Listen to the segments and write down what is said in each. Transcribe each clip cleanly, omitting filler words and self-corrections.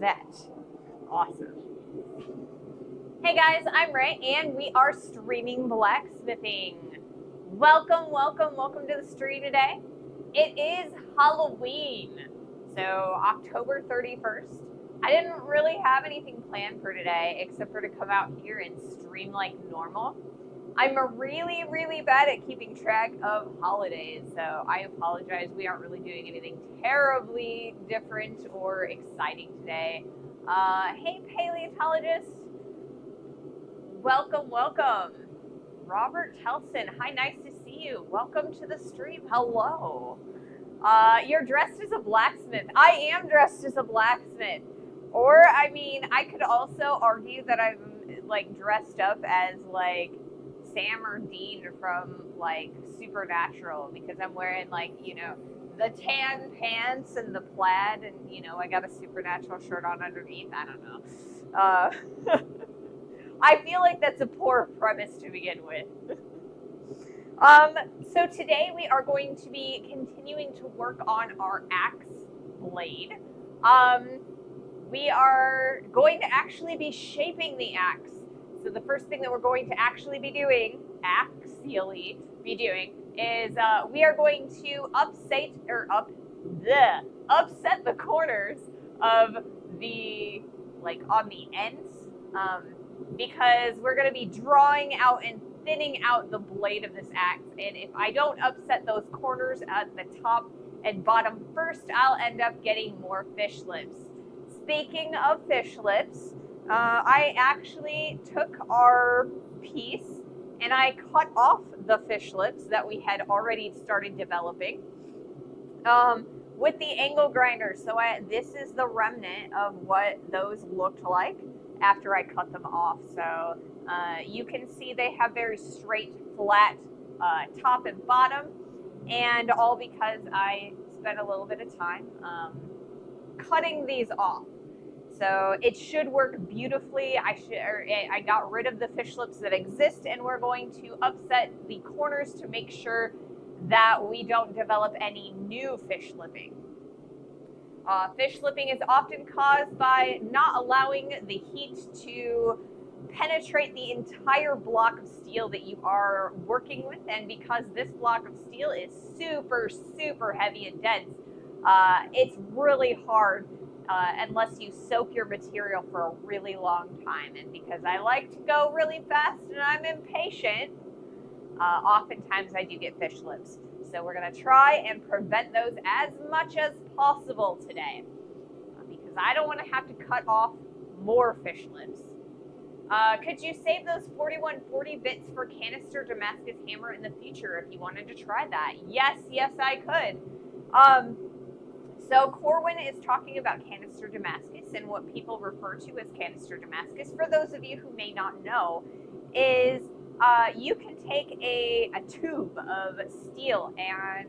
that. Awesome. Hey guys, I'm Ray, and we are streaming blacksmithing. Welcome to the stream today. It is Halloween, so October 31st. I didn't really have anything planned for today except for to come out here and stream like normal. I'm really bad at keeping track of holidays, so I apologize. We aren't really doing anything terribly different or exciting today. Hey, paleontologist. Welcome. Robert Telson, hi, nice to see you. Welcome to the stream. Hello. You're dressed as a blacksmith. I am dressed as a blacksmith. Or, I mean, I could also argue that I'm, like, dressed up as, like, Sam or Dean from, like, Supernatural, because I'm wearing, like, you know, the tan pants and the plaid, and, you know, I got a Supernatural shirt on underneath. I don't know. I feel like that's a poor premise to begin with. So today we are going to be continuing to work on our axe blade. We are going to actually be shaping the axe. So the first thing that we're going to actually be doing, axially be doing, is we are going to upset the corners of the, like, on the ends, because we're going to be drawing out and thinning out the blade of this axe. And if I don't upset those corners at the top and bottom first, I'll end up getting more fish lips. Speaking of fish lips, I actually took our piece and I cut off the fish lips that we had already started developing with the angle grinder. So this is the remnant of what those looked like after I cut them off. So you can see they have very straight, flat top and bottom, and all because I spent a little bit of time cutting these off. So it should work beautifully. I got rid of the fish lips that exist, and we're going to upset the corners to make sure that we don't develop any new fish lipping. Fish lipping is often caused by not allowing the heat to penetrate the entire block of steel that you are working with, and because this block of steel is super heavy and dense, it's really hard unless you soak your material for a really long time. And because I like to go really fast and I'm impatient, oftentimes I do get fish lips. So we're going to try and prevent those as much as possible today, because I don't want to have to cut off more fish lips. Could you save those 4140 bits for canister Damascus hammer in the future if you wanted to try that? Yes, I could. So Corwin is talking about canister Damascus, and what people refer to as canister Damascus, for those of you who may not know, is you can take a tube of steel and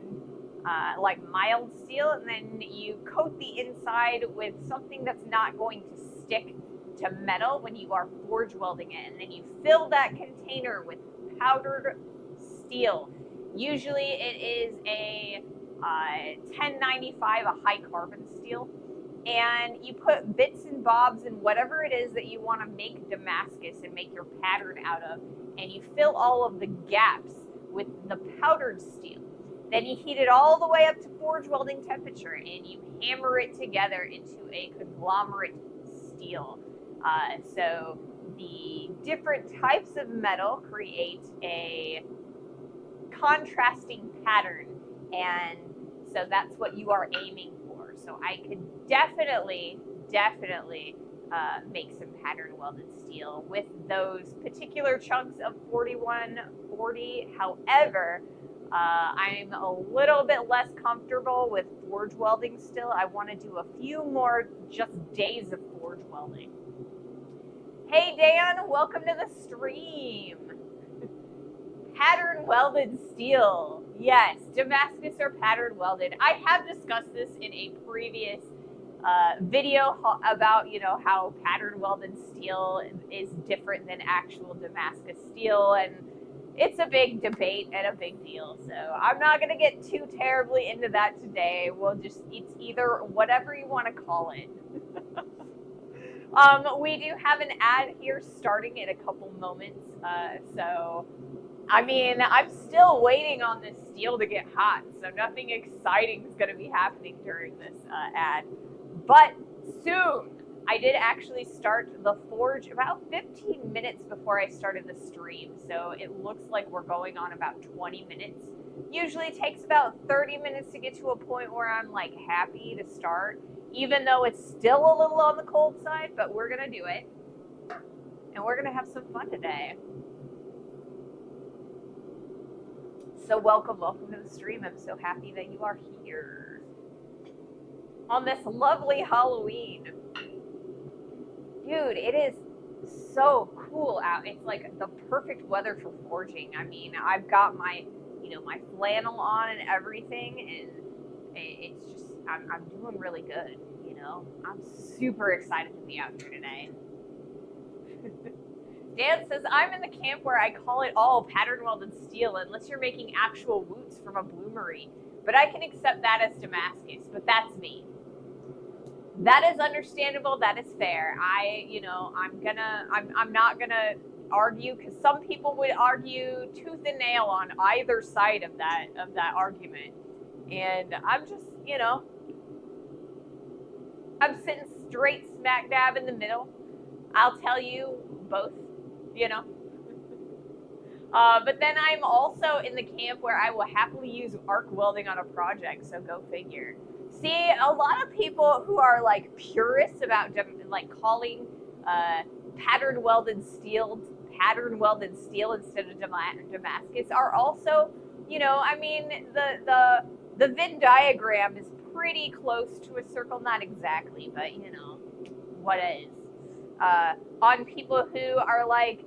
like mild steel, and then you coat the inside with something that's not going to stick to metal when you are forge welding it, and then you fill that container with powdered steel. Usually it is a 1095, a high carbon steel, and you put bits and bobs and whatever it is that you want to make Damascus and make your pattern out of, and you fill all of the gaps with the powdered steel. Then you heat it all the way up to forge welding temperature, and you hammer it together into a conglomerate steel. So the different types of metal create a contrasting pattern, and so that's what you are aiming for. So I could definitely make some pattern welded steel with those particular chunks of 4140. However, I'm a little bit less comfortable with forge welding still. I want to do a few more just days of forge welding. Hey Dan, welcome to the stream. Pattern welded steel. Yes, Damascus or pattern welded. I have discussed this in a previous video about, you know, how pattern welded steel is different than actual Damascus steel, and it's a big debate and a big deal. So I'm not going to get too terribly into that today. It's either whatever you want to call it. We do have an ad here starting in a couple moments. So, I mean, I'm still waiting on this steel to get hot, so nothing exciting is going to be happening during this ad. But soon, I did actually start the forge about 15 minutes before I started the stream, so it looks like we're going on about 20 minutes. Usually it takes about 30 minutes to get to a point where I'm like happy to start, even though it's still a little on the cold side, but we're gonna do it. And we're gonna have some fun today. So welcome to the stream. I'm so happy that you are here on this lovely Halloween. Dude, it is so cool out. It's like the perfect weather for forging. I mean, I've got my, my flannel on and everything, and it's just, I'm doing really good, I'm super excited to be out here today. Dan says, I'm in the camp where I call it all pattern welded steel unless you're making actual woots from a bloomery. But I can accept that as Damascus, but that's me. That is understandable. That is fair. I'm not gonna argue, because some people would argue tooth and nail on either side of that argument. And I'm just, I'm sitting straight smack dab in the middle. I'll tell you both, But then I'm also in the camp where I will happily use arc welding on a project, so go figure. See, a lot of people who are like purists about like calling pattern welded steel instead of Damascus are also, I mean, the Venn diagram is pretty close to a circle, not exactly, but what is. On people who are like,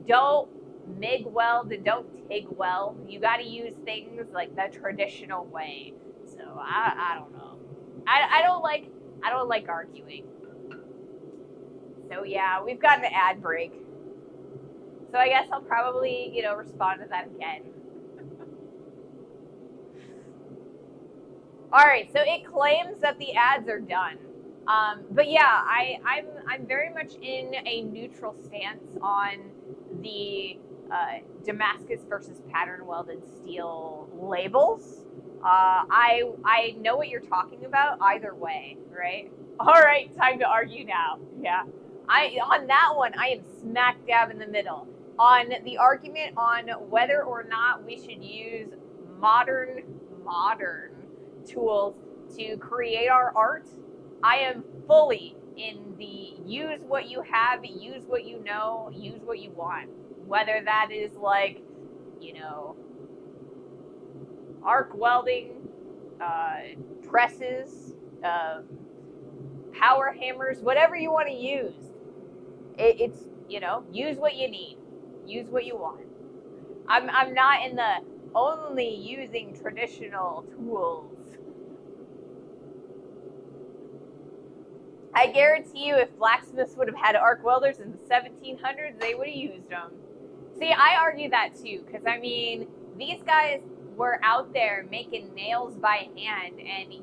don't MIG weld and don't TIG weld. You got to use things like the traditional way. So I don't know. I don't like arguing. So yeah, we've got an ad break. So I guess I'll probably respond to that again. All right. So it claims that the ads are done. But yeah, I'm very much in a neutral stance on the Damascus versus pattern welded steel labels. I know what you're talking about either way, right? All right, time to argue now. Yeah, on that one I am smack dab in the middle. On the argument on whether or not we should use modern tools to create our art, I am fully in the use what you have, use what you know, use what you want. Whether that is like, arc welding, presses, power hammers, whatever you want to use. It's, use what you need, use what you want. I'm not in the only using traditional tools. I guarantee you, if blacksmiths would have had arc welders in the 1700s, they would have used them. See, I argue that too, because I mean, these guys were out there making nails by hand, and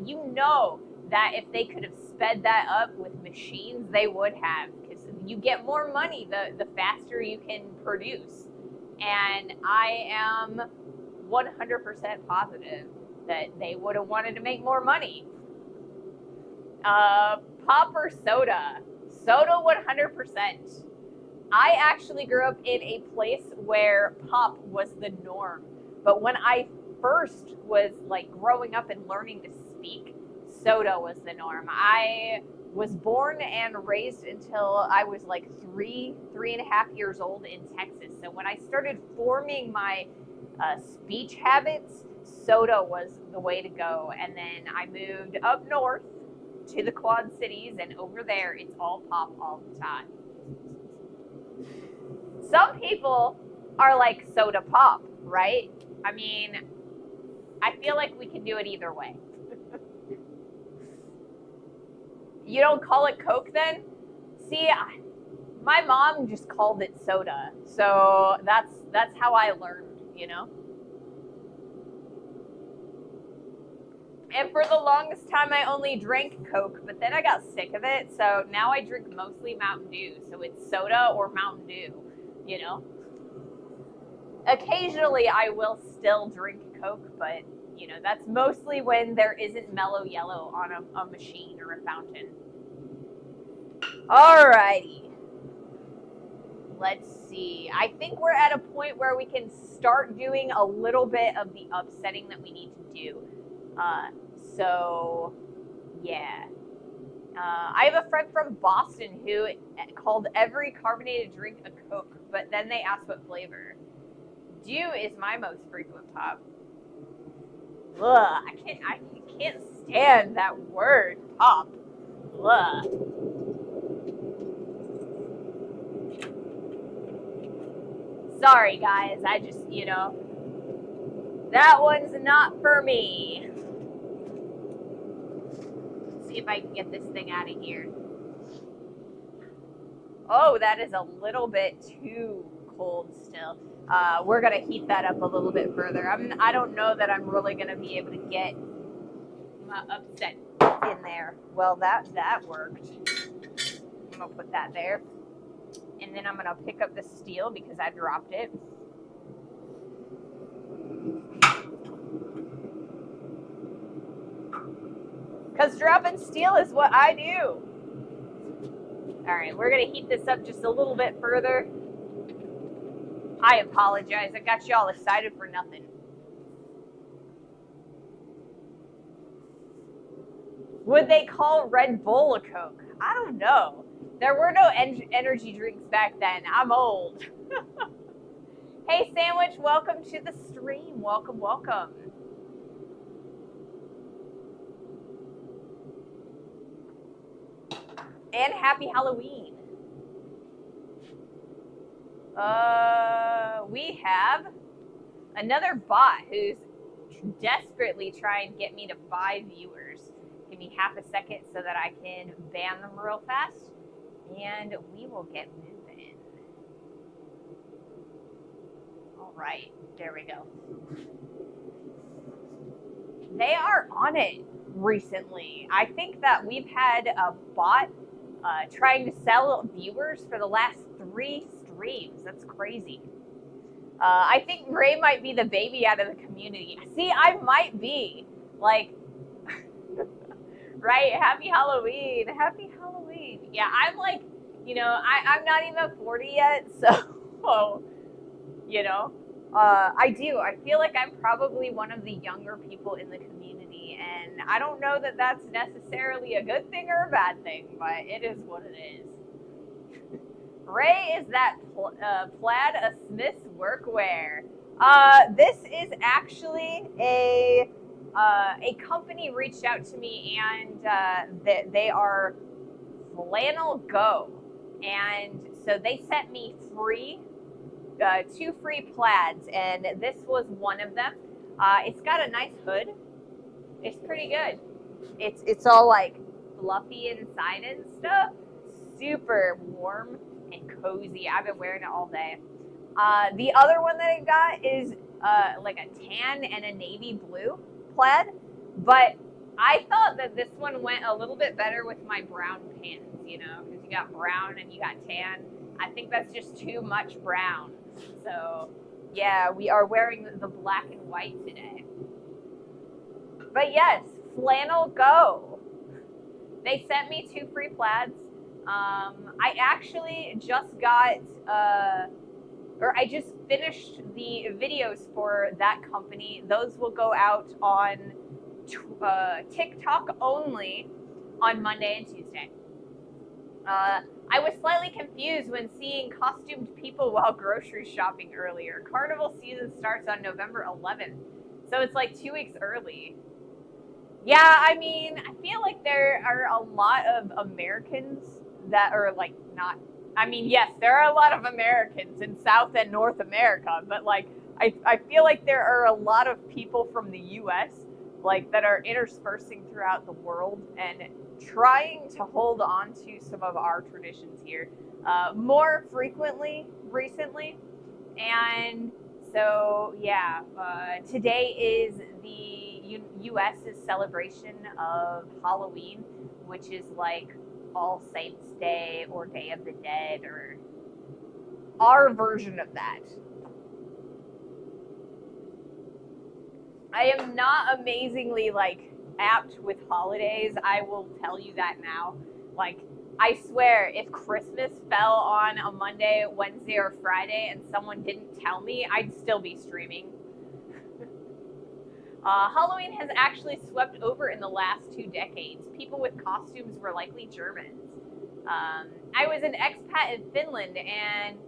that if they could have sped that up with machines, they would have, because you get more money the faster you can produce. And I am 100% positive that they would have wanted to make more money. Pop or soda? Soda 100%. I actually grew up in a place where pop was the norm. But when I first was like growing up and learning to speak, soda was the norm. I was born and raised until I was like 3.5 years old in Texas. So when I started forming my speech habits, soda was the way to go. And then I moved up north to the Quad Cities, and over there it's all pop all the time. Some people are like soda pop, right? I mean, I feel like we can do it either way. You don't call it Coke then? See, my mom just called it soda. So that's how I learned, And for the longest time, I only drank Coke, but then I got sick of it. So now I drink mostly Mountain Dew. So it's soda or Mountain Dew, you know. Occasionally, I will still drink Coke, but, you know, that's mostly when there isn't Mellow Yellow on a machine or a fountain. Alrighty. Let's see. I think we're at a point where we can start doing a little bit of the upsetting that we need to do. So, yeah. I have a friend from Boston who called every carbonated drink a Coke, but then they asked what flavor. Dew is my most frequent pop. Ugh, I can't stand that word, pop. Ugh. Sorry, guys. I just, you know, that one's not for me. Let's see if I can get this thing out of here. Oh, that is a little bit too cold still. We're gonna heat that up a little bit further. I don't know that I'm really gonna be able to get my upset in there. Well, that worked. I'm gonna put that there. And then I'm gonna pick up the steel because I dropped it. Because dropping steel is what I do. All right, we're gonna heat this up just a little bit further. I apologize, I got you all excited for nothing. Would they call Red Bull a Coke? I don't know. There were no energy drinks back then. I'm old. Hey, Sandwich, welcome to the stream. Welcome, welcome. And happy Halloween. We have another bot who's desperately trying to get me to 5 viewers. Give me half a second so that I can ban them real fast, and we will get moving. All right, there we go. They are on it recently. I think that we've had a bot trying to sell viewers for the last 3 streams. That's crazy. I think Ray might be the baby out of the community. See, I might be. Like, right? Happy Halloween. Happy Halloween. Yeah, I'm like, you know, I'm not even 40 yet, so, you know, I feel like I'm probably one of the younger people in the community, and I don't know that that's necessarily a good thing or a bad thing, but it is what it is. Ray, is that plaid a Smith's workwear? This is actually a company reached out to me, and they are Flannel Go, and so they sent me 2 free plaids, and this was one of them. It's got a nice hood. It's pretty good. It's all like fluffy inside and stuff. Super warm and cozy. I've been wearing it all day. The other one that I got is like a tan and a navy blue plaid, but I thought that this one went a little bit better with my brown pants, you know, because you got brown and you got tan. I think that's just too much brown. So, yeah, we are wearing the black and white today. But yes, Flannel Go. They sent me 2 free plaids. I actually just got, I just finished the videos for that company. Those will go out on TikTok only on Monday and Tuesday. I was slightly confused when seeing costumed people while grocery shopping earlier. Carnival season starts on November 11th, so it's like 2 weeks early. Yeah, I mean, I feel like there are a lot of Americans that are like not, I mean, yes, there are a lot of Americans in South and North America, but like, I feel like there are a lot of people from the US like that are interspersing throughout the world and trying to hold on to some of our traditions here more frequently recently. And so, yeah, today is the U.S.'s celebration of Halloween, which is like All Saints Day or Day of the Dead, or our version of that. I am not amazingly like apt with holidays. I will tell you that now. Like, I swear, if Christmas fell on a Monday, Wednesday, or Friday and someone didn't tell me, I'd still be streaming. Halloween has actually swept over in the last 2 decades. People with costumes were likely Germans. I was an expat in Finland, and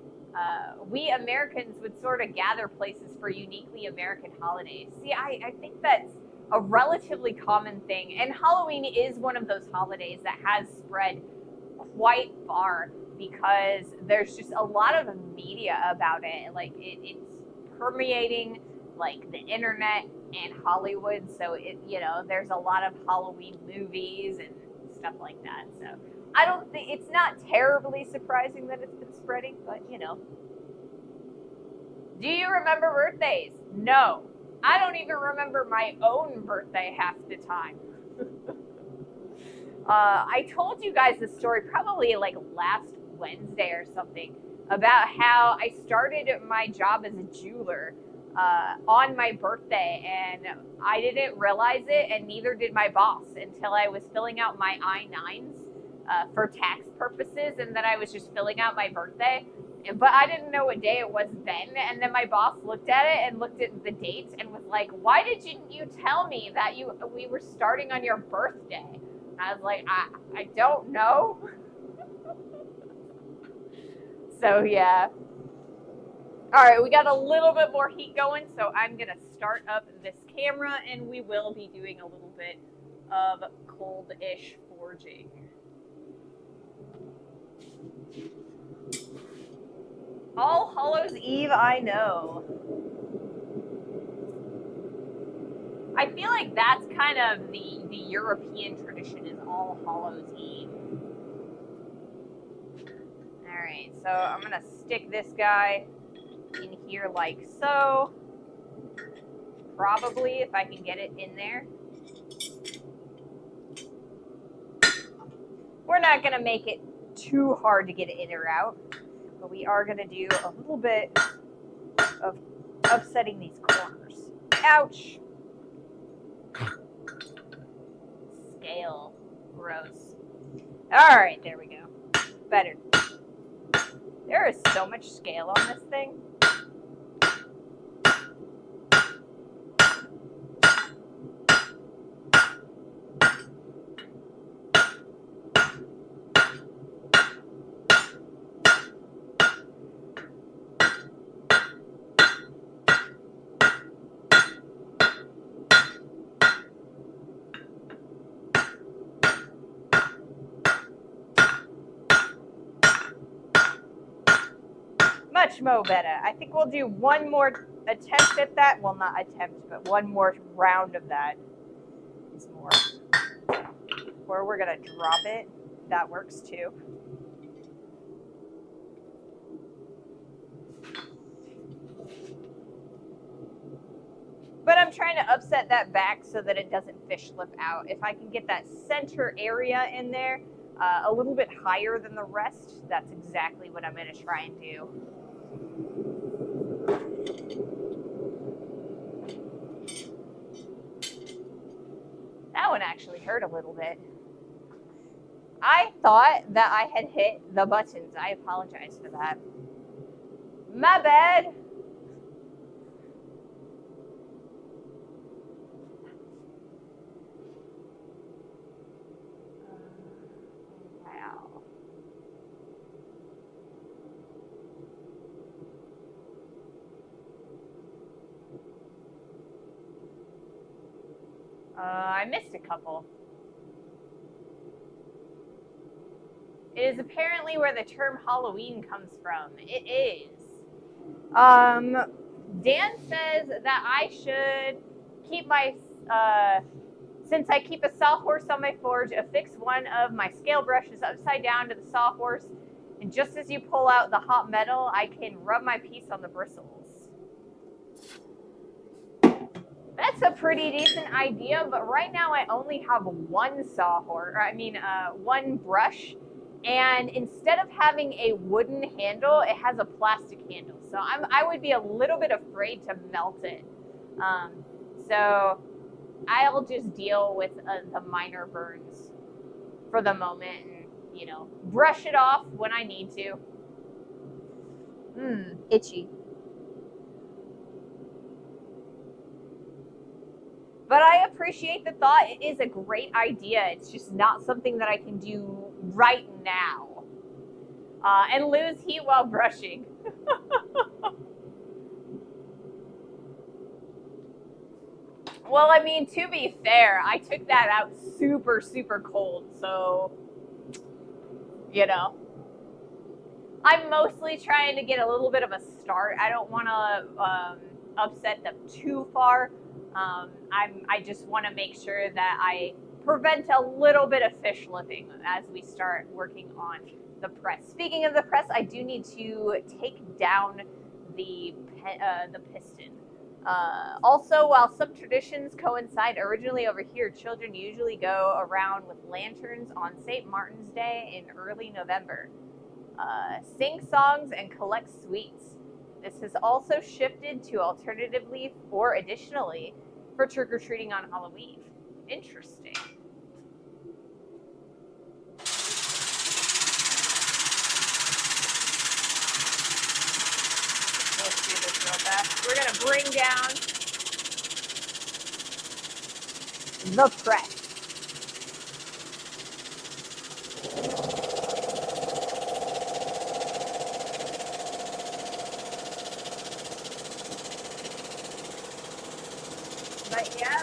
we Americans would sort of gather places for uniquely American holidays. See, I think that's a relatively common thing, and Halloween is one of those holidays that has spread quite far because there's just a lot of media about it. Like, it's permeating like the internet and Hollywood, so there's a lot of Halloween movies and stuff like that. So I don't think it's not terribly surprising that it's been spreading, but Do you remember birthdays? No. I don't even remember my own birthday half the time. I told you guys this story probably like last Wednesday or something about how I started my job as a jeweler on my birthday, and I didn't realize it, and neither did my boss until I was filling out my I-9s for tax purposes, and then I was just filling out my birthday. But I didn't know what day it was then, and then my boss looked at it and looked at the dates and was like, "Why didn't you tell me that we were starting on your birthday?" And I was like, I don't know. So yeah. All right, we got a little bit more heat going, so I'm gonna start up this camera, and we will be doing a little bit of cold-ish forging. All Hallows Eve, I know. I feel like that's kind of the European tradition, is All Hallows Eve. All right, so I'm gonna stick this guy in here like so. Probably, if I can get it in there. We're not gonna make it too hard to get it in or out, but we are gonna do a little bit of upsetting these corners. Ouch! Scale. Gross. Alright, there we go. Better. There is so much scale on this thing. Much more better. I think we'll do one more attempt at that. Well, not attempt, but one more round of that is more. Or we're going to drop it. That works too. But I'm trying to upset that back so that it doesn't fish lip out. If I can get that center area in there a little bit higher than the rest, that's exactly what I'm going to try and do. That one actually hurt a little bit. I thought that I had hit the buttons. I apologize for that. My bad. Wow. I missed a couple. It is apparently where the term Halloween comes from. It is. Dan says that I should keep my, since I keep a sawhorse on my forge, affix one of my scale brushes upside down to the sawhorse, and just as you pull out the hot metal, I can rub my piece on the bristles. That's a pretty decent idea, but right now I only have one one brush, and instead of having a wooden handle, it has a plastic handle. So I would be a little bit afraid to melt it. So I'll just deal with the minor burns for the moment, and brush it off when I need to. Itchy. But I appreciate the thought. It is a great idea. It's just not something that I can do right now. And lose heat while brushing. Well, I mean, to be fair, I took that out super, super cold. So, I'm mostly trying to get a little bit of a start. I don't want to upset them too far. I just want to make sure that I prevent a little bit of fish lipping as we start working on the press. Speaking of the press, I do need to take down the piston. Also, while some traditions coincide originally over here, children usually go around with lanterns on St. Martin's Day in early November. Sing songs and collect sweets. This has also shifted to alternatively or additionally for trick-or-treating on Halloween. Interesting. Let's do this real fast. We're going to bring down the press. But yeah.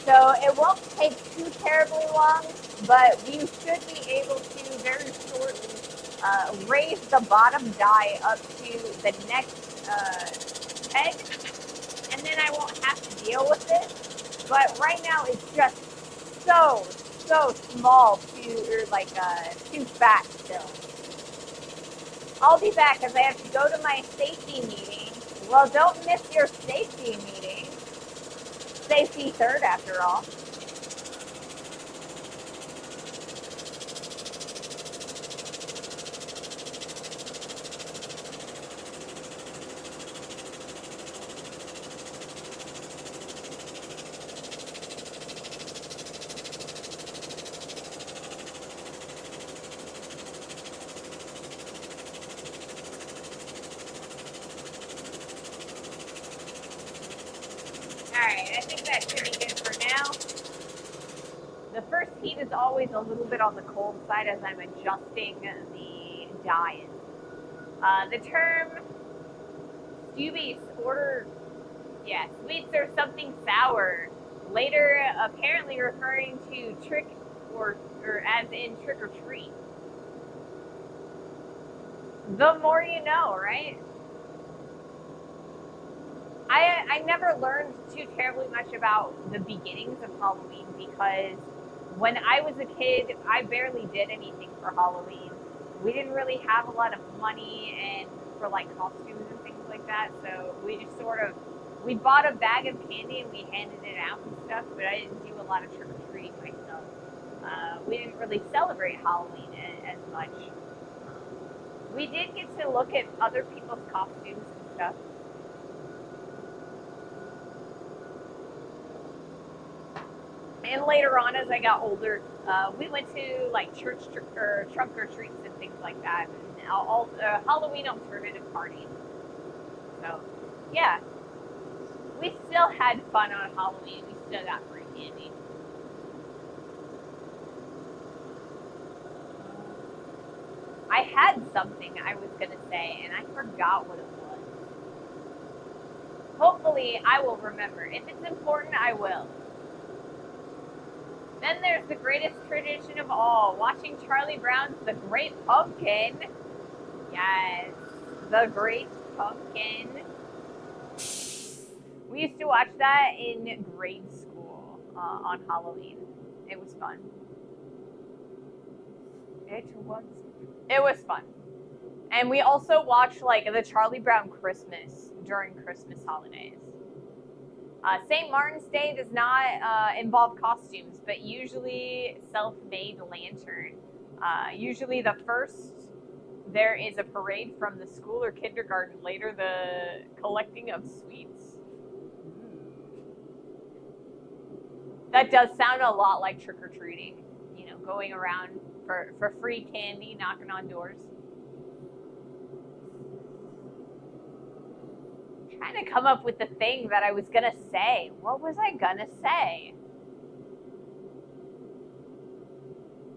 So it won't take too terribly long, but you should be able to very shortly raise the bottom die up to the next peg, and then I won't have to deal with it. But right now it's just so small too fat still. I'll be back because I have to go to my safety meeting. Well, don't miss your safety meeting. Safety third, after all. Alright, I think that should be good for now. The first heat is always a little bit on the cold side as I'm adjusting the diet. The term Stubbies order, sweets or something sour, later apparently referring to trick or as in trick or treat. The more you know, right? I never learned too terribly much about the beginnings of Halloween because when I was a kid, I barely did anything for Halloween. We didn't really have a lot of money and for like costumes and things like that, so we just we bought a bag of candy and we handed it out and stuff, but I didn't do a lot of trick-or-treating myself. We didn't really celebrate Halloween as much. We did get to look at other people's costumes and stuff. And later on, as I got older, we went to like church trunk or treats and things like that, and all Halloween alternative parties. So, yeah, we still had fun on Halloween. We still got free candy. I had something I was gonna say, and I forgot what it was. Hopefully, I will remember. If it's important, I will. Then there's the greatest tradition of all, watching Charlie Brown's The Great Pumpkin. Yes, The Great Pumpkin. We used to watch that in grade school on Halloween. It was fun. It was fun. And we also watched like the Charlie Brown Christmas during Christmas holidays. St. Martin's Day does not involve costumes, but usually self-made lantern. Usually the first, there is a parade from the school or kindergarten. Later, the collecting of sweets. That does sound a lot like trick-or-treating. You know, going around for free candy, knocking on doors. Trying to come up with the thing that I was gonna say. What was I gonna say?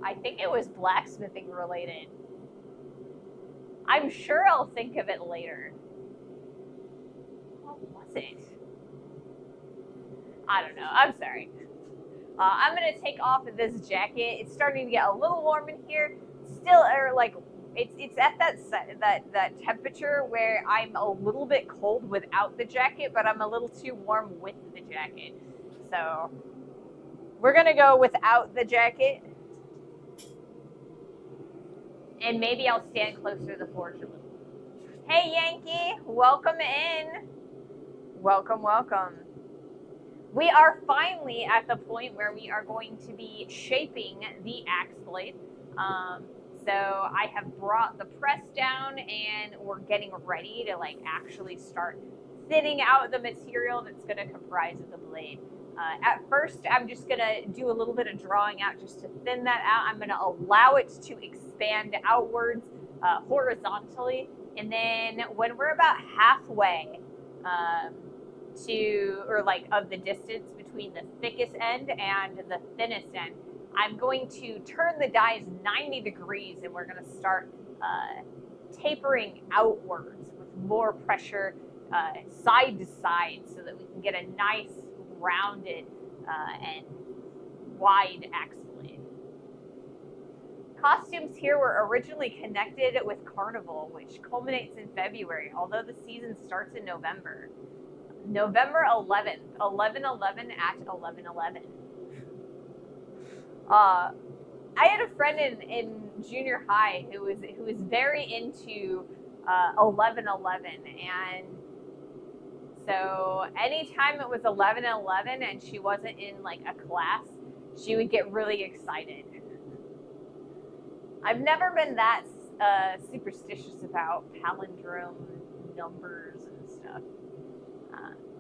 I think it was blacksmithing related. I'm sure I'll think of it later. What was it? I don't know. I'm sorry. I'm gonna take off this jacket. It's starting to get a little warm in here. Still, or like it's at that temperature where I'm a little bit cold without the jacket, but I'm a little too warm with the jacket. So we're gonna go without the jacket, and maybe I'll stand closer to the forge a little. Hey Yankee, welcome in. Welcome, welcome. We are finally at the point where we are going to be shaping the axe blade. So I have brought the press down and we're getting ready to like actually start thinning out the material that's going to comprise of the blade. At first, I'm just going to do a little bit of drawing out just to thin that out. I'm going to allow it to expand outwards horizontally. And then when we're about halfway of the distance between the thickest end and the thinnest end, I'm going to turn the dies 90 degrees and we're going to start tapering outwards with more pressure side to side so that we can get a nice rounded and wide axe blade. Costumes here were originally connected with Carnival, which culminates in February, although the season starts in November. November 11th, 11/11 at 11/11. I had a friend in junior high who was very into 11/11, and so anytime it was 11/11 and she wasn't in like a class, she would get really excited. I've never been that superstitious about palindrome numbers and stuff.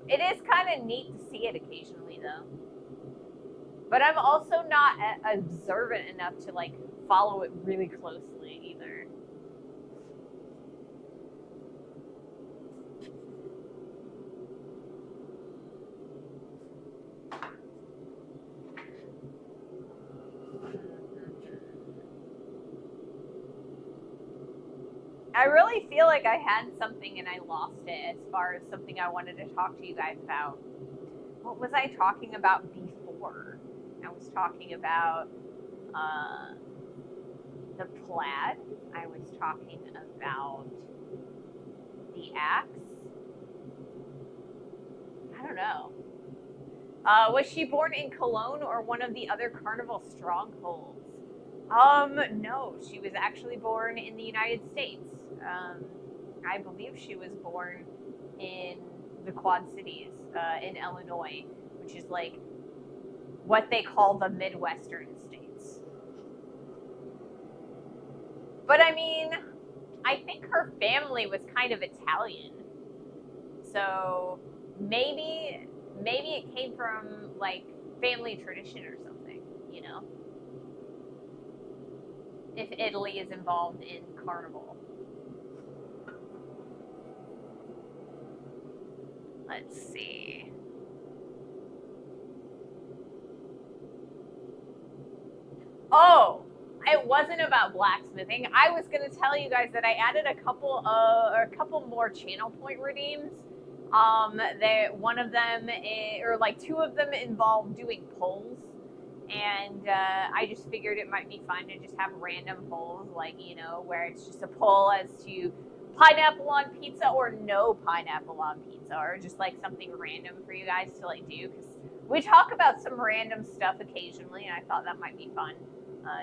It is kind of neat to see it occasionally, though. But I'm also not observant enough to like follow it really closely either. I really feel like I had something and I lost it as far as something I wanted to talk to you guys about. What was I talking about before? I was talking about the plaid. I was talking about the axe. I don't know. Was she born in Cologne or one of the other Carnival strongholds? No, she was actually born in the United States. I believe she was born in the Quad Cities, in Illinois, which is like what they call the Midwestern states. But I mean, I think her family was kind of Italian. So maybe it came from like family tradition or something, you know? If Italy is involved in Carnival. Let's see. Oh, it wasn't about blacksmithing. I was going to tell you guys that I added a couple more channel point redeems. One of them, or like two of them, involve doing polls. And I just figured it might be fun to just have random polls, like, you know, where it's just a poll as to pineapple on pizza or no pineapple on pizza, or just like something random for you guys to like do, because we talk about some random stuff occasionally, and I thought that might be fun.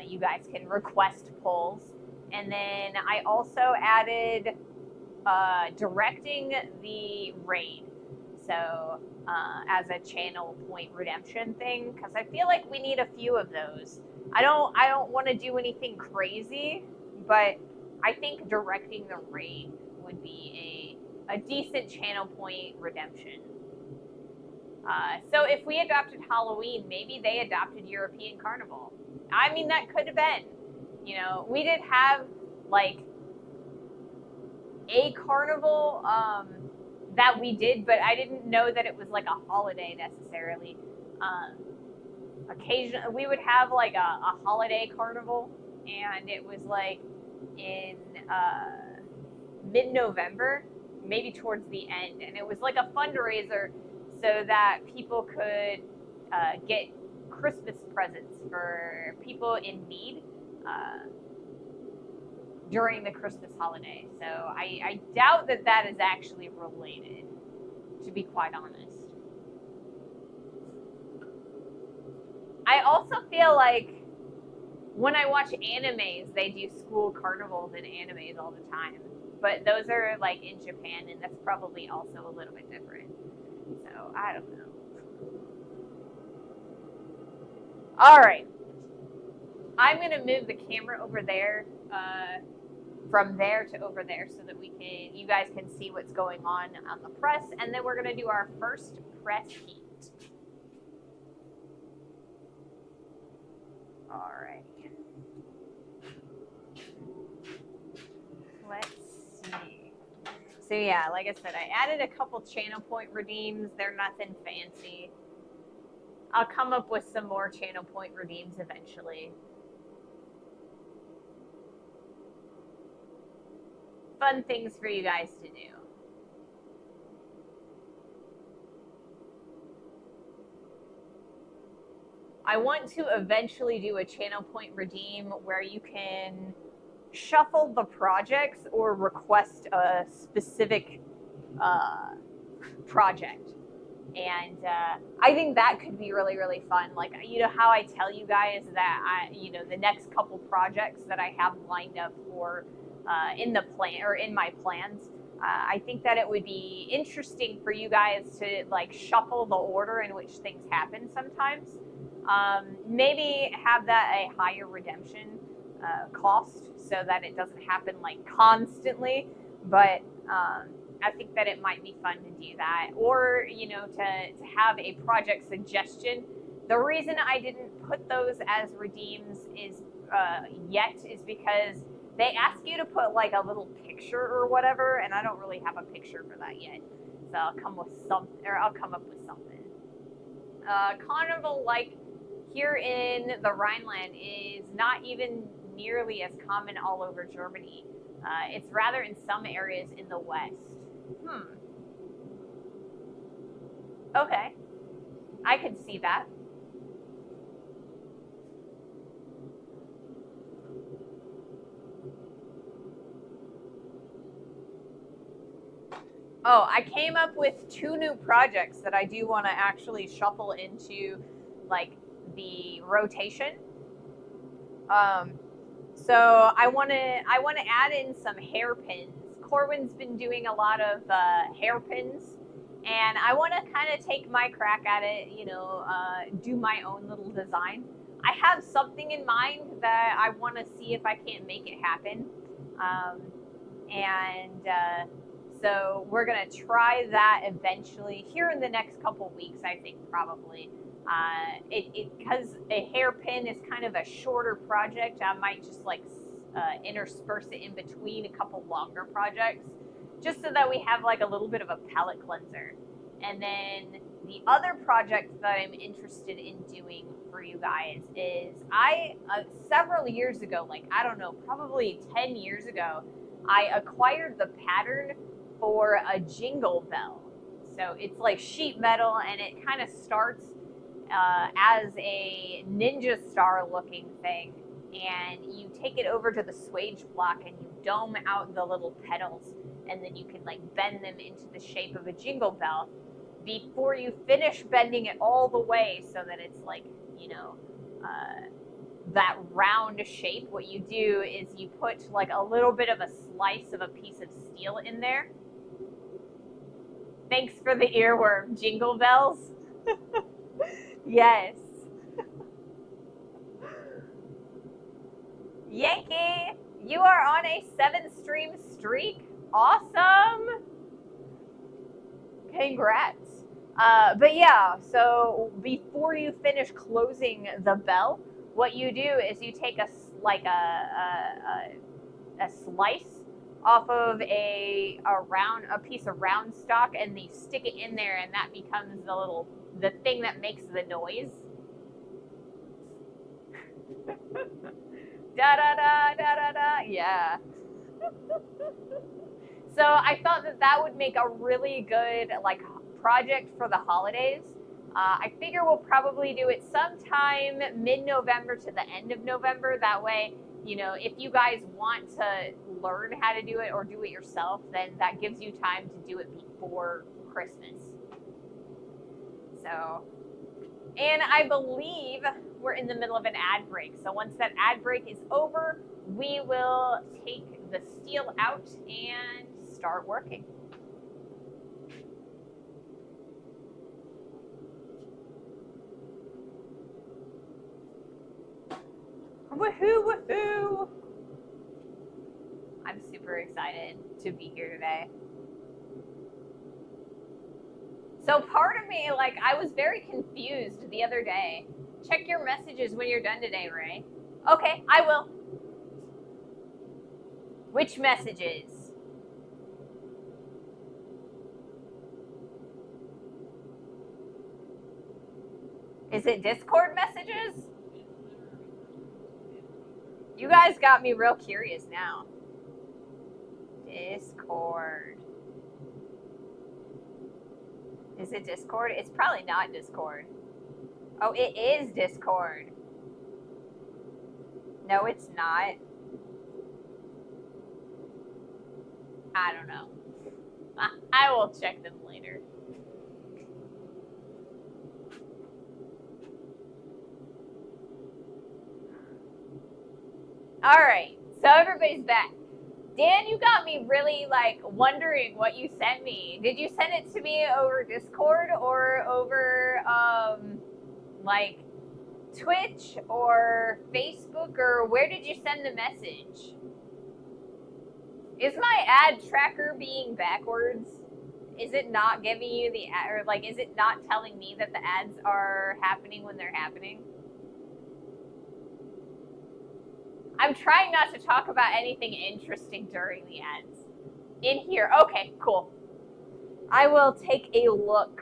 You guys can request polls. And then I also added directing the raid. So as a channel point redemption thing, because I feel like we need a few of those. I don't want to do anything crazy, but I think directing the raid would be a decent channel point redemption. So if we adopted Halloween, maybe they adopted European Carnival. I mean, that could have been. You know, we did have like a carnival that we did, but I didn't know that it was like a holiday necessarily. Occasionally, we would have like a holiday carnival, and it was like in mid-November, maybe towards the end, and it was like a fundraiser so that people could get Christmas presents for people in need during the Christmas holiday. So I doubt that that is actually related, to be quite honest. I also feel like when I watch animes, they do school carnivals and animes all the time. But those are like in Japan, and that's probably also a little bit different. So I don't know. All right. I'm going to move the camera over there, from there to over there, so that you guys can see what's going on the press, and then we're going to do our first press heat. All right. Let's see. So yeah, like I said, I added a couple channel point redeems. They're nothing fancy. I'll come up with some more channel point redeems eventually. Fun things for you guys to do. I want to eventually do a channel point redeem where you can shuffle the projects or request a specific project. And I think that could be really, really fun. Like, you know how I tell you guys that the next couple projects that I have lined up for in the plan or in my plans, I think that it would be interesting for you guys to like shuffle the order in which things happen sometimes. Maybe have that a higher redemption cost so that it doesn't happen like constantly, but I think that it might be fun to do that, or to have a project suggestion. The reason I didn't put those as redeems is because they ask you to put like a little picture or whatever, and I don't really have a picture for that yet. So I'll come up with something. Carnival, like here in the Rhineland, is not even nearly as common all over Germany. It's rather in some areas in the West. Okay, I could see that. Oh, I came up with 2 new projects that I do want to actually shuffle into like the rotation. So I want to add in some hairpins. Corwin's been doing a lot of hairpins, and I want to kind of take my crack at it. Do my own little design. I have something in mind that I want to see if I can't make it happen, so we're gonna try that eventually here in the next couple weeks. I think probably. Because a hairpin is kind of a shorter project, I might just like intersperse it in between a couple longer projects, just so that we have like a little bit of a palette cleanser. And then the other project that I'm interested in doing for you guys is several years ago, like I don't know, probably 10 years ago, I acquired the pattern for a jingle bell. So it's like sheet metal, and it kind of starts as a ninja star looking thing, and you take it over to the swage block and you dome out the little petals, and then you can like bend them into the shape of a jingle bell. before you finish bending it all the way so that it's like, you know, that round shape, what you do is you put like a little bit of a slice of a piece of steel in there. Thanks for the earworm, Jingle Bells. Yes. Yankee, you are on a 7-stream streak. Awesome. Congrats. But yeah, so before you finish closing the bell, what you do is you take a slice off of a piece of round stock, and you stick it in there, and that becomes the thing that makes the noise. Da da da da da da. Yeah. So I thought that would make a really good like project for the holidays. I figure we'll probably do it sometime mid-November to the end of November. That way, you know, if you guys want to learn how to do it or do it yourself, then that gives you time to do it before Christmas. So, and I believe we're in the middle of an ad break. So once that ad break is over, we will take the steel out and start working. Woohoo, woohoo! I'm super excited to be here today. So part of me, like, I was very confused the other day. Check your messages when you're done today, Ray. Okay, I will. Which messages? Is it Discord messages? You guys got me real curious now. Discord. Is it Discord? It's probably not Discord. Oh, it is Discord. No, it's not. I don't know. I will check them later. All right, so everybody's back. Dan, you got me really like wondering what you sent me. Did you send it to me over Discord or over like Twitch or Facebook, or where did you send the message? Is my ad tracker being backwards? Is it not giving you the ad, or like is it not telling me that the ads are happening when they're happening? I'm trying not to talk about anything interesting during the ads. In here. Okay, cool. I will take a look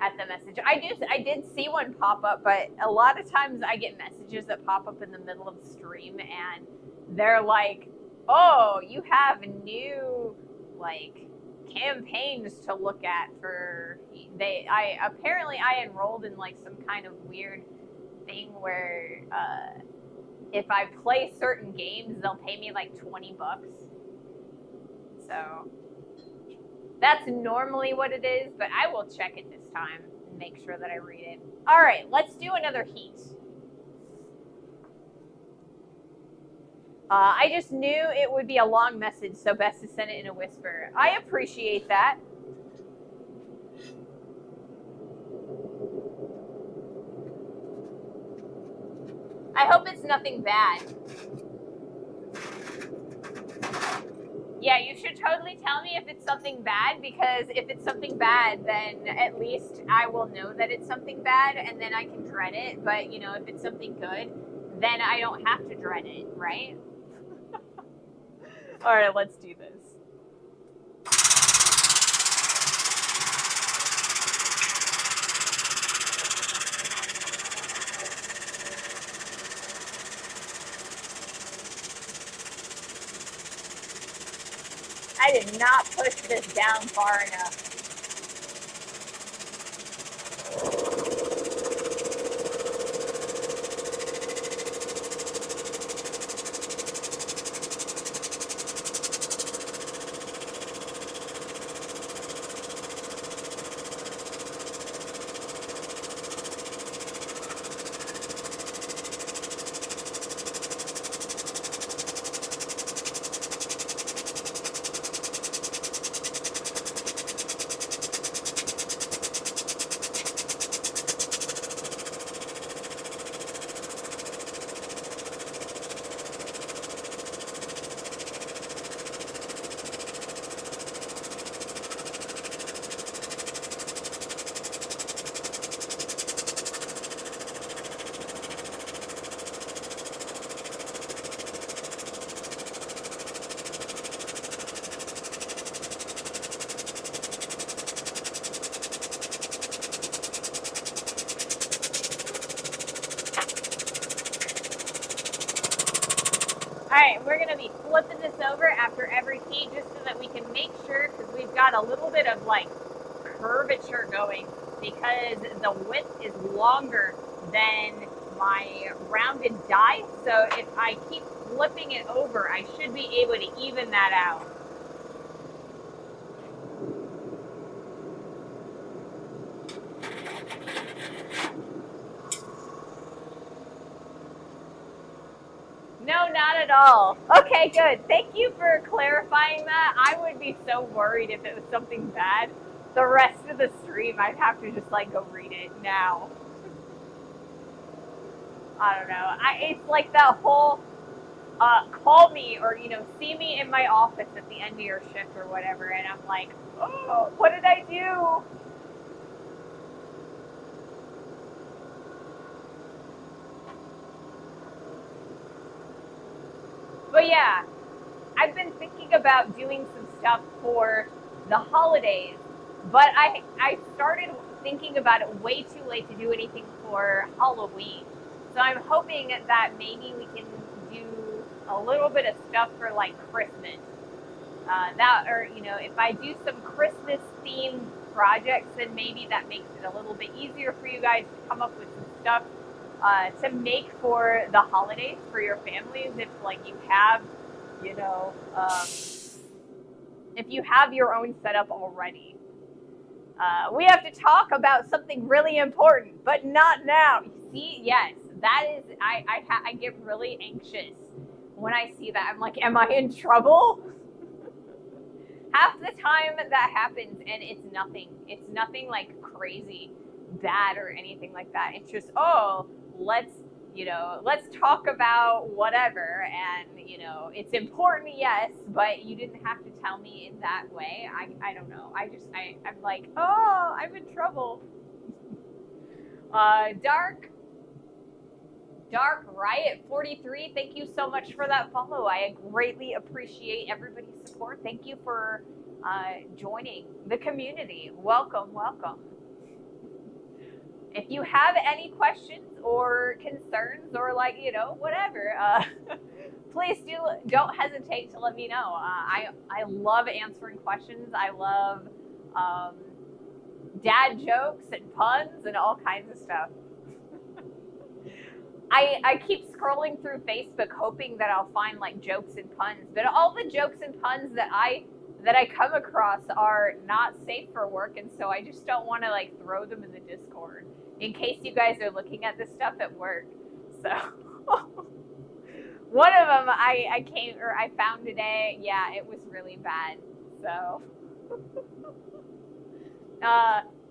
at the message. I did see one pop up, but a lot of times I get messages that pop up in the middle of the stream and they're like, "Oh, you have new like campaigns to look at for I enrolled in like some kind of weird thing where if I play certain games, they'll pay me like $20. So that's normally what it is, but I will check it this time and make sure that I read it. All right, let's do another heat. I just knew it would be a long message, so best to send it in a whisper. I appreciate that. I hope it's nothing bad. Yeah, you should totally tell me if it's something bad, because if it's something bad, then at least I will know that it's something bad, and then I can dread it. But, you know, if it's something good, then I don't have to dread it, right? All right, let's do this. I did not push this down far enough. right, we're gonna be flipping this over after every key just so that we can make sure, because we've got a little bit of like curvature going because the width is longer than my rounded die. So if I keep flipping it over, I should be able to even that out. No, not at all. Okay, good. Thank you for clarifying that. I would be so worried if it was something bad. The rest of the stream, I'd have to just like go read it now. I don't know. It's like that whole call me or, see me in my office at the end of your shift or whatever. And I'm like, oh, what did I do? But yeah, I've been thinking about doing some stuff for the holidays, but I started thinking about it way too late to do anything for Halloween. So I'm hoping that maybe we can do a little bit of stuff for like Christmas. If I do some Christmas themed projects, then maybe that makes it a little bit easier for you guys to come up with some stuff to make for the holidays for your families. If like you have, if you have your own setup already. We have to talk about something really important, but not now. See, yes, that is. I get really anxious when I see that. I'm like, am I in trouble? Half the time that happens, and it's nothing. It's nothing like crazy bad or anything like that. It's just, let's talk about whatever, and it's important, yes, but you didn't have to tell me in that way. I don't know. I'm like, oh, I'm in trouble. Dark Riot 43, thank you so much for that follow. I greatly appreciate everybody's support. Thank you for joining the community. Welcome. If you have any questions or concerns or whatever, please don't hesitate to let me know. I love answering questions. I love dad jokes and puns and all kinds of stuff. I keep scrolling through Facebook hoping that I'll find like jokes and puns, but all the jokes and puns that I come across are not safe for work, and so I just don't want to like throw them in the Discord in case you guys are looking at this stuff at work. So one of them I found today. Yeah, it was really bad. So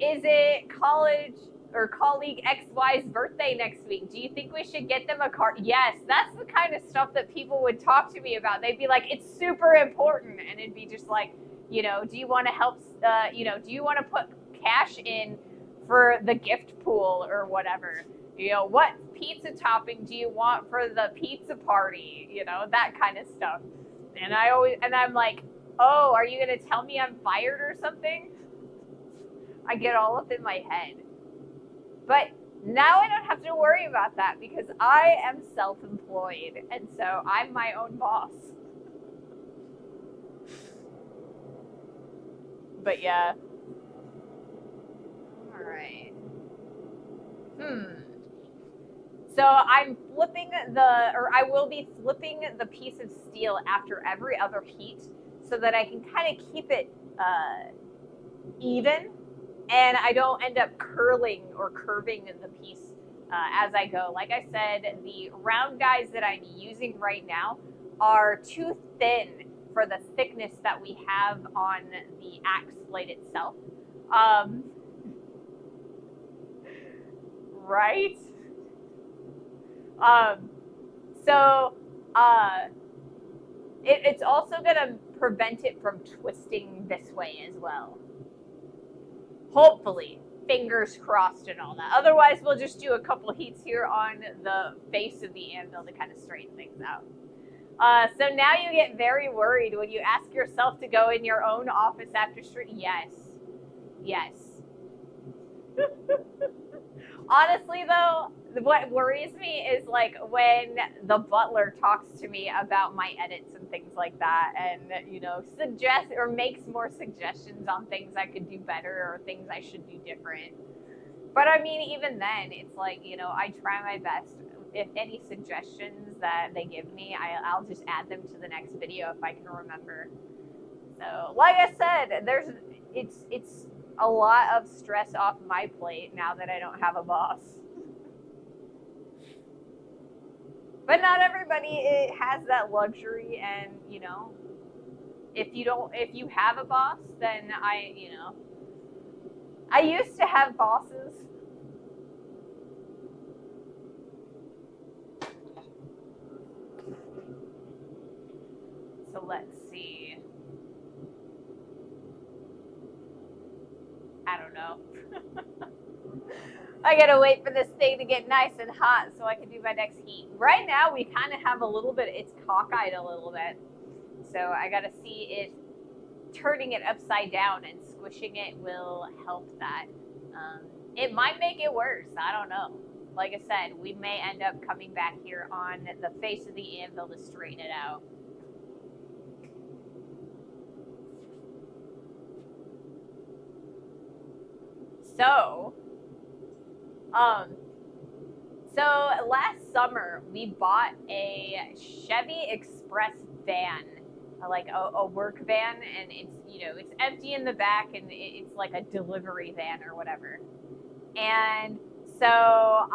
is it college or colleague XY's birthday next week? Do you think we should get them a card? Yes, that's the kind of stuff that people would talk to me about. They'd be like, it's super important. And it'd be just like, do you want to help, do you want to put cash in for the gift pool or whatever? What pizza topping do you want for the pizza party? That kind of stuff. And I'm like, oh, are you going to tell me I'm fired or something? I get all up in my head. But now I don't have to worry about that because I am self-employed, and so I'm my own boss. But yeah. All right. So I will be flipping the piece of steel after every other heat so that I can kind of keep it even. And I don't end up curling or curving the piece as I go. Like I said, the round guys that I'm using right now are too thin for the thickness that we have on the axe blade itself. Right? It's also going to prevent it from twisting this way as well. Hopefully, fingers crossed and all that. Otherwise, we'll just do a couple heats here on the base of the anvil to kind of straighten things out. So now you get very worried when you ask yourself to go in your own office after stream. Yes. Honestly, though, what worries me is like when the butler talks to me about my edits and things like that, and suggests or makes more suggestions on things I could do better or things I should do different. But I mean, even then, it's like I try my best. If any suggestions that they give me, I'll just add them to the next video if I can remember. So, like I said, it's a lot of stress off my plate now that I don't have a boss. But not everybody has that luxury, and if you have a boss, then I used to have bosses. So let's see. I don't know. I gotta wait for this thing to get nice and hot so I can do my next heat. Right now, we kind of have a little bit, it's cockeyed a little bit. So I gotta see if turning it upside down and squishing it will help that. It might make it worse. I don't know. Like I said, we may end up coming back here on the face of the anvil to straighten it out. So last summer we bought a Chevy Express van, like a work van, and it's empty in the back, and it's like a delivery van or whatever. And so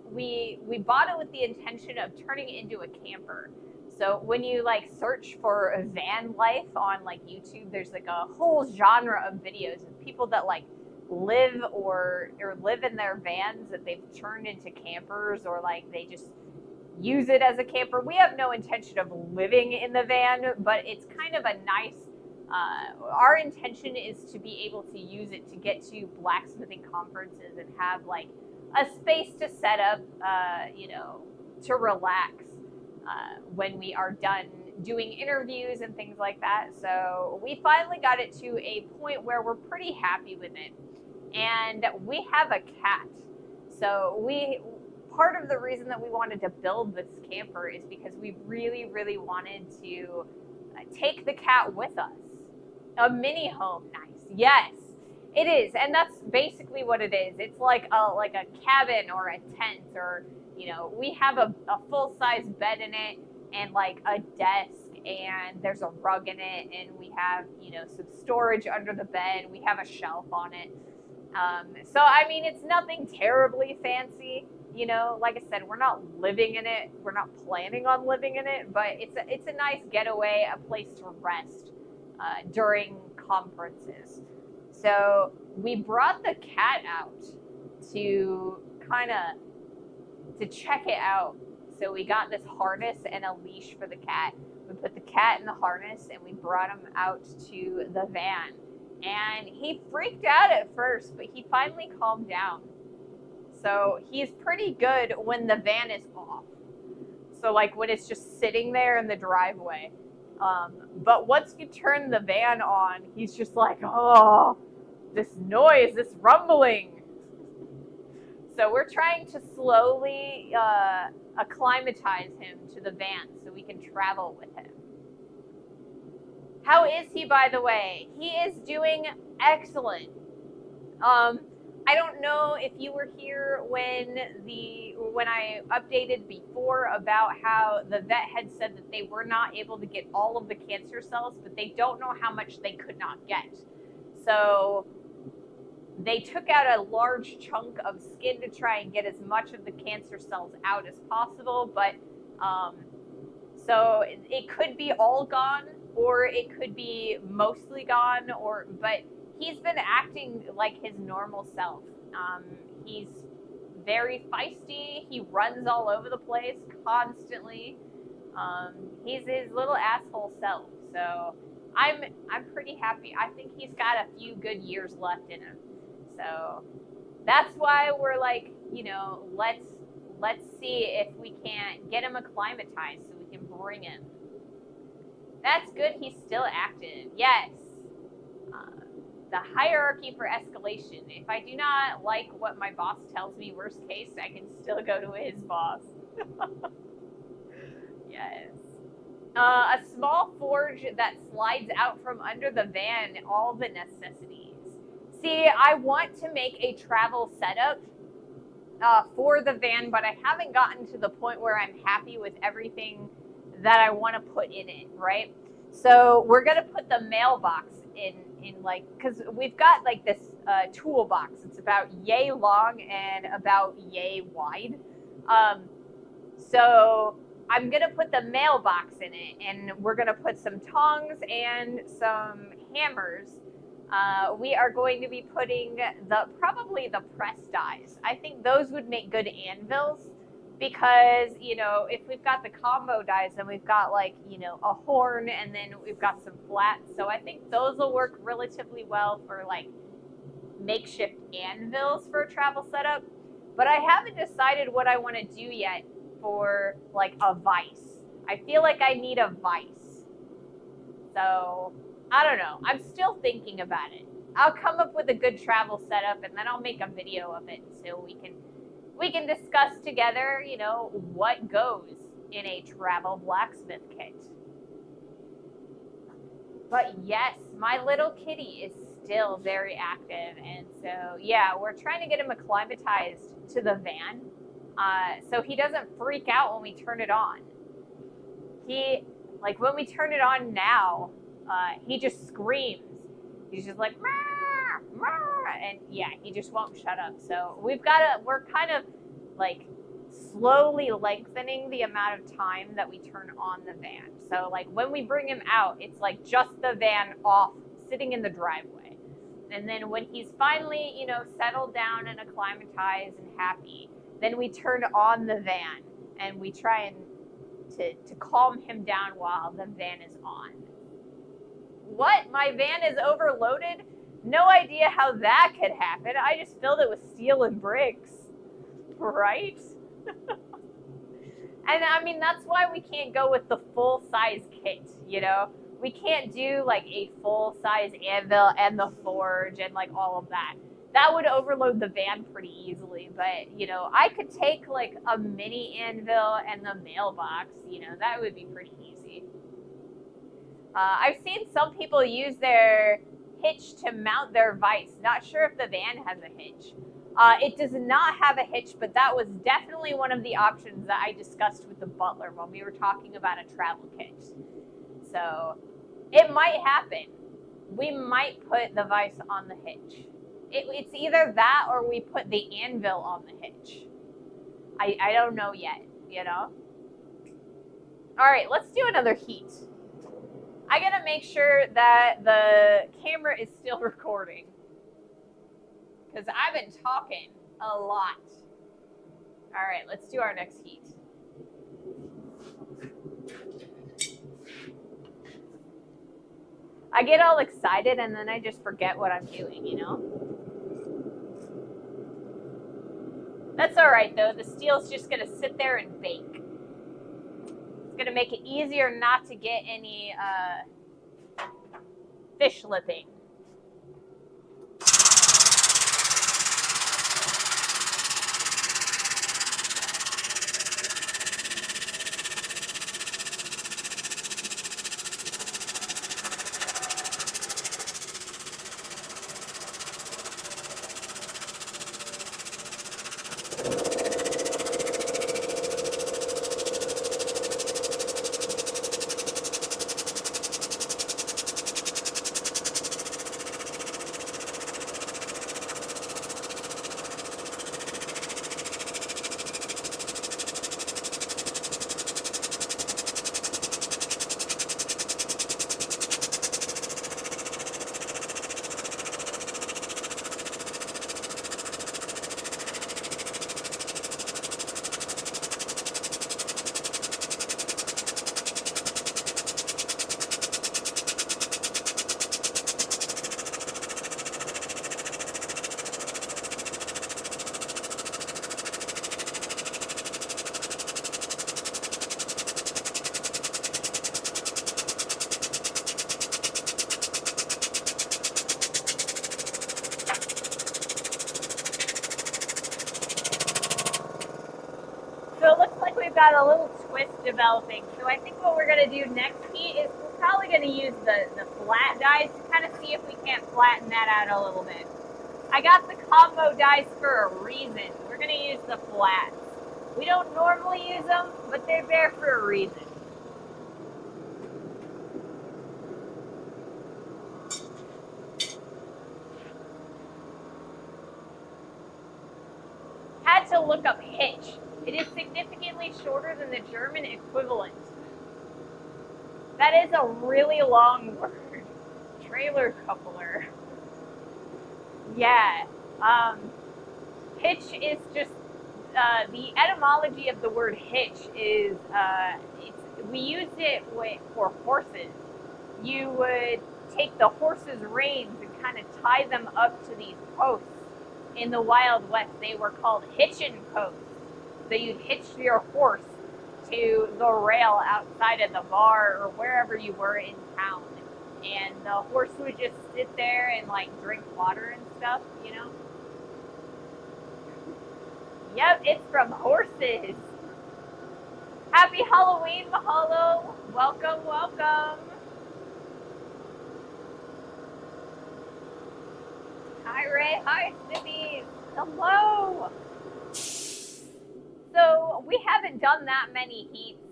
we bought it with the intention of turning it into a camper. So when you like search for a van life on like YouTube, there's like a whole genre of videos of people that like live or live in their vans that they've turned into campers, or like they just use it as a camper. We have no intention of living in the van, but it's kind of a nice our intention is to be able to use it to get to blacksmithing conferences and have like a space to set up, to relax when we are done doing interviews and things like that. So we finally got it to a point where we're pretty happy with it. And we have a cat. So part of the reason that we wanted to build this camper is because we really, really wanted to take the cat with us. A mini home, nice. Yes, it is, and that's basically what it is. It's like a cabin or a tent, or we have a full-size bed in it, and like a desk, and there's a rug in it, and we have some storage under the bed. We have a shelf on it. So I mean, it's nothing terribly fancy. Like I said, we're not living in it. We're not planning on living in it, but it's a nice getaway, a place to rest during conferences. So we brought the cat out to check it out. So we got this harness and a leash for the cat. We put the cat in the harness and we brought him out to the van. And he freaked out at first, but he finally calmed down. So he's pretty good when the van is off. So like when it's just sitting there in the driveway. But once you turn the van on, he's just like, oh, this noise, this rumbling. So we're trying to slowly acclimatize him to the van so we can travel with him. How is he, by the way? He is doing excellent. I don't know if you were here when I updated before about how the vet had said that they were not able to get all of the cancer cells, but they don't know how much they could not get. So they took out a large chunk of skin to try and get as much of the cancer cells out as possible, but so it could be all gone, or it could be mostly gone, but he's been acting like his normal self. He's very feisty. He runs all over the place constantly. He's his little asshole self. So I'm pretty happy. I think he's got a few good years left in him. So that's why we're like, let's see if we can't get him acclimatized so we can bring him. That's good. He's still active. Yes. the hierarchy for escalation. If I do not like what my boss tells me, worst case, I can still go to his boss. Yes. A small forge that slides out from under the van, all the necessities. See, I want to make a travel setup for the van, but I haven't gotten to the point where I'm happy with everything that I want to put in it, right? So we're going to put the mailbox in like, because we've got like this toolbox. It's about yay long and about yay wide. So I'm going to put the mailbox in it, and we're going to put some tongs and some hammers. We are going to be putting probably the press dies. I think those would make good anvils because, you know, if we've got the combo dies, then we've got like, you know, a horn and then we've got some flats. So I think those will work relatively well for like makeshift anvils for a travel setup. But I haven't decided what I want to do yet for like a vise. I feel like I need a vise. So I don't know. I'm still thinking about it. I'll come up with a good travel setup and then I'll make a video of it so we can discuss together, you know, what goes in a travel blacksmith kit. But yes, my little kitty is still very active, and so yeah, we're trying to get him acclimatized to the van so he doesn't freak out when we turn it on. When we turn it on now, he just screams. He's just like, "Meow, meow," and yeah, he just won't shut up. So we're kind of like slowly lengthening the amount of time that we turn on the van. So like when we bring him out, it's like just the van off, sitting in the driveway. And then when he's finally, you know, settled down and acclimatized and happy, then we turn on the van and we try and to calm him down while the van is on. What? My van is overloaded? No idea how that could happen. I just filled it with steel and bricks. Right? And I mean, that's why we can't go with the full-size kit, you know? We can't do like a full-size anvil and the forge and like all of that. That would overload the van pretty easily, but you know, I could take like a mini anvil and the mailbox, you know, that would be pretty easy. I've seen some people use their hitch to mount their vise. Not sure if the van has a hitch. It does not have a hitch, but that was definitely one of the options that I discussed with the butler when we were talking about a travel kit. So it might happen. We might put the vise on the hitch. It's either that or we put the anvil on the hitch. I don't know yet, you know? All right, let's do another heat. I gotta make sure that the camera is still recording, because I've been talking a lot. All right, let's do our next heat. I get all excited and then I just forget what I'm doing, you know? That's all right, though. The steel's just going to sit there and bake. It's going to make it easier not to get any fish lipping. got a little twist developing. So I think what we're going to do next heat is we're probably going to use the flat dice to kind of see if we can't flatten that out a little bit. I got the combo dice for a reason. We're going to use the flats. We don't normally use them, but they're there for a reason. Had to look up hitch. It is significantly shorter than the German equivalent. That is a really long word. Trailer coupler. Yeah. Hitch is just the etymology of the word hitch is we used it for horses. You would take the horse's reins and kind of tie them up to these posts. In the Wild West, they were called hitchin' posts. So you'd hitch your horse to the rail outside of the bar or wherever you were in town. And the horse would just sit there and like drink water and stuff, you know? Yep, it's from horses. Happy Halloween, Mahalo. Welcome, welcome. Hi, Ray. Hi, Snippy. Hello. So we haven't done that many heats.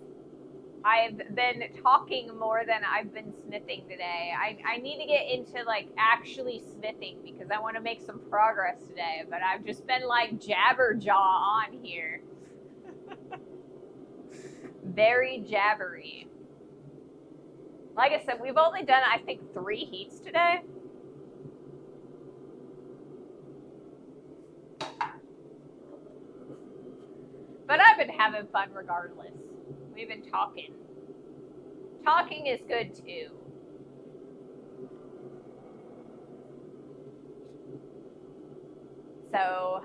I've been talking more than I've been smithing today. I need to get into like actually smithing because I want to make some progress today, but I've just been like jabberjaw on here. Very jabbery. Like I said, we've only done, I think, 3 heats today. But I've been having fun regardless. We've been talking. Talking is good too. So,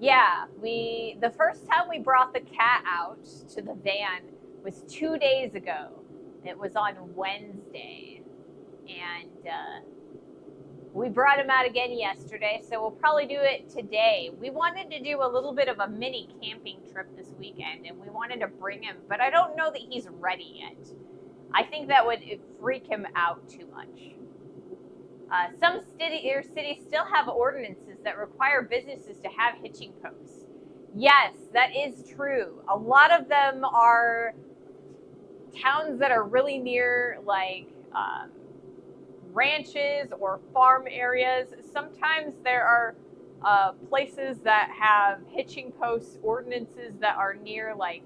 yeah, the first time we brought the cat out to the van was 2 days ago. It was on Wednesday. And we brought him out again yesterday, so we'll probably do it today. We wanted to do a little bit of a mini camping trip this weekend, and we wanted to bring him, but I don't know that he's ready yet. I think that would freak him out too much. Some cities still have ordinances that require businesses to have hitching posts. Yes, that is true. A lot of them are towns that are really near, like, ranches or farm areas. Sometimes there are places that have hitching post ordinances that are near, like,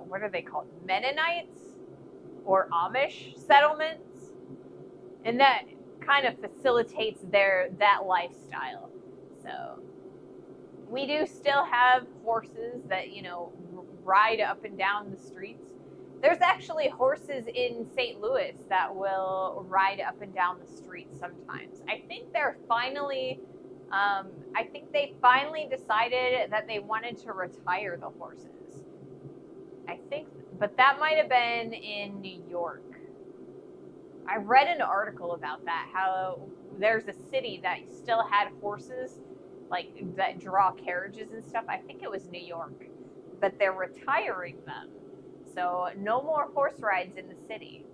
what are they called? Mennonites or Amish settlements. And that kind of facilitates that lifestyle. So we do still have horses that, you know, ride up and down the streets. There's actually horses in St. Louis that will ride up and down the street sometimes. I think they finally decided that they wanted to retire the horses. I think, but that might have been in New York. I read an article about that, how there's a city that still had horses, like, that draw carriages and stuff. I think it was New York, but they're retiring them. So no more horse rides in the city.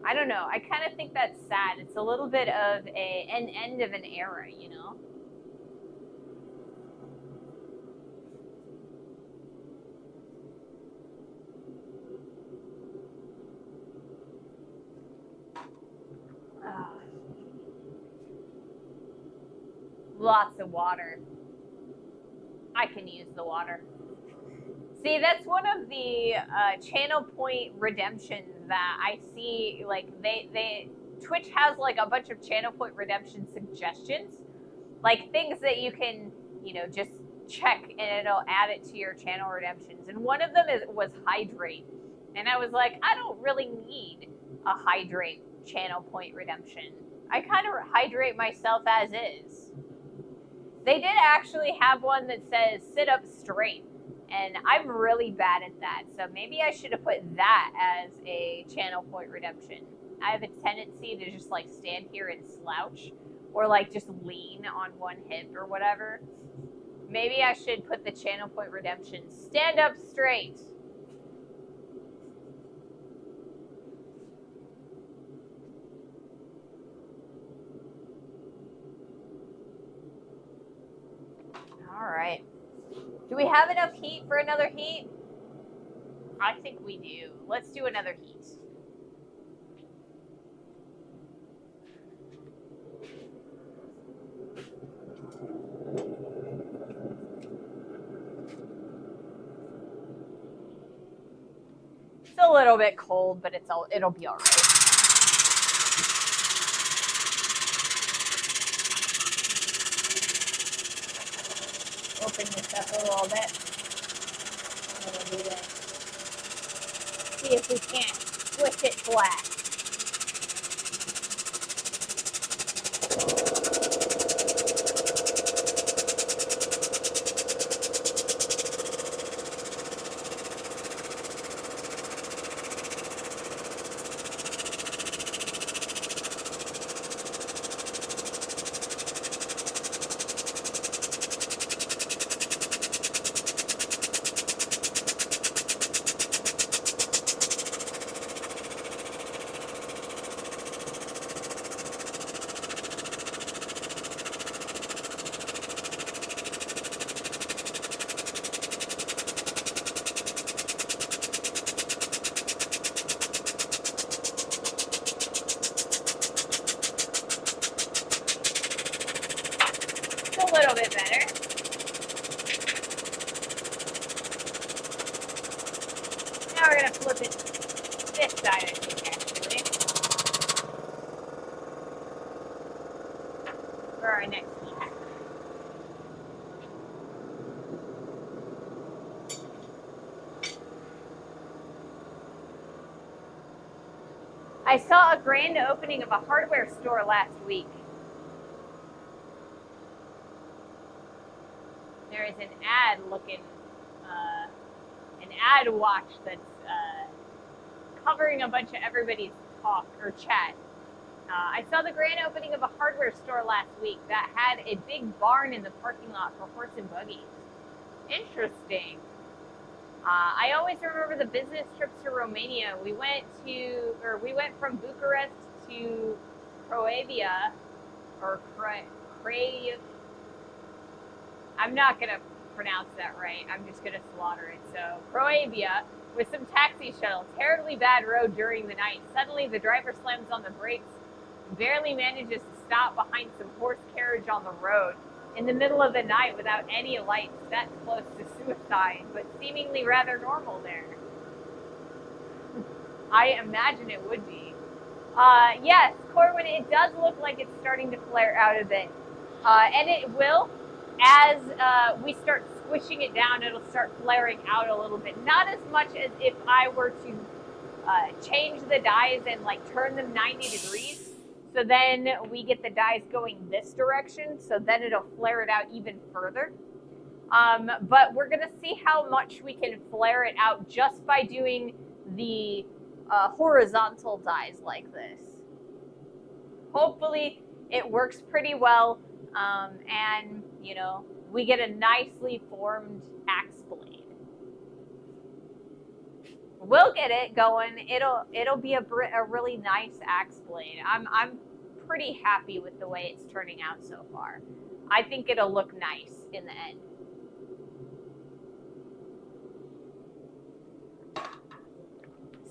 I don't know. I kind of think that's sad. It's a little bit of an end of an era, you know? Lots of water. I can use the water. See, that's one of the channel point redemptions that I see. Like, Twitch has like a bunch of channel point redemption suggestions, like things that you can, you know, just check and it'll add it to your channel redemptions. And one of them was hydrate, and I was like, I don't really need a hydrate channel point redemption. I kind of hydrate myself as is. They did actually have one that says sit up straight. And I'm really bad at that. So maybe I should have put that as a channel point redemption. I have a tendency to just like stand here and slouch or like just lean on one hip or whatever. Maybe I should put the channel point redemption. Stand up straight. All right. Do we have enough heat for another heat? I think we do. Let's do another heat. It's a little bit cold, but it'll be all right. Open this up a little bit. We'll do this. See if we can't twist it flat. A little bit better. Now we're going to flip it this side, I think, actually. For our next heat. I saw a grand opening of a hardware store last week. There is an ad looking, an ad watch that's covering a bunch of everybody's talk or chat. I saw the grand opening of a hardware store last week that had a big barn in the parking lot for horse and buggies. Interesting. I always remember the business trips to Romania. We went from Bucharest to Croatia, or Craiova. I'm not going to pronounce that right. I'm just going to slaughter it. So, Croatia, with some taxi shuttle. Terribly bad road during the night. Suddenly, the driver slams on the brakes, barely manages to stop behind some horse carriage on the road. In the middle of the night without any lights, that's close to suicide, but seemingly rather normal there. I imagine it would be. Yes, Corwin, it does look like it's starting to flare out a bit. And it will. As we start squishing it down, it'll start flaring out a little bit. Not as much as if I were to change the dyes and like turn them 90 degrees. So then we get the dyes going this direction. So then it'll flare it out even further. But we're going to see how much we can flare it out just by doing the horizontal dyes like this. Hopefully it works pretty well. And, you know, we get a nicely formed axe blade. We'll get it going. It'll be a really nice axe blade. I'm pretty happy with the way it's turning out so far. I think it'll look nice in the end.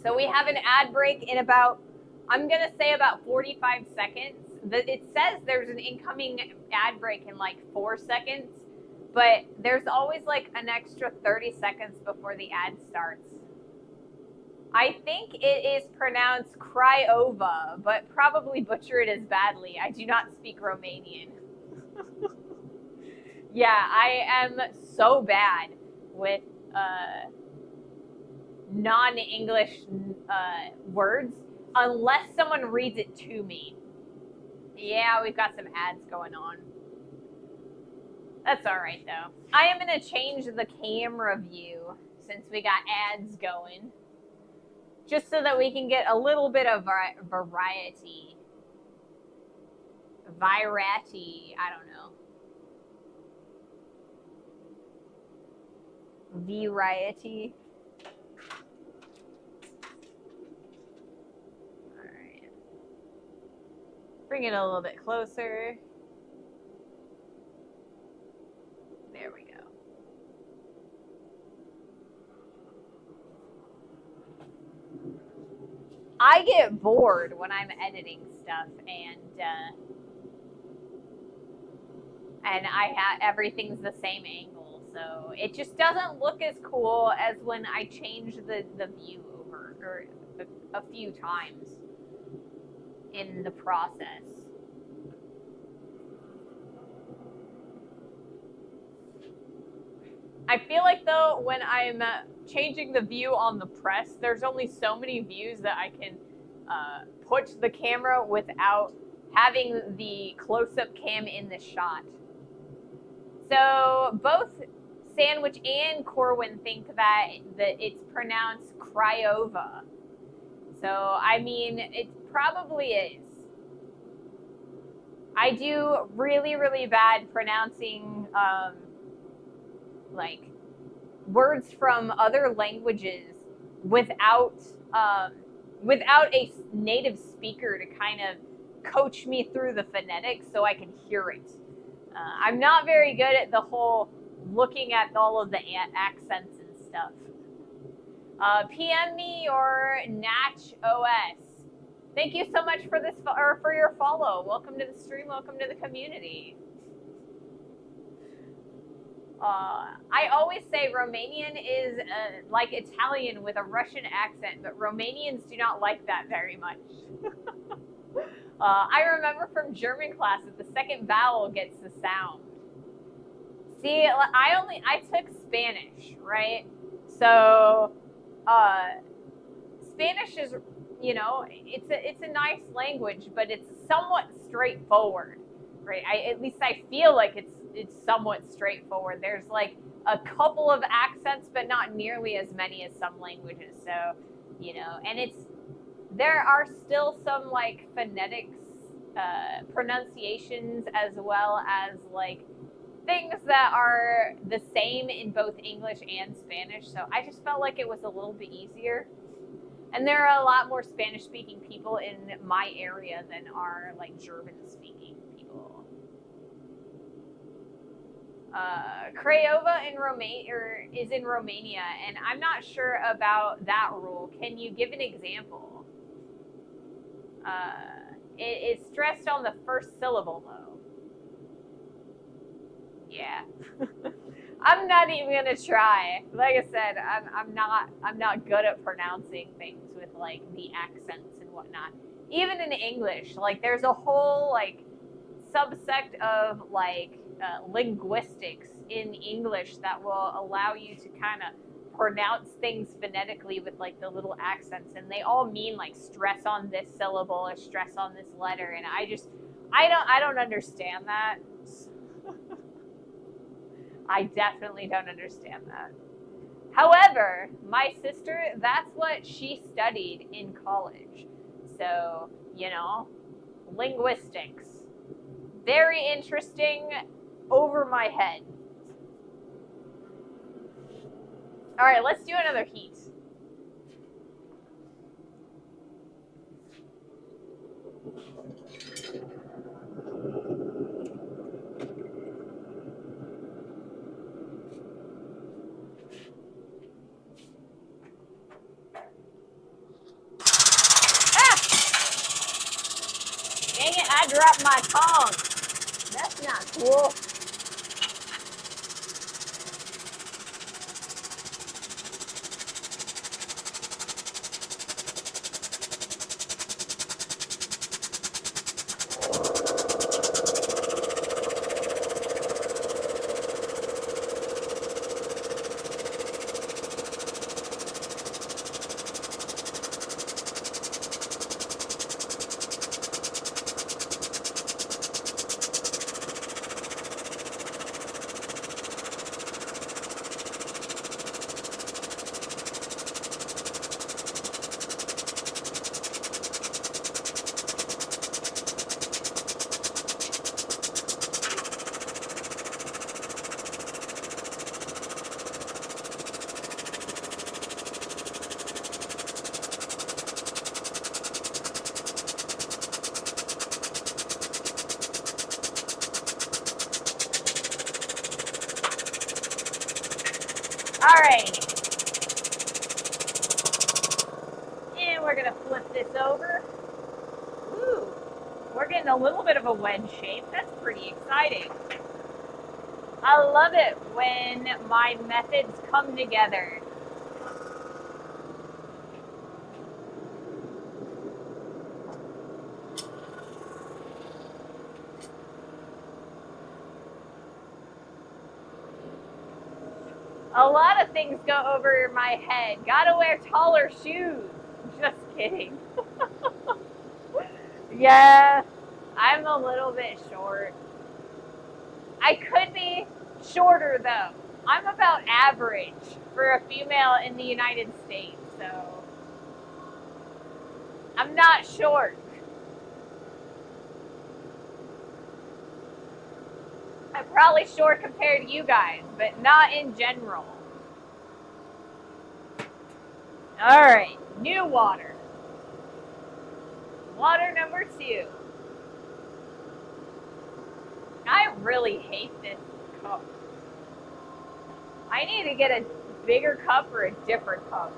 So we have an ad break in about, I'm going to say about 45 seconds. It says there's an incoming ad break in like 4 seconds, but there's always like an extra 30 seconds before the ad starts. I think it is pronounced Craiova, but probably butcher it as badly. I do not speak Romanian. Yeah, I am so bad with non-English words unless someone reads it to me. Yeah, we've got some ads going on. That's all right, though. I am going to change the camera view since we got ads going, just so that we can get a little bit of variety. I don't know. variety. All right. Bring it a little bit closer. There we go. I get bored when I'm editing stuff, and I have everything's the same angle, so it just doesn't look as cool as when I change the view over or a few times in the process. I feel like though when I'm changing the view on the press, there's only so many views that I can put the camera without having the close-up cam in the shot. So both Sandwich and Corwin think that it's pronounced Craiova. So I mean, it probably is. I do really, really bad pronouncing like words from other languages without a native speaker to kind of coach me through the phonetics so I can hear it. I'm not very good at the whole looking at all of the accents and stuff. PM me or Natch OS. Thank you so much for this or for your follow. Welcome to the stream. Welcome to the community. I always say Romanian is like Italian with a Russian accent, but Romanians do not like that very much. I remember from German class that the second vowel gets the sound. See, I took Spanish, right? So, Spanish is, you know, it's a nice language, but it's somewhat straightforward, right? At least I feel like it's somewhat straightforward. There's like a couple of accents, but not nearly as many as some languages. So, you know, and there are still some like phonetics, pronunciations, as well as like things that are the same in both English and Spanish. So I just felt like it was a little bit easier. And there are a lot more Spanish speaking people in my area than are like German speaking people. Craiova is in Romania, and I'm not sure about that rule. Can you give an example? It is stressed on the first syllable, though. Yeah. I'm not even gonna try. Like I said, I'm not good at pronouncing things with like the accents and whatnot. Even in English, like there's a whole like subsect of like linguistics in English that will allow you to kind of pronounce things phonetically with like the little accents, and they all mean like stress on this syllable or stress on this letter, and I don't understand that. I definitely don't understand that. However, my sister, that's what she studied in college. So, you know, linguistics. Very interesting, over my head. All right, let's do another heat. Dang it, I dropped my tongue. That's not cool. Alrighty. And we're gonna flip this over. Ooh, we're getting a little bit of a wedge shape. That's pretty exciting. I love it when my methods come together. A lot of things go over my head. Gotta wear taller shoes. Just kidding. Yeah, I'm a little bit short. I could be shorter though. I'm about average for a female in the United States, so I'm not short. I'm probably short compared to you guys, but not in general. All right, new water. Water number 2. I really hate this cup. I need to get a bigger cup or a different cup.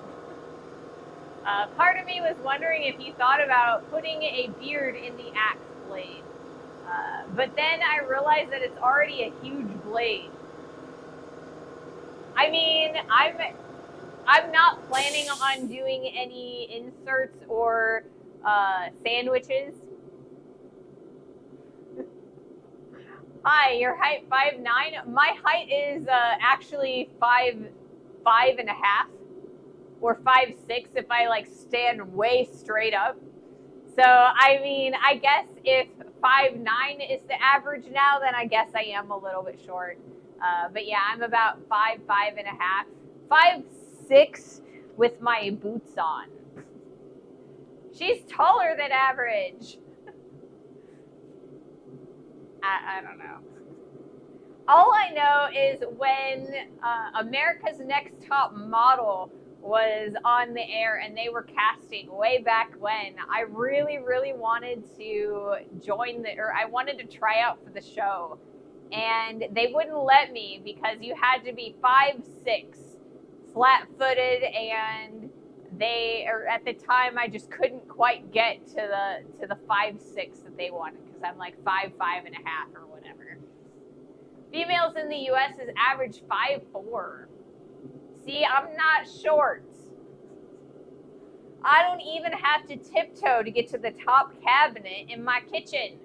Part of me was wondering if you thought about putting a beard in the axe blade. But then I realized that it's already a huge blade. I mean, I'm not planning on doing any inserts or sandwiches. Hi, your height 5'9". My height is actually 5'5" or 5'6" if I like stand way straight up. So I mean, I guess if 5'9" is the average now, then I guess I am a little bit short. But yeah, I'm about 5'5" 5'6" with my boots on. She's taller than average. I don't know. All I know is when America's Next Top Model was on the air and they were casting way back when, I really, really wanted to I wanted to try out for the show. And they wouldn't let me because you had to be 5'6", flat-footed, and at the time I just couldn't quite get to the 5'6" that they wanted because I'm like 5'5" or whatever. Females in the U.S. is average 5'4". See, I'm not short. I don't even have to tiptoe to get to the top cabinet in my kitchen.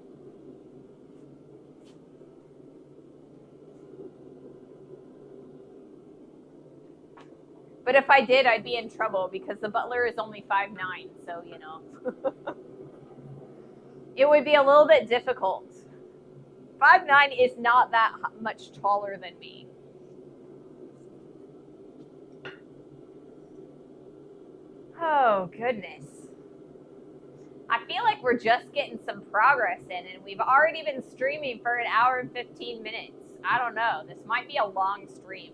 But if I did, I'd be in trouble because the butler is only 5'9", so, you know. It would be a little bit difficult. 5'9" is not that much taller than me. Oh, goodness. I feel like we're just getting some progress in, and we've already been streaming for an hour and 15 minutes. I don't know. This might be a long stream.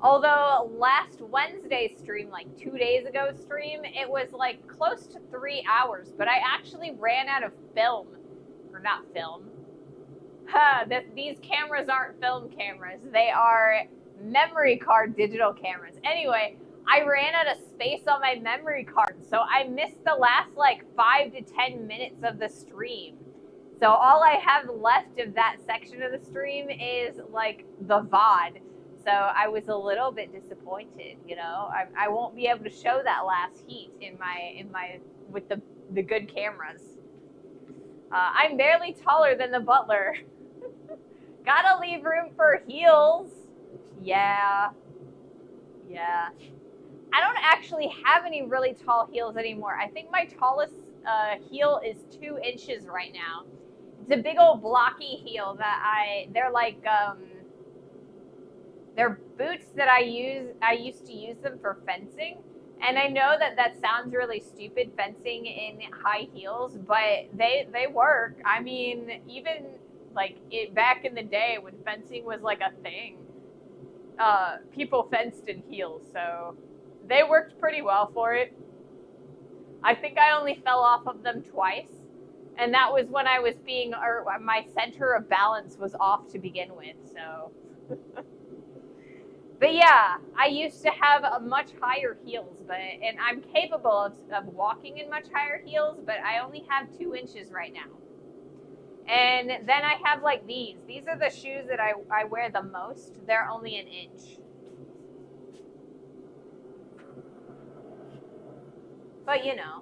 Although last Wednesday's stream, like 2 days ago stream, it was like close to 3 hours, but I actually ran out of film. Or not film. These cameras aren't film cameras. They are memory card digital cameras. Anyway, I ran out of space on my memory card, so I missed the last like 5 to 10 minutes of the stream. So all I have left of that section of the stream is like the VOD. So I was a little bit disappointed, you know. I won't be able to show that last heat in my with the good cameras. I'm barely taller than the butler. Gotta leave room for heels. Yeah. I don't actually have any really tall heels anymore. I think my tallest heel is 2 inches right now. It's a big old blocky heel that they're like, they're boots that I used to use them for fencing. And I know that sounds really stupid, fencing in high heels, but they work. I mean, even like back in the day when fencing was like a thing, people fenced in heels, so they worked pretty well for it. I think I only fell off of them twice, and that was when I was my center of balance was off to begin with, so. But yeah, I used to have a much higher heels, and I'm capable of walking in much higher heels, but I only have 2 inches right now. And then I have like these. These are the shoes that I wear the most. They're only an inch. But you know,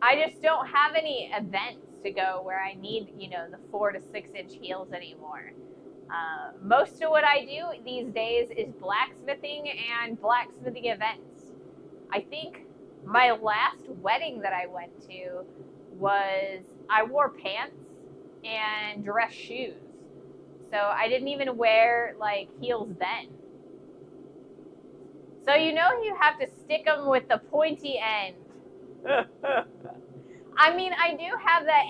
I just don't have any events to go where I need, the 4 to 6 inch heels anymore. Most of what I do these days is blacksmithing and blacksmithing events. I think my last wedding that I went to was I wore pants and dress shoes. So I didn't even wear like heels then. So you have to stick them with the pointy end. I mean, I do have that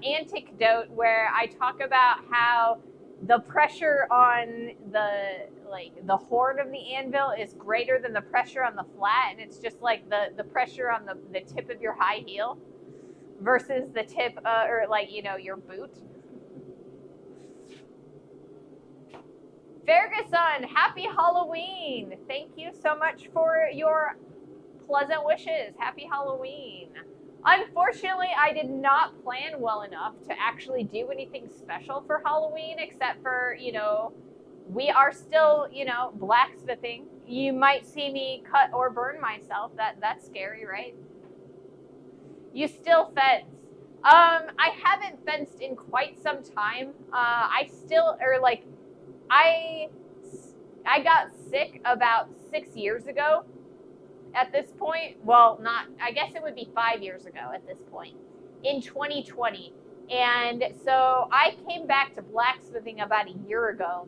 anecdote where I talk about how the pressure on the horn of the anvil is greater than the pressure on the flat, and it's just like the pressure on the tip of your high heel versus the tip your boot. Ferguson, happy Halloween! Thank you so much for your pleasant wishes. Happy Halloween. Unfortunately, I did not plan well enough to actually do anything special for Halloween, except for, we are still, blacksmithing. You might see me cut or burn myself. That's scary, right? You still fence. I haven't fenced in quite some time. I got sick about 6 years ago at this point. Well, I guess it would be 5 years ago at this point, in 2020. And so I came back to blacksmithing about a year ago.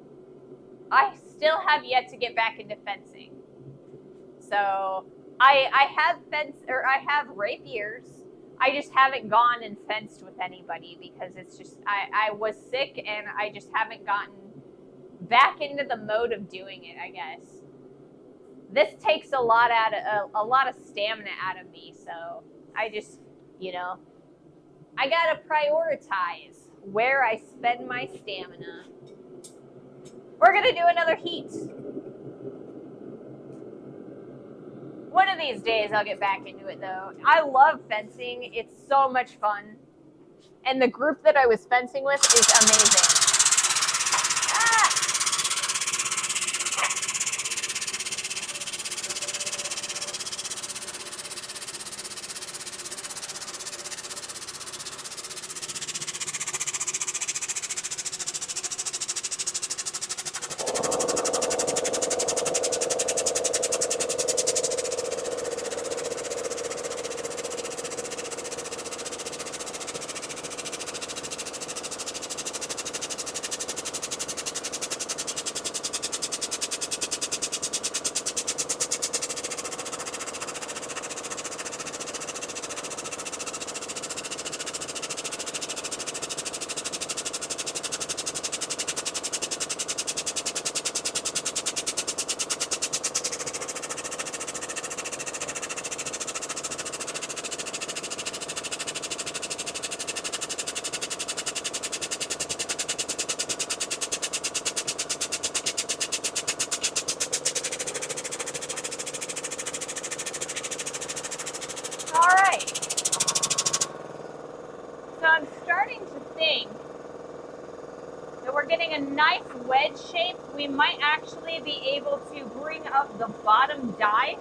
I still have yet to get back into fencing. So I have rapiers. I just haven't gone and fenced with anybody because it's just, I was sick and I just haven't gotten back into the mode of doing it, I guess. This takes a lot of stamina out of me, so I just, I gotta prioritize where I spend my stamina. We're gonna do another heat. One of these days I'll get back into it though. I love fencing. It's so much fun. And the group that I was fencing with is amazing. Getting a nice wedge shape, we might actually be able to bring up the bottom die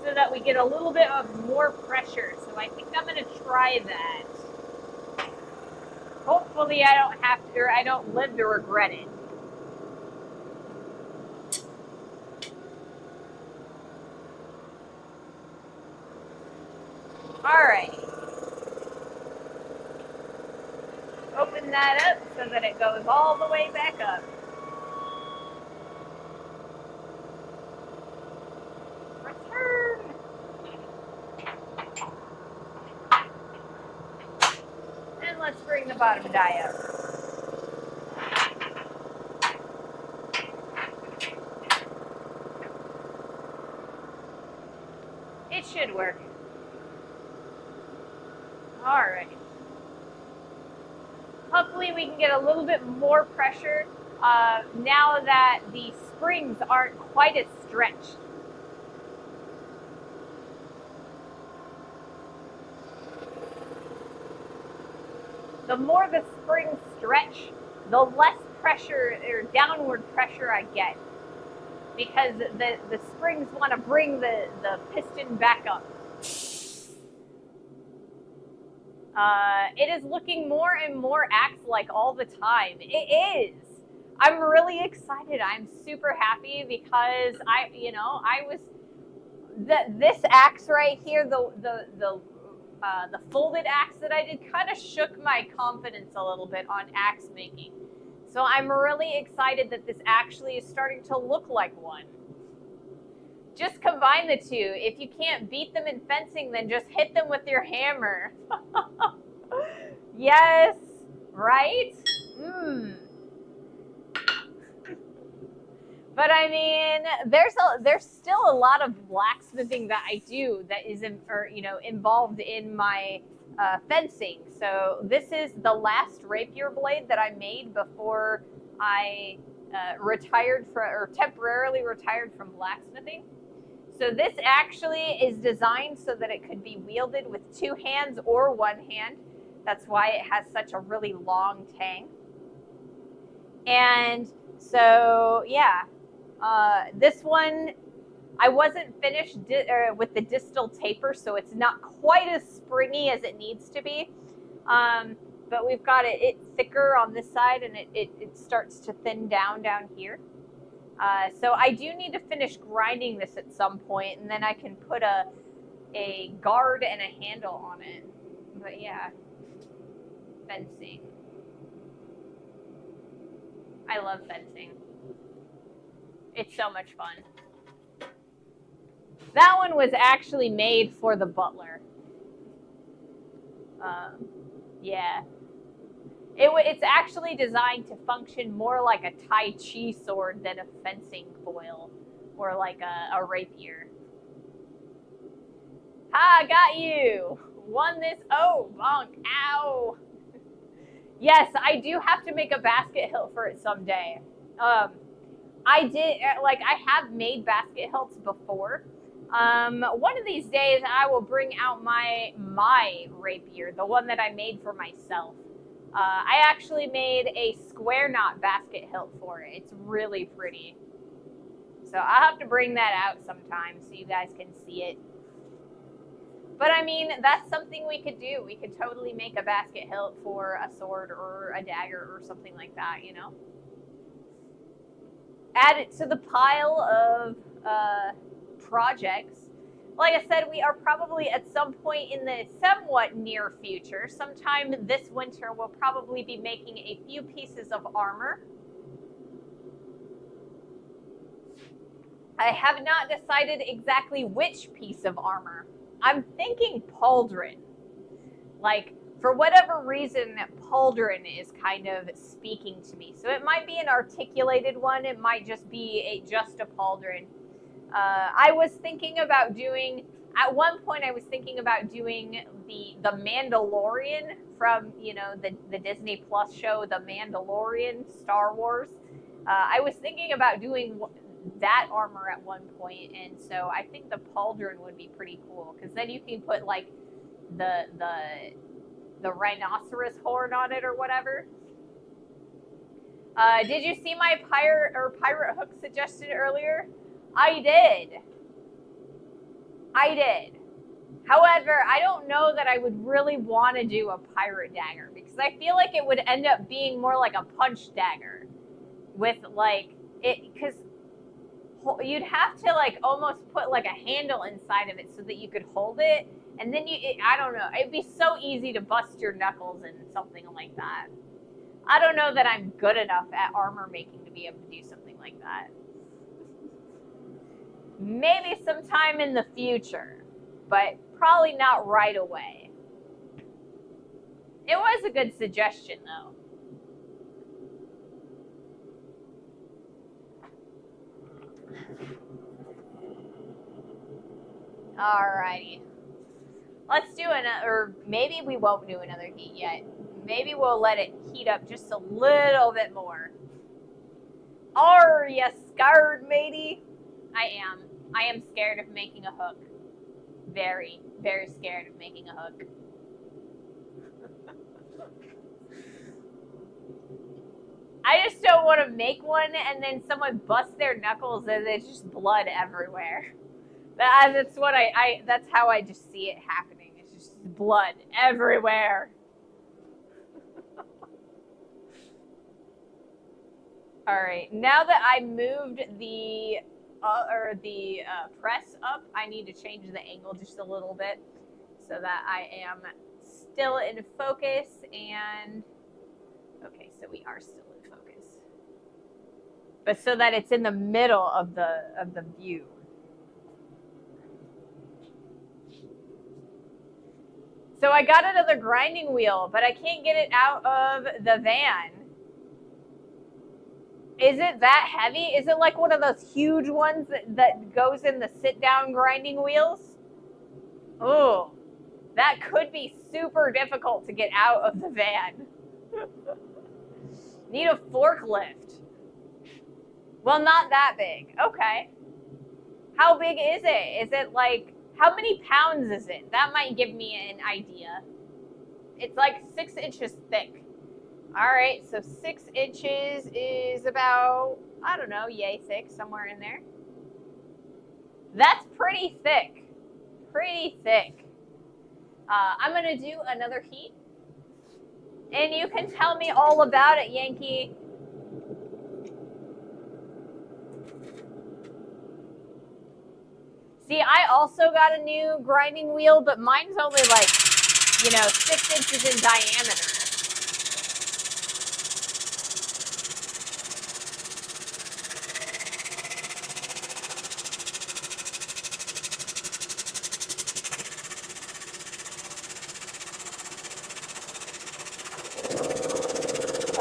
so that we get a little bit of more pressure. So I think I'm going to try that. Hopefully I don't have to, or I don't live to regret it. All right. Open that up so that it goes all the way back up. Return. And let's bring the bottom die up. It should work. All right. Hopefully we can get a little bit more pressure now that the springs aren't quite as stretched. The more the springs stretch, the less pressure or downward pressure I get, because the springs want to bring the piston back up. It is looking more and more axe-like all the time. It is. I'm really excited. I'm super happy because I was this axe right here, the folded axe that I did, kind of shook my confidence a little bit on axe making. So I'm really excited that this actually is starting to look like one. Just combine the two. If you can't beat them in fencing, then just hit them with your hammer. Yes, right? But I mean, there's still a lot of blacksmithing that I do that is involved in my fencing. So this is the last rapier blade that I made before I temporarily retired from blacksmithing. So this actually is designed so that it could be wielded with two hands or one hand. That's why it has such a really long tang. And so, yeah, this one, I wasn't finished with the distal taper, so it's not quite as springy as it needs to be. But we've got it thicker on this side, and it starts to thin down here. So I do need to finish grinding this at some point, and then I can put a guard and a handle on it. But yeah, fencing. I love fencing. It's so much fun. That one was actually made for the butler. Yeah. It's actually designed to function more like a Tai Chi sword than a fencing foil or like a rapier. Ha, got you! Won this. Oh, bonk. Ow. Yes, I do have to make a basket hilt for it someday. I have made basket hilts before. One of these days I will bring out my rapier, the one that I made for myself. I actually made a square knot basket hilt for it. It's really pretty. So I'll have to bring that out sometime so you guys can see it. But I mean, that's something we could do. We could totally make a basket hilt for a sword or a dagger or something like that, you know? Add it to the pile of projects. Like I said, we are probably at some point in the somewhat near future, sometime this winter, we'll probably be making a few pieces of armor. I have not decided exactly which piece of armor. I'm thinking pauldron. Like, for whatever reason, pauldron is kind of speaking to me. So it might be an articulated one. It might just be just a pauldron. I was thinking about doing, at one point I was thinking about doing the Mandalorian from, the Disney Plus show, The Mandalorian, Star Wars. I was thinking about doing that armor at one point, and so I think the pauldron would be pretty cool, because then you can put like the rhinoceros horn on it or whatever. Did you see my pirate hook suggested earlier? I did. However, I don't know that I would really want to do a pirate dagger, because I feel like it would end up being more like a punch dagger with like it, because you'd have to like almost put like a handle inside of it so that you could hold it, and then I don't know, it'd be so easy to bust your knuckles in something like that. I don't know that I'm good enough at armor making to be able to do something like that. Maybe sometime in the future, but probably not right away. It was a good suggestion, though. Alrighty. Let's do another, or maybe we won't do another heat yet. Maybe we'll let it heat up just a little bit more. Are you scared, matey? I am. I am scared of making a hook. Very, very scared of making a hook. I just don't want to make one and then someone busts their knuckles and there's just blood everywhere. That's what that's how I just see it happening. It's just blood everywhere. All right, now that I moved the press up, I need to change the angle just a little bit so that I am still in focus. And okay, so we are still in focus, but so that it's in the middle of the view. So I got another grinding wheel, but I can't get it out of the van. Is it that heavy? Is it like one of those huge ones that goes in the sit-down grinding wheels? Oh, that could be super difficult to get out of the van. Need a forklift. Well, not that big. Okay. How big is it? Is it like, how many pounds is it? That might give me an idea. It's like 6 inches thick. All right, so 6 inches is about, I don't know, yay thick, somewhere in there. That's pretty thick. Pretty thick. I'm going to do another heat. And you can tell me all about it, Yankee. See, I also got a new grinding wheel, but mine's only like, 6 inches in diameter.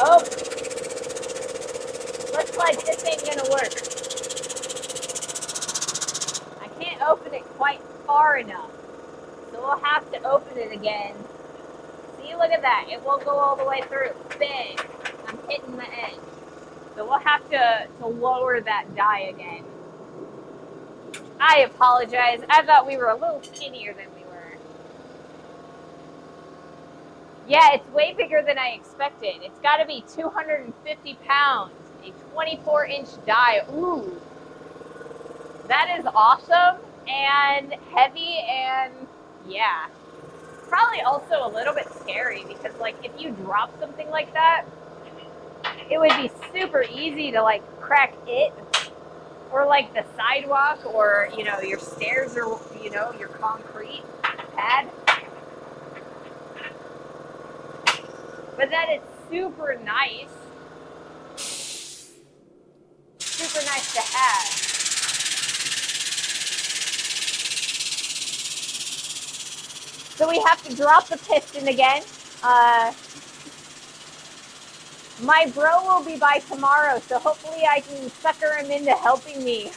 Oh, looks like this ain't gonna work. I can't open it quite far enough, so we'll have to open it again. See, look at that. It won't go all the way through. Bang. I'm hitting the edge. So we'll have to lower that die again. I apologize. I thought we were a little skinnier than we were. Yeah, it's way bigger than I expected. It's got to be 250 pounds. A 24-inch die. Ooh. That is awesome and heavy and, yeah. Probably also a little bit scary because, like, if you drop something like that, it would be super easy to, like, crack it or, like, the sidewalk or, your stairs or, your concrete pad. But that is super nice. Super nice to have. So we have to drop the piston again. My bro will be by tomorrow, so hopefully I can sucker him into helping me.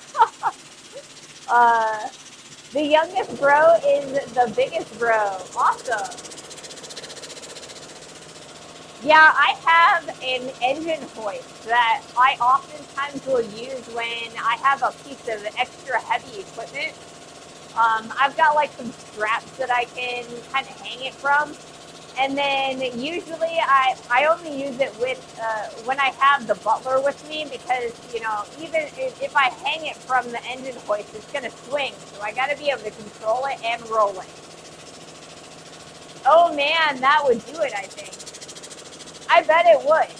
The youngest bro is the biggest bro. Awesome. Yeah, I have an engine hoist that I oftentimes will use when I have a piece of extra heavy equipment. I've got like some straps that I can kind of hang it from. And then usually I only use it with when I have the butler with me because, even if I hang it from the engine hoist, it's going to swing. So I got to be able to control it and roll it. Oh, man, that would do it, I think. I bet it would.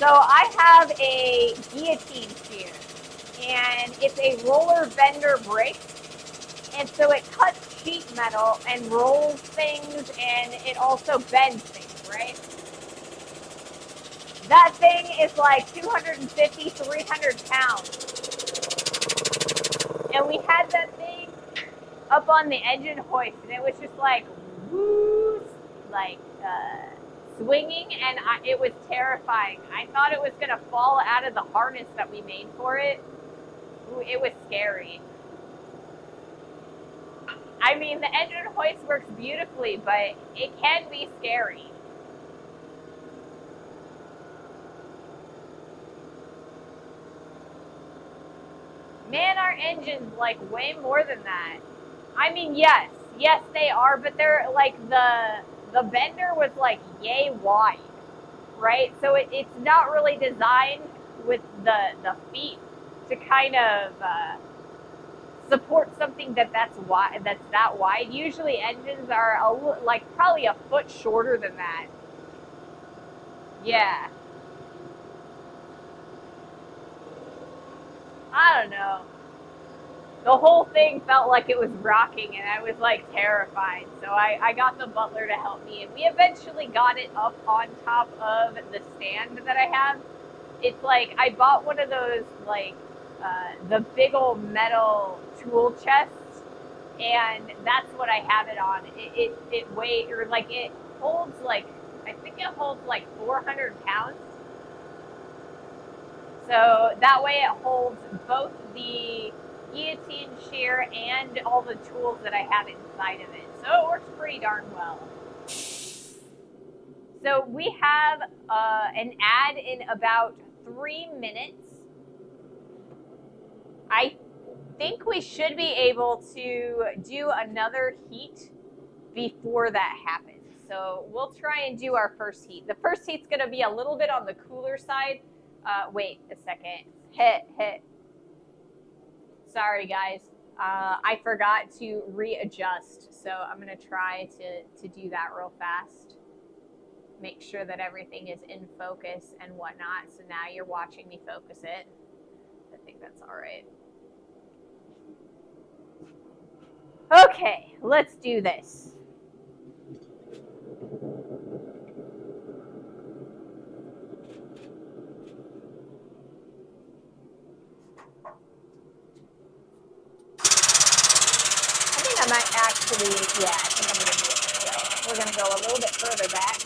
So I have a guillotine shear, and it's a roller bender brake. And so it cuts sheet metal and rolls things, and it also bends things, right? That thing is like 250, 300 pounds. And we had that thing up on the engine hoist, and it was just like, woo, like swinging, and it was terrifying. I thought it was going to fall out of the harness that we made for it. Ooh, it was scary. I mean, the engine hoist works beautifully, but it can be scary. engines like way more than that. I mean, yes, they are, but they're like the bender was like yay wide, right? So it's not really designed with the feet to kind of support something that's wide, that's that wide. Usually engines are like probably a foot shorter than that. Yeah. I don't know. The whole thing felt like it was rocking, and I was like terrified. So I got the butler to help me, and we eventually got it up on top of the stand that I have. It's like I bought one of those like the big old metal tool chests, and that's what I have it on. It weighs, or like it holds like, I think it holds like 400 pounds. So that way it holds both the guillotine shear and all the tools that I have inside of it. So it works pretty darn well. So we have an ad in about 3 minutes. I think we should be able to do another heat before that happens. So we'll try and do our first heat. The first heat's going to be a little bit on the cooler side. Wait a second. Hit. Sorry, guys. I forgot to readjust. So I'm going to try to do that real fast. Make sure that everything is in focus and whatnot. So now you're watching me focus it. I think that's all right. Okay, let's do this. I think I might actually, yeah, I think I'm going to do it this way. We're going to go a little bit further back.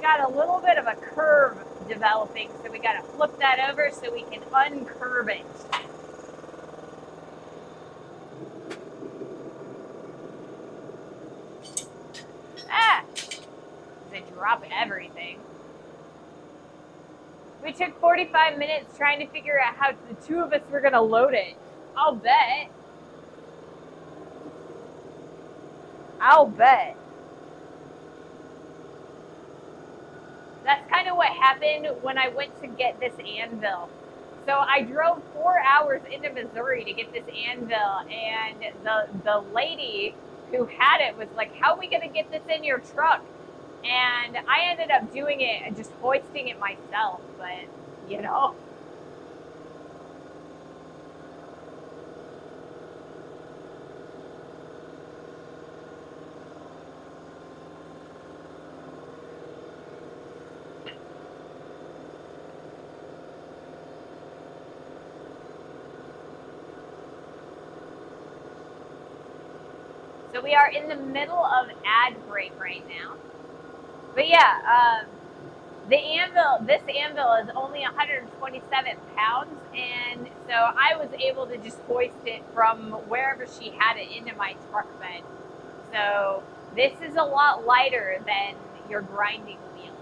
Got a little bit of a curve developing, so we got to flip that over so we can uncurve it. They drop everything. We took 45 minutes trying to figure out how the two of us were going to load it. I'll bet. That's kind of what happened when I went to get this anvil. So I drove 4 hours into Missouri to get this anvil, and the lady who had it was like, "How are we going to get this in your truck?" And I ended up doing it and just hoisting it myself, but you know. So we are in the middle of ad break right now. But yeah, this anvil is only 127 pounds, and so I was able to just hoist it from wherever she had it into my truck bed. So this is a lot lighter than your grinding wheel.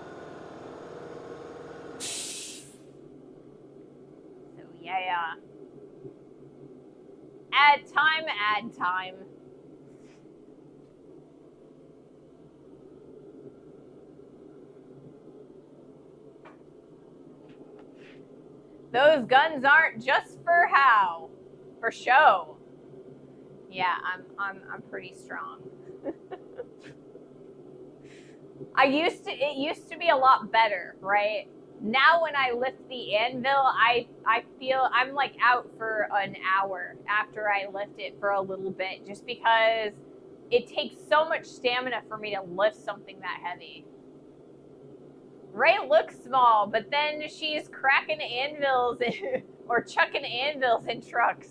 So yeah. Add time. Those guns aren't just for how, for show. Yeah, I'm pretty strong. It used to be a lot better, right? Now when I lift the anvil, I feel I'm like out for an hour after I lift it for a little bit, just because it takes so much stamina for me to lift something that heavy. Ray looks small, but then she's cracking anvils or chucking anvils in trucks.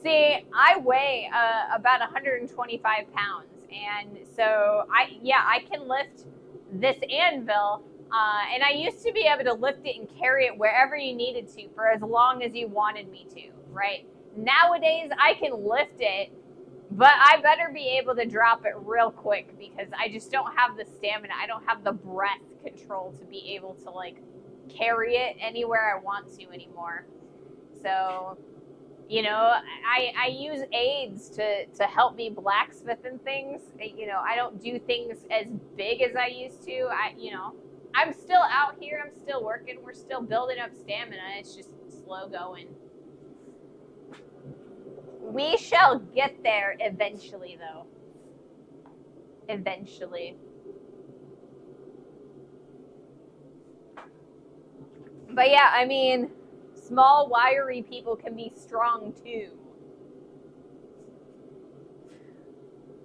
See, I weigh about 125 pounds, and so I can lift this anvil, and I used to be able to lift it and carry it wherever you needed to for as long as you wanted me to, right? Nowadays, I can lift it, but I better be able to drop it real quick because I just don't have the stamina. I don't have the breath control to be able to like carry it anywhere I want to anymore. So, you know, I use aids to help me blacksmith and things. You know, I don't do things as big as I used to. I'm still out here. I'm still working. We're still building up stamina. It's just slow going. We shall get there eventually, though. Eventually. But yeah, I mean, small, wiry people can be strong, too.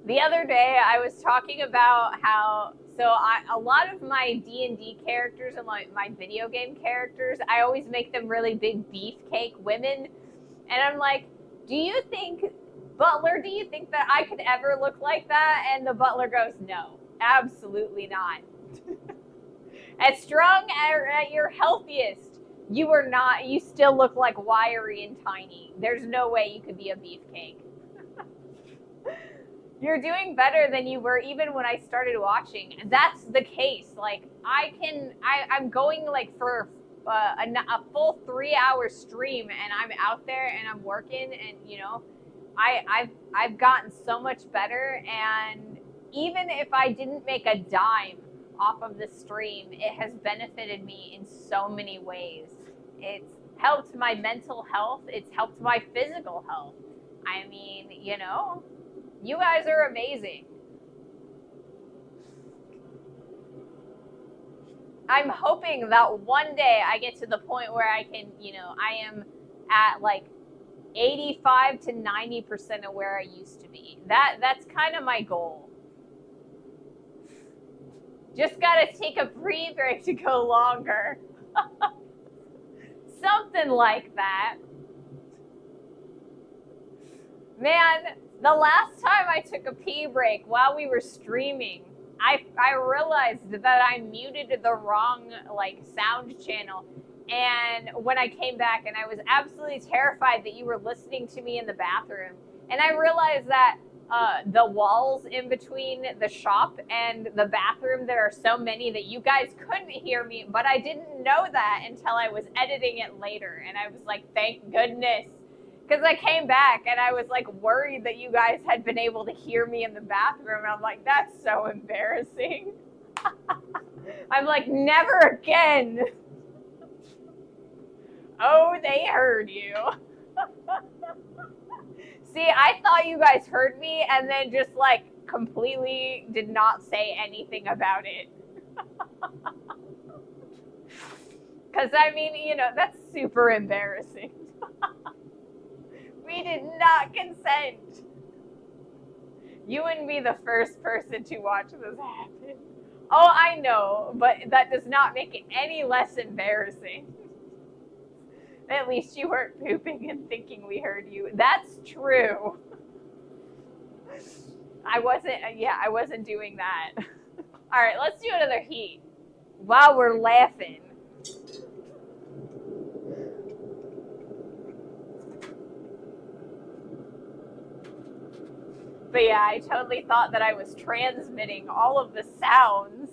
The other day, I was talking about how, a lot of my D&D characters and like my video game characters, I always make them really big beefcake women. And I'm like, Butler, do you think that I could ever look like that? And the Butler goes, no, absolutely not. As strong at your healthiest, you still look like wiry and tiny. There's no way you could be a beefcake. You're doing better than you were even when I started watching. That's the case. Like, I'm going like for a full 3-hour stream, and I'm out there and I'm working, and you know, I've gotten so much better. And even if I didn't make a dime off of the stream, it has benefited me in so many ways. It's helped my mental health. It's helped my physical health. I mean, you know, you guys are amazing. I'm hoping that one day I get to the point where I can, you know, I am at like 85 to 90% of where I used to be. That's kind of my goal. Just gotta take a pre-break to go longer. Something like that. Man, the last time I took a pee break while we were streaming, I realized that I muted the wrong like sound channel. And when I came back, and I was absolutely terrified that you were listening to me in the bathroom. And I realized that the walls in between the shop and the bathroom, there are so many that you guys couldn't hear me, but I didn't know that until I was editing it later. And I was like, thank goodness. Because I came back and I was like worried that you guys had been able to hear me in the bathroom. And I'm like, that's so embarrassing. I'm like, never again. Oh, they heard you. See, I thought you guys heard me and then just like completely did not say anything about it. Because I mean, you know, that's super embarrassing. We did not consent. You wouldn't be the first person to watch this happen. Oh, I know, but that does not make it any less embarrassing. At least you weren't pooping and thinking we heard you. That's true. I wasn't doing that. All right, let's do another heat while we're laughing. But yeah, I totally thought that I was transmitting all of the sounds.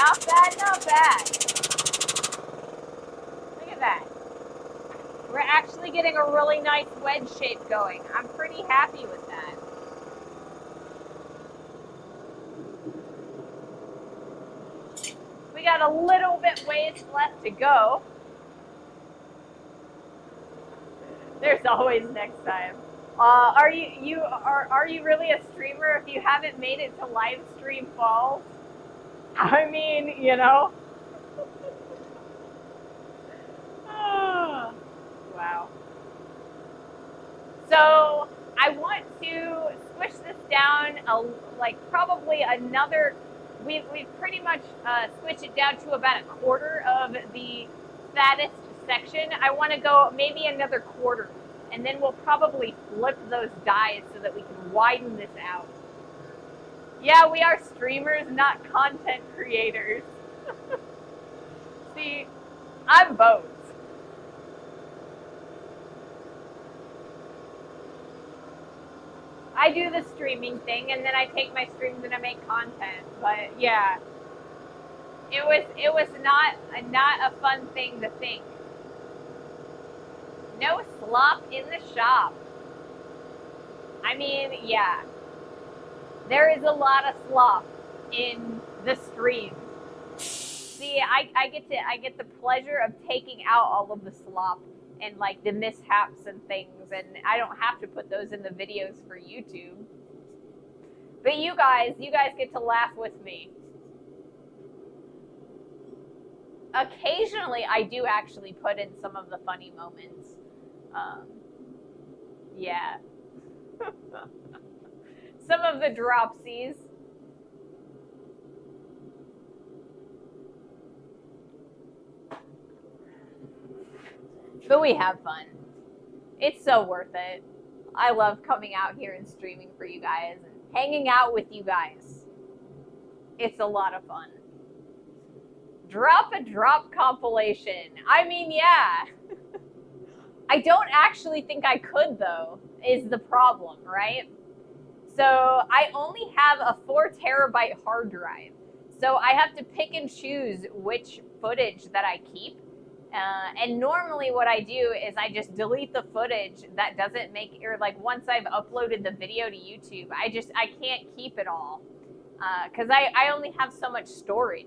Not bad, not bad. Look at that. We're actually getting a really nice wedge shape going. I'm pretty happy with that. We got a little bit ways left to go. There's always next time. Are you really a streamer if you haven't made it to live stream falls? I mean, you know. Wow. So I want to squish this down like probably another. We've pretty much squished it down to about a quarter of the fattest section. I want to go maybe another quarter, and then we'll probably flip those dies so that we can widen this out. Yeah, we are streamers, not content creators. See, I'm both. I do the streaming thing, and then I take my streams and I make content. But yeah, it was not a fun thing to think. No slop in the shop. I mean, yeah, there is a lot of slop in the stream. See, I get the pleasure of taking out all of the slop and like the mishaps and things, and I don't have to put those in the videos for YouTube. But you guys get to laugh with me. Occasionally, I do actually put in some of the funny moments. Yeah. Some of the dropsies. But we have fun. It's so worth it. I love coming out here and streaming for you guys and hanging out with you guys. It's a lot of fun. Drop a drop compilation. I mean, yeah. I don't actually think I could, though, is the problem, right? So I only have a 4 terabyte hard drive. So I have to pick and choose which footage that I keep. And normally what I do is I just delete the footage that doesn't make, or like once I've uploaded the video to YouTube, I can't keep it all because I only have so much storage.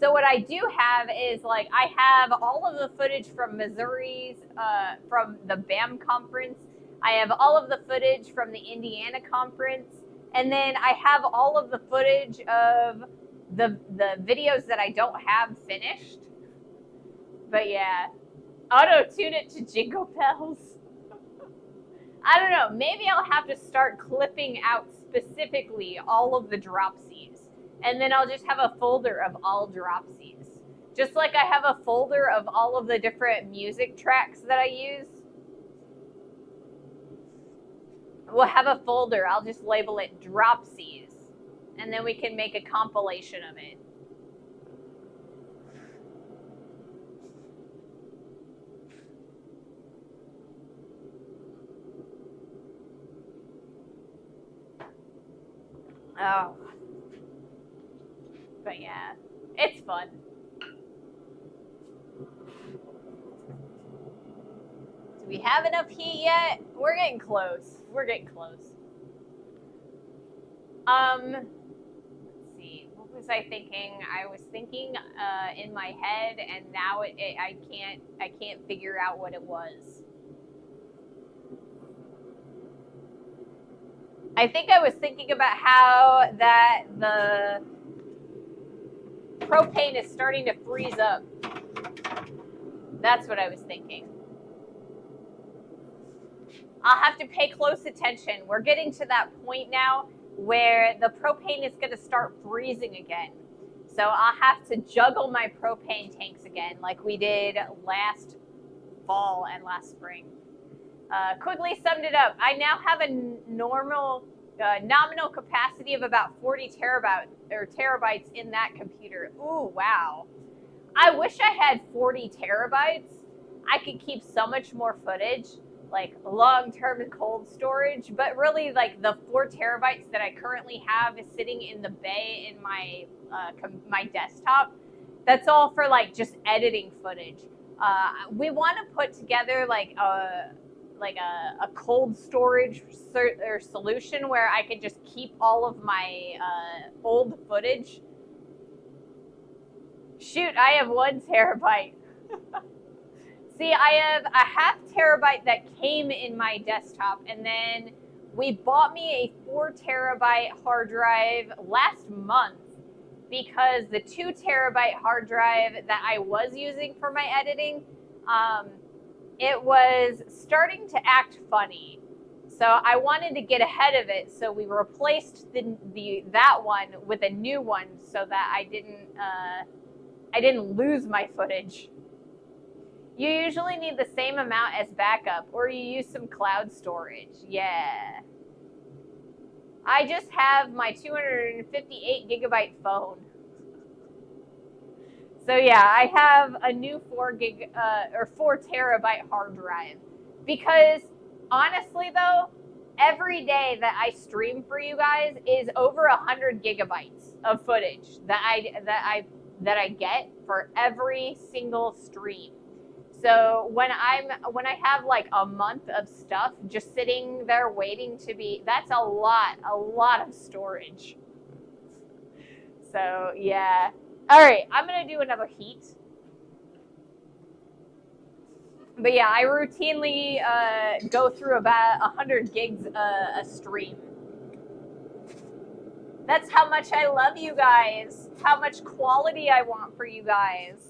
So what I do have is like I have all of the footage from Missouri's, from the BAM conference. I have all of the footage from the Indiana conference. And then I have all of the footage of the videos that I don't have finished. But yeah, auto-tune it to Jingle Bells. I don't know, maybe I'll have to start clipping out specifically all of the dropsies. And then I'll just have a folder of all dropsies. Just like I have a folder of all of the different music tracks that I use. We'll have a folder, I'll just label it dropsies. And then we can make a compilation of it. Oh. But yeah, it's fun. Do we have enough heat yet? We're getting close. We're getting close. Let's see. What was I thinking? I was thinking in my head, and now I can't figure out what it was. I think I was thinking about how that the propane is starting to freeze up. That's what I was thinking. I'll have to pay close attention. We're getting to that point now where the propane is going to start freezing again. So I'll have to juggle my propane tanks again like we did last fall and last spring. Quigley summed it up. I now have a nominal capacity of about 40 terabytes in that computer. Ooh, wow. I wish I had 40 terabytes. I could keep so much more footage. like long-term cold storage, but really like the 4 terabytes that I currently have is sitting in the bay in my my desktop. That's all for like just editing footage. We want to put together like a cold storage or solution where I could just keep all of my old footage. Shoot, I have 1 terabyte. See, I have a half terabyte that came in my desktop, and then we bought me a 4 terabyte hard drive last month because the 2 terabyte hard drive that I was using for my editing, it was starting to act funny. So I wanted to get ahead of it, so we replaced that one with a new one so that I didn't lose my footage. You usually need the same amount as backup, or you use some cloud storage. Yeah. I just have my 258 gigabyte phone. So yeah, I have a new 4 terabyte hard drive. Because honestly though, every day that I stream for you guys is over 100 gigabytes of footage that I get for every single stream. So when I have like a month of stuff just sitting there waiting to be, that's a lot of storage. So yeah. All right, I'm gonna do another heat. But yeah, I routinely go through about 100 gigs a stream. That's how much I love you guys. How much quality I want for you guys.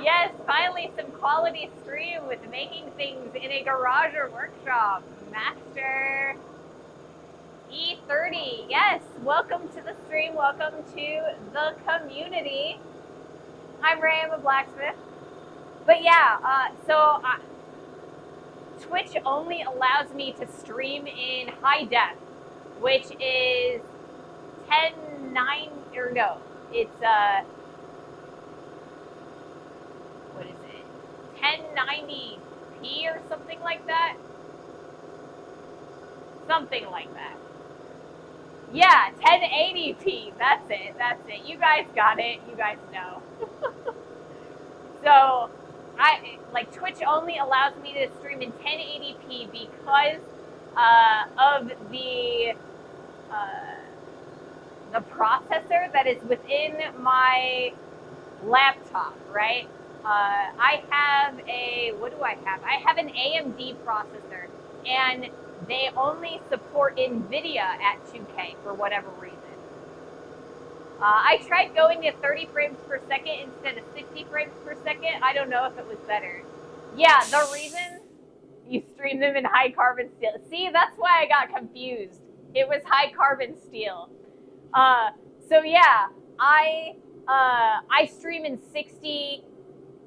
Yes, finally some quality stream with making things in a garage or workshop. Master E30, yes, welcome to the stream, welcome to the community. I'm Ray, I'm a blacksmith. But yeah, Twitch only allows me to stream in high def, which is 10:9, or no, it's what is it, 1090p or something like that? Something like that. Yeah, 1080p, that's it. You guys got it, you guys know. So, Twitch only allows me to stream in 1080p because of the processor that is within my laptop, right? I have what do I have? I have an AMD processor, and they only support NVIDIA at 2K for whatever reason. I tried going to 30 frames per second instead of 60 frames per second. I don't know if it was better. Yeah, the reason you stream them in high carbon steel. See, that's why I got confused. It was high carbon steel. So yeah, I stream in 60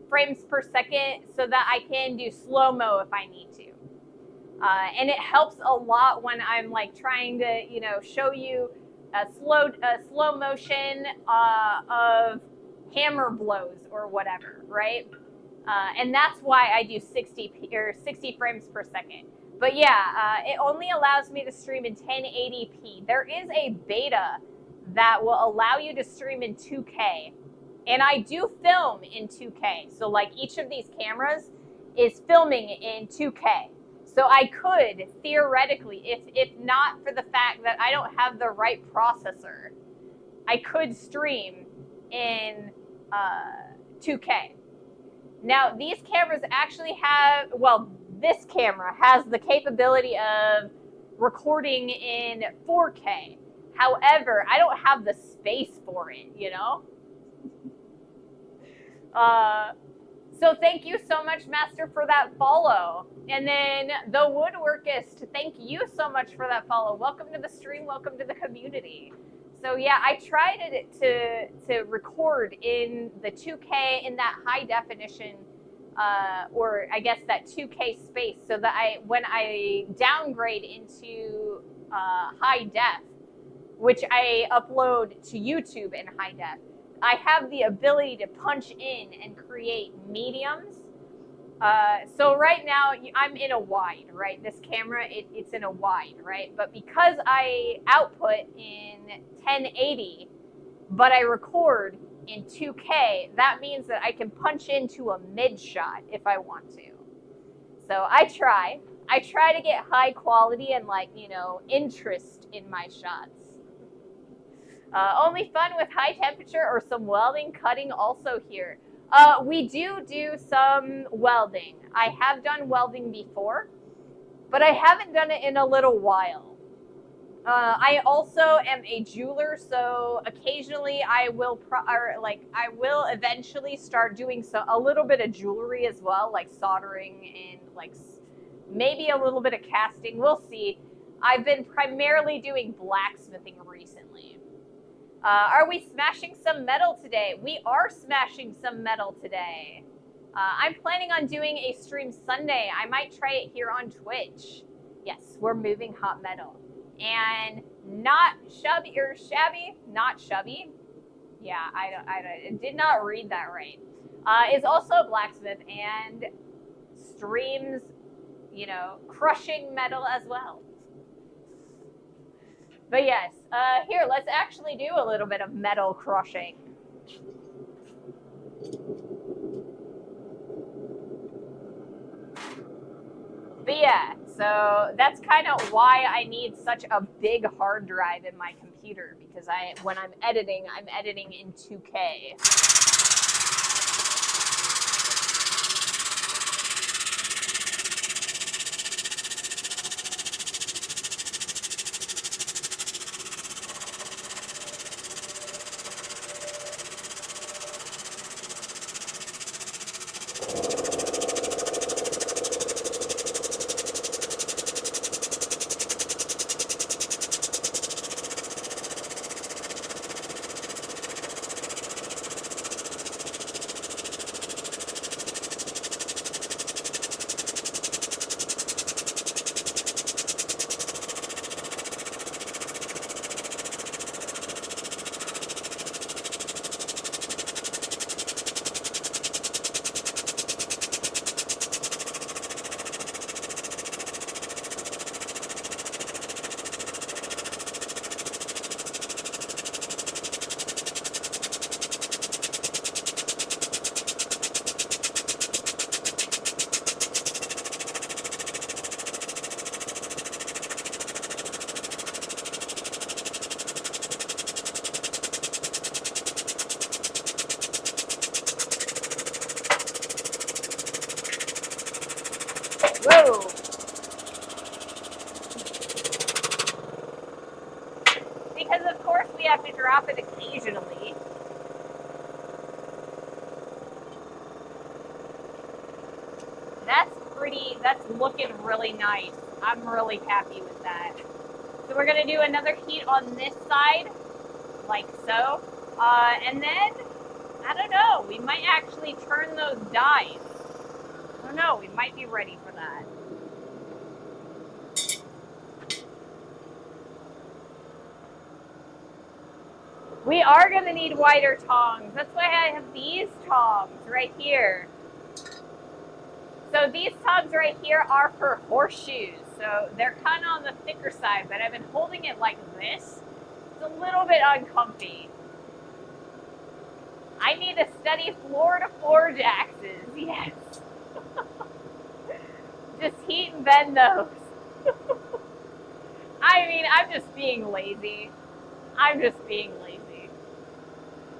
frames per second so that I can do slow-mo if I need to. And it helps a lot when I'm like trying to, show you slow motion of hammer blows or whatever, right? And that's why I do 60 frames per second. But yeah, it only allows me to stream in 1080p. There is a beta that will allow you to stream in 2K. And I do film in 2K. So like each of these cameras is filming in 2K. So I could theoretically, if not for the fact that I don't have the right processor, I could stream in 2K. Now, these cameras actually have, well, this camera has the capability of recording in 4K. However, I don't have the space for it, you know? So thank you so much, Master, for that follow. And then the Woodworkist, thank you so much for that follow. Welcome to the stream. Welcome to the community. So yeah, I tried it to record in the 2K in that high definition, or I guess that 2K space, so that when I downgrade into high def, which I upload to YouTube in high def, I have the ability to punch in and create mediums. So right now I'm in a wide, right? This camera, it's in a wide, right? But because I output in 1080, but I record in 2K, that means that I can punch into a mid shot if I want to. So I try to get high quality and like, you know, interest in my shots. Only fun with high temperature or some welding, cutting also here. We do some welding. I have done welding before, but I haven't done it in a little while. I also am a jeweler, so occasionally I will eventually start doing a little bit of jewelry as well, like soldering and like maybe a little bit of casting. We'll see. I've been primarily doing blacksmithing recently. Are we smashing some metal today? We are smashing some metal today. I'm planning on doing a stream Sunday. I might try it here on Twitch. Yes, we're moving hot metal. And not chubby or shabby, not chubby. Yeah, I did not read that right. Is also a blacksmith and streams, you know, crushing metal as well. But yes, here, let's actually do a little bit of metal crushing. But yeah, so that's kind of why I need such a big hard drive in my computer, because when I'm editing in 2K. Whoa! Because of course we have to drop it occasionally. That's looking really nice. I'm really happy with that. So we're gonna do another heat on this side, like so. And then, I don't know, we might actually turn those dies. I don't know, we might be ready for that. We are going to need wider tongs. That's why I have these tongs right here. So these tongs right here are for horseshoes. So they're kind of on the thicker side, but I've been holding it like this. It's a little bit uncomfy. I need to study floor-to-floor axes. Yes. Just heat and bend those. I mean, I'm just being lazy. I'm just being lazy.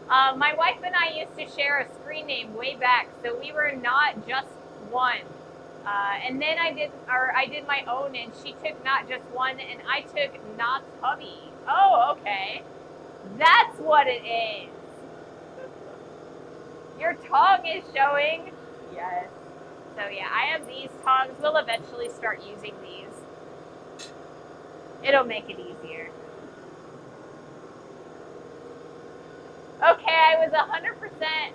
My wife and I used to share a screen name way back, so we were not just one. And then I did my own, and she took not just one, and I took not hubby. Oh, okay. That's what it is. Your tongue is showing. Yes. So yeah, I have these tongs. We'll eventually start using these. It'll make it easier. Okay, I was 100%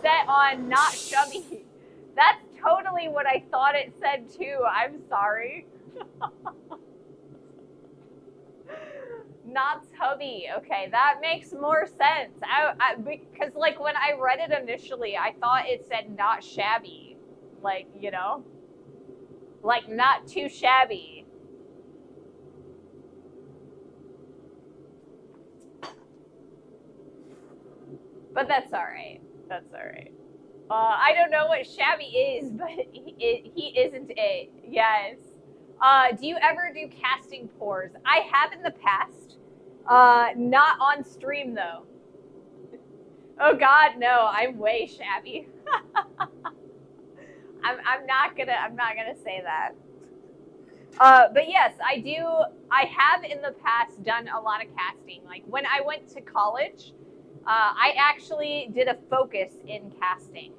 set on not chubby. That's totally what I thought it said too. I'm sorry. Not tubby. Okay, that makes more sense. Because like when I read it initially, I thought it said not shabby. Like, you know, like not too shabby. But that's all right. That's all right. I don't know what shabby is, but he isn't it. Yes. Do you ever do casting pours? I have in the past. Not on stream though. Oh God, no! I'm way shabby. I'm not gonna say that. But yes, I do. I have in the past done a lot of casting. Like when I went to college, I actually did a focus in casting.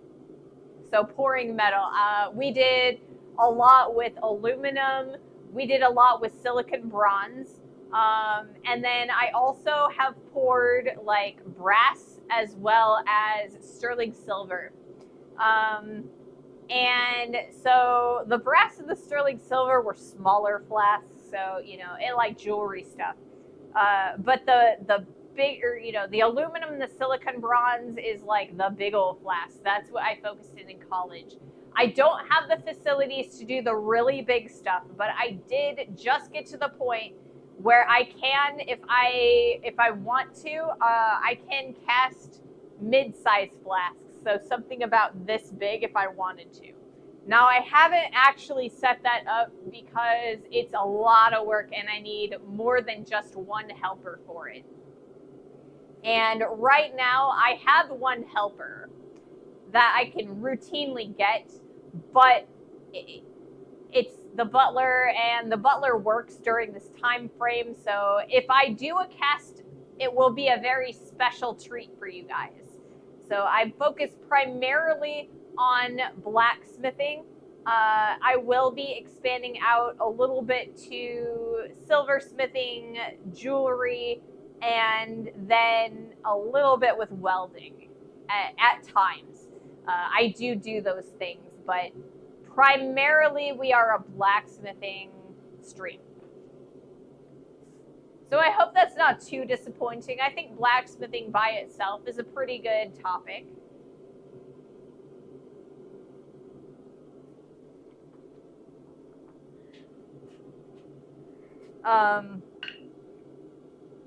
So pouring metal. We did a lot with aluminum. We did a lot with silicon bronze. And then I also have poured like brass as well as sterling silver. And so the brass and the sterling silver were smaller flasks. So, you know, it like jewelry stuff. But the bigger, you know, the aluminum and the silicon bronze is like the big old flask. That's what I focused in college. I don't have the facilities to do the really big stuff, but I did just get to the point where I can, if I want to, I can cast mid-sized flasks. So something about this big if I wanted to. Now I haven't actually set that up because it's a lot of work and I need more than just one helper for it. And right now I have one helper that I can routinely get, but it's the butler, and the butler works during this time frame. So if I do a cast, it will be a very special treat for you guys. So I focus primarily on blacksmithing. I will be expanding out a little bit to silversmithing, jewelry, and then a little bit with welding at times. I do those things, but primarily we are a blacksmithing stream. So I hope that's not too disappointing. I think blacksmithing by itself is a pretty good topic.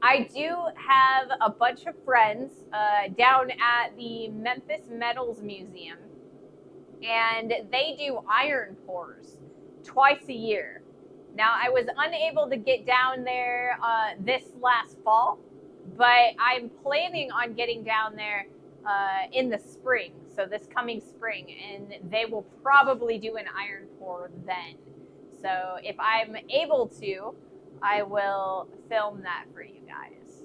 I do have a bunch of friends down at the Memphis Metals Museum, and they do iron pours twice a year. Now, I was unable to get down there this last fall, but I'm planning on getting down there in the spring, so this coming spring, and they will probably do an iron pour then. So if I'm able to, I will film that for you guys.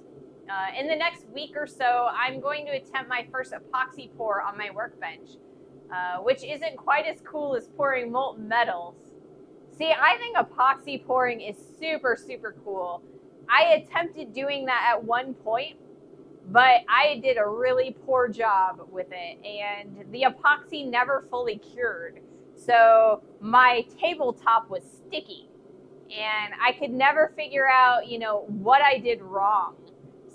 In the next week or so, I'm going to attempt my first epoxy pour on my workbench, which isn't quite as cool as pouring molten metals. See, I think epoxy pouring is super, super cool. I attempted doing that at one point, but I did a really poor job with it, and the epoxy never fully cured. So my tabletop was sticky, and I could never figure out, you know, what I did wrong.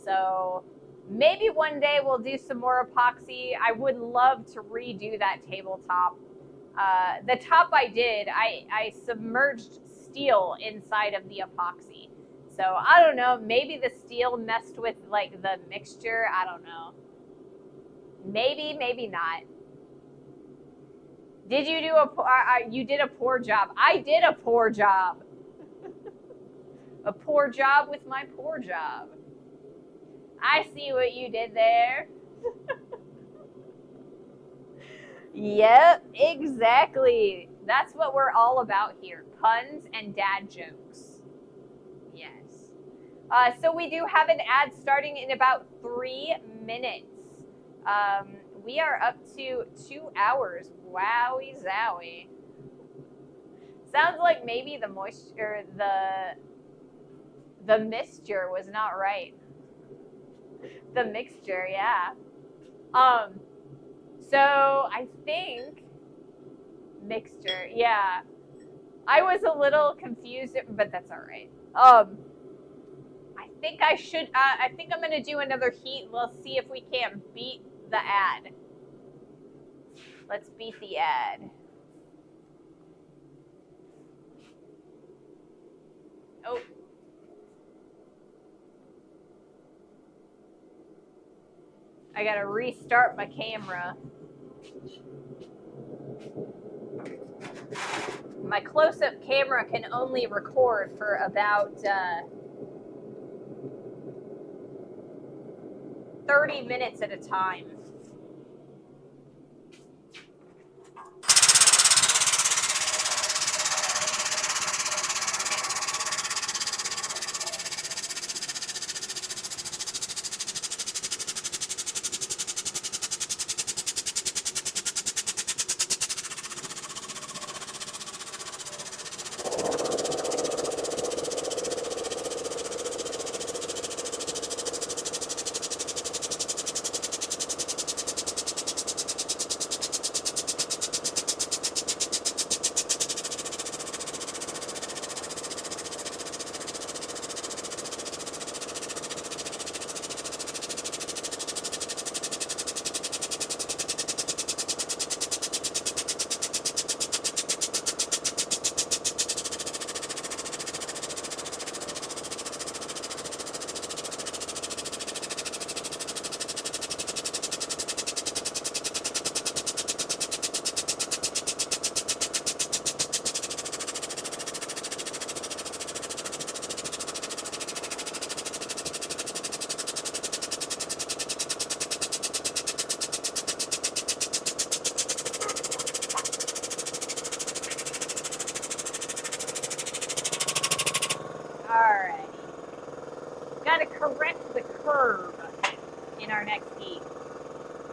So Maybe one day we'll do some more epoxy. I would love to redo that tabletop. The top I did, I submerged steel inside of the epoxy. So I don't know, maybe the steel messed with like the mixture. I don't know. Maybe, maybe not. Did you do you did a poor job. I did a poor job. A poor job with my poor job. I see what you did there. Yep, exactly. That's what we're all about here. Puns and dad jokes. Yes. So we do have an ad starting in about 3 minutes. We are up to 2 hours. Wowie zowie. Sounds like maybe the moisture, the mixture was not right. The mixture, yeah. So I think mixture, yeah. I was a little confused, but that's all right. I think I should. I think I'm gonna do another heat. We'll see if we can't beat the ad. Let's beat the ad. Oh. I gotta restart my camera. My close-up camera can only record for about 30 minutes at a time. Got to correct the curve in our next heat.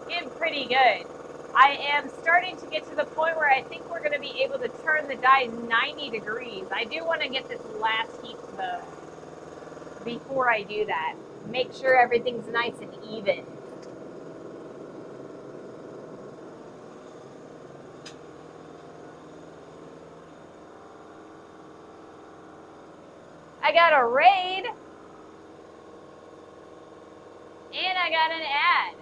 Getting pretty good. I am starting to get to the point where I think we're going to be able to turn the die 90 degrees. I do want to get this last heat though before I do that. Make sure everything's nice and even. I got a raid. And I got an ad.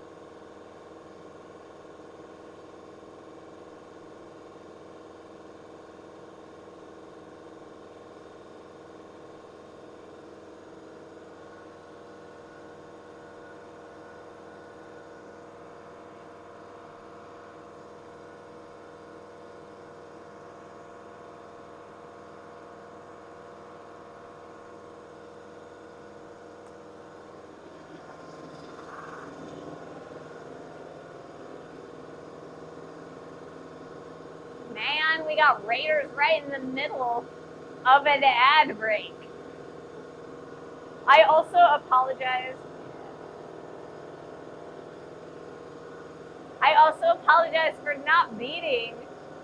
Man, we got Raiders right in the middle of an ad break. I also apologize. I also apologize for not beating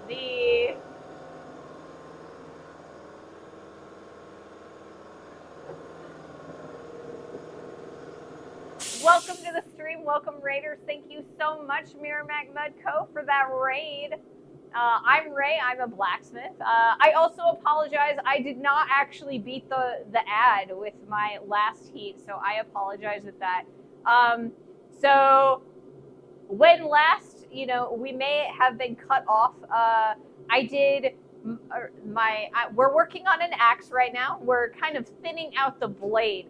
the welcome to the stream. Welcome, Raiders. Thank you so much, Miramac Mudco, for that raid. I'm Ray. I'm a blacksmith. I also apologize. I did not actually beat the ad with my last heat, so I apologize with that. So when last, we may have been cut off, I did we're working on an axe right now. We're kind of thinning out the blade,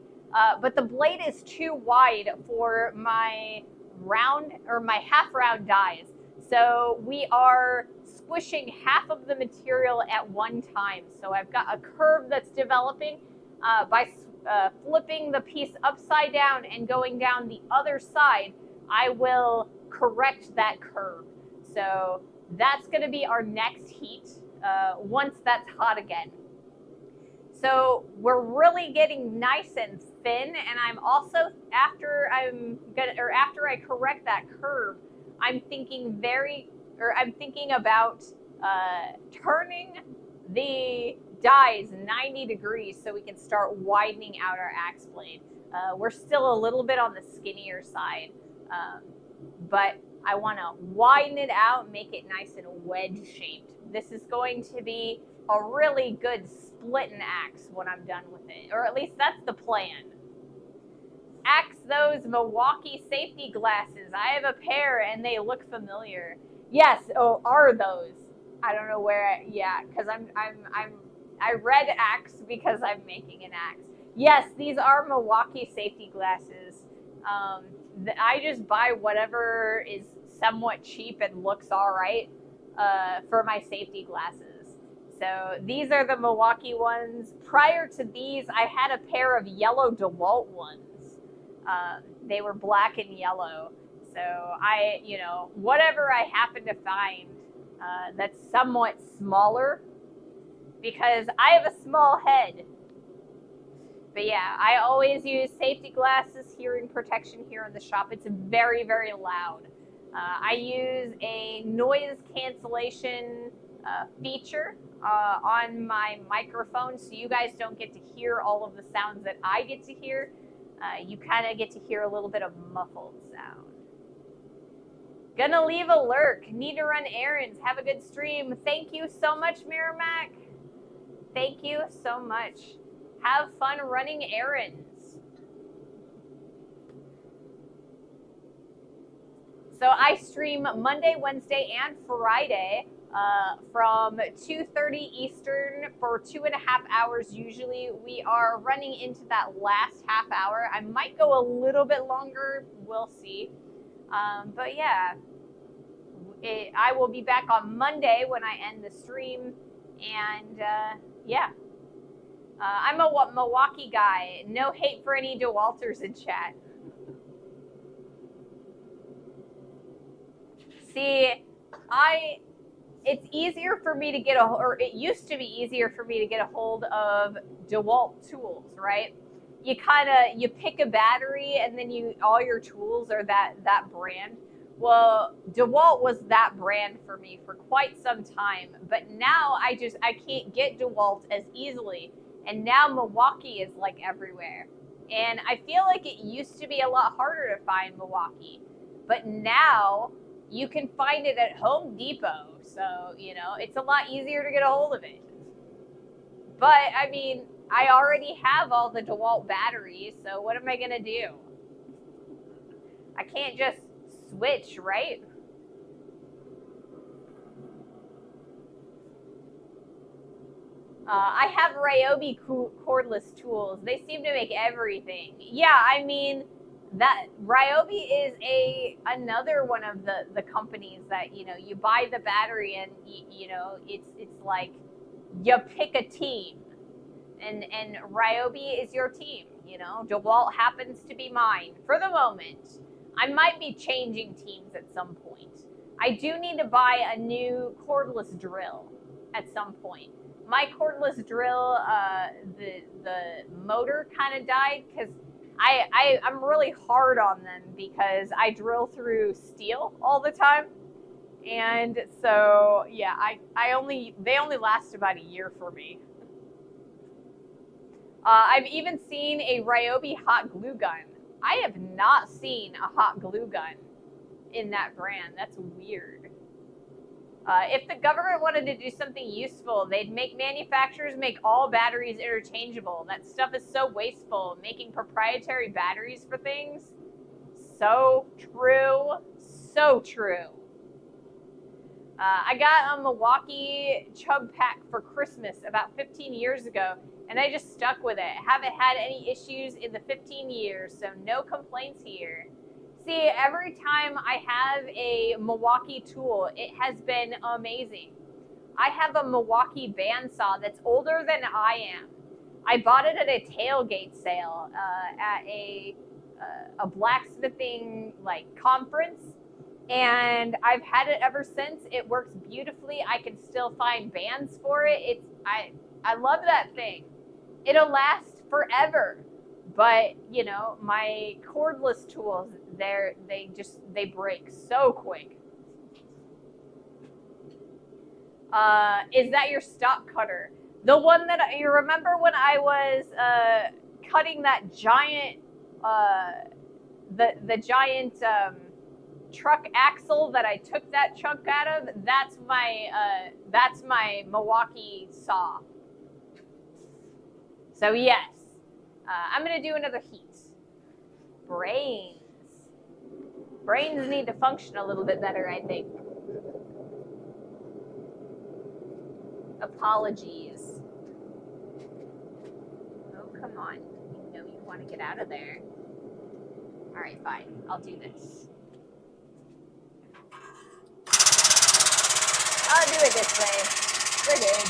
but the blade is too wide for my round or my half round dies. So we are squishing half of the material at one time. So I've got a curve that's developing by flipping the piece upside down and going down the other side. I will correct that curve. So that's going to be our next heat once that's hot again. So we're really getting nice and thin, and I'm also after I correct that curve, I'm thinking about turning the dies 90 degrees so we can start widening out our axe blade. We're still a little bit on the skinnier side, but I want to widen it out, make it nice and wedge shaped. This is going to be a really good splitting axe when I'm done with it, or at least that's the plan. Axe those Milwaukee safety glasses. I have a pair and they look familiar. Yes. Oh, are those? I don't know where. Yeah, because I read axe because I'm making an axe. Yes, these are Milwaukee safety glasses. I just buy whatever is somewhat cheap and looks all right for my safety glasses. So these are the Milwaukee ones. Prior to these, I had a pair of yellow DeWalt ones. They were black and yellow. So whatever I happen to find that's somewhat smaller, because I have a small head. But yeah, I always use safety glasses, hearing protection here in the shop. It's very, very loud. I use a noise cancellation feature on my microphone, so you guys don't get to hear all of the sounds that I get to hear. You kind of get to hear a little bit of muffled sound. Gonna leave a lurk. Need to run errands. Have a good stream. Thank you so much, Miramac. Thank you so much. Have fun running errands. So I stream Monday, Wednesday, and Friday from 2:30 Eastern for 2.5 hours. Usually we are running into that last half hour. I might go a little bit longer. We'll see. But yeah, I will be back on Monday when I end the stream. And yeah, I'm a Milwaukee guy. No hate for any DeWalters in chat. See, it's easier for me to get it used to be easier for me to get a hold of DeWalt tools, right? You pick a battery and then all your tools are that brand. Well, DeWalt was that brand for me for quite some time, but now I can't get DeWalt as easily. And now Milwaukee is like everywhere. And I feel like it used to be a lot harder to find Milwaukee, but now you can find it at Home Depot. So, it's a lot easier to get a hold of it. But, I mean, I already have all the DeWalt batteries, so what am I going to do? I can't just switch, right? I have Ryobi cordless tools. They seem to make everything. Yeah, I mean, that Ryobi is another one of the companies that you buy the battery and it's like you pick a team, and Ryobi is your team. DeWalt happens to be mine for the moment. I might be changing teams at some point. I do need to buy a new cordless drill at some point. My cordless drill, the motor kind of died because I'm really hard on them because I drill through steel all the time. And so, yeah, they only last about a year for me. I've even seen a Ryobi hot glue gun. I have not seen a hot glue gun in that brand. That's weird. If the government wanted to do something useful, they'd make manufacturers make all batteries interchangeable. That stuff is so wasteful. Making proprietary batteries for things. So true. So true. I got a Milwaukee Chub Pack for Christmas about 15 years ago, and I just stuck with it. Haven't had any issues in the 15 years, so no complaints here. See, every time I have a Milwaukee tool, it has been amazing. I have a Milwaukee bandsaw that's older than I am. I bought it at a tailgate sale at a blacksmithing conference, and I've had it ever since. It works beautifully. I can still find bands for it. I love that thing. It'll last forever. But my cordless tools, they break so quick. Is that your stock cutter? The one that you remember when I was cutting that giant, the giant truck axle that I took that chunk out of? That's my Milwaukee saw. So yes, I'm gonna do another heat. Brains need to function a little bit better, I think. Apologies. Oh, come on. You know you want to get out of there. All right, fine. I'll do this. I'll do it this way. We're good.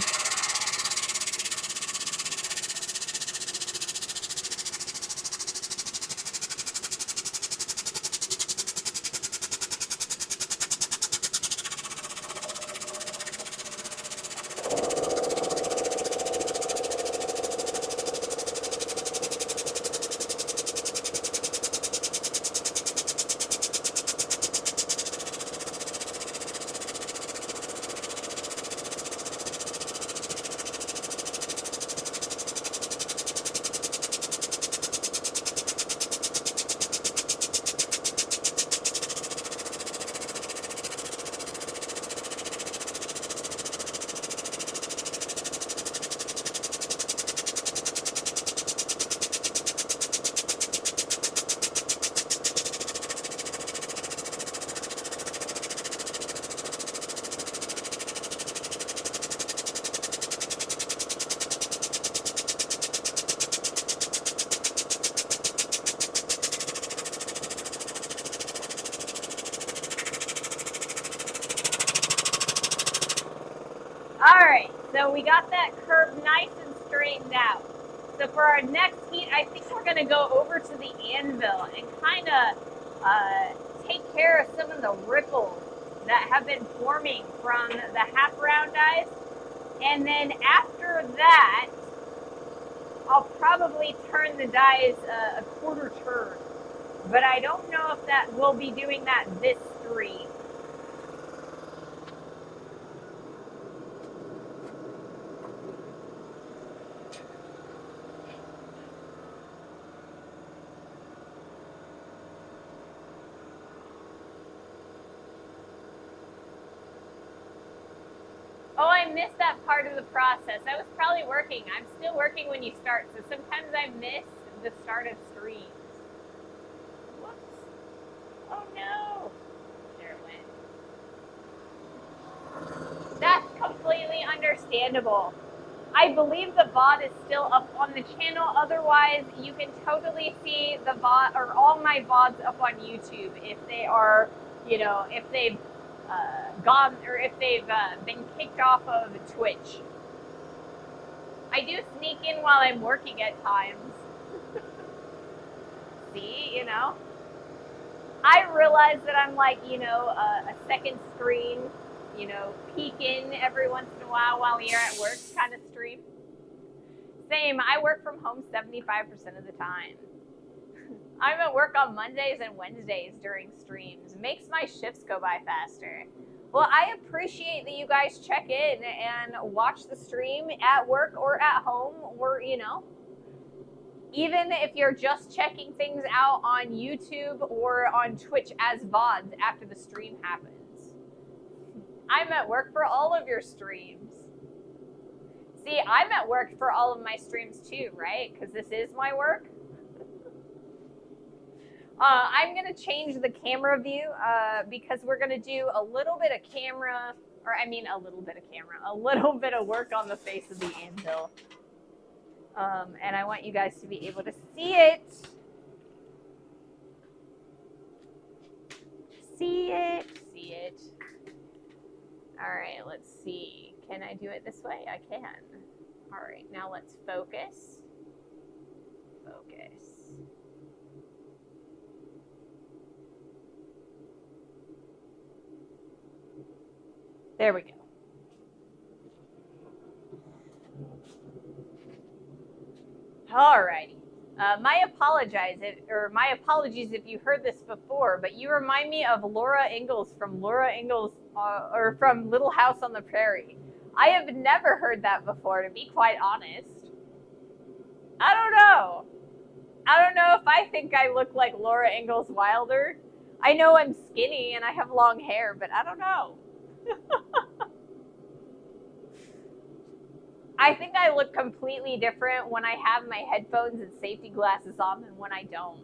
Alright, so we got that curve nice and straightened out. So for our next heat, I think we're going to go over to the anvil and kind of take care of some of the ripples that have been forming from the half round dies. And then after that, I'll probably turn the dies a quarter turn. But I don't know if that we'll be doing that this stream. Oh, I missed that part of the process. I was probably working. I'm still working when you start, so sometimes I miss the start of streams. Whoops. Oh no. There it went. That's completely understandable. I believe the VOD is still up on the channel. Otherwise, you can totally see the VOD or all my VODs up on YouTube if they are, if they've gone or if they've been kicked off of Twitch. I do sneak in while I'm working at times. See, I realize that I'm like, a second screen, peek in every once in a while you're at work kind of stream. Same, I work from home 75% of the time. I'm at work on Mondays and Wednesdays during streams. It makes my shifts go by faster. Well, I appreciate that you guys check in and watch the stream at work or at home or, even if you're just checking things out on YouTube or on Twitch as VODs after the stream happens. I'm at work for all of your streams. See, I'm at work for all of my streams too, right? Because this is my work. I'm going to change the camera view because we're going to do a little bit of camera, or I mean a little bit of camera, a little bit of work on the face of the anvil. And I want you guys to be able to see it. See it, see it. All right, let's see. Can I do it this way? I can. All right, now let's focus. Focus. There we go. All righty. My apologies if you heard this before, but you remind me of Laura Ingalls from or from Little House on the Prairie. I have never heard that before, to be quite honest. I don't know. I don't know if I think I look like Laura Ingalls Wilder. I know I'm skinny and I have long hair, but I don't know. I think I look completely different when I have my headphones and safety glasses on than when I don't.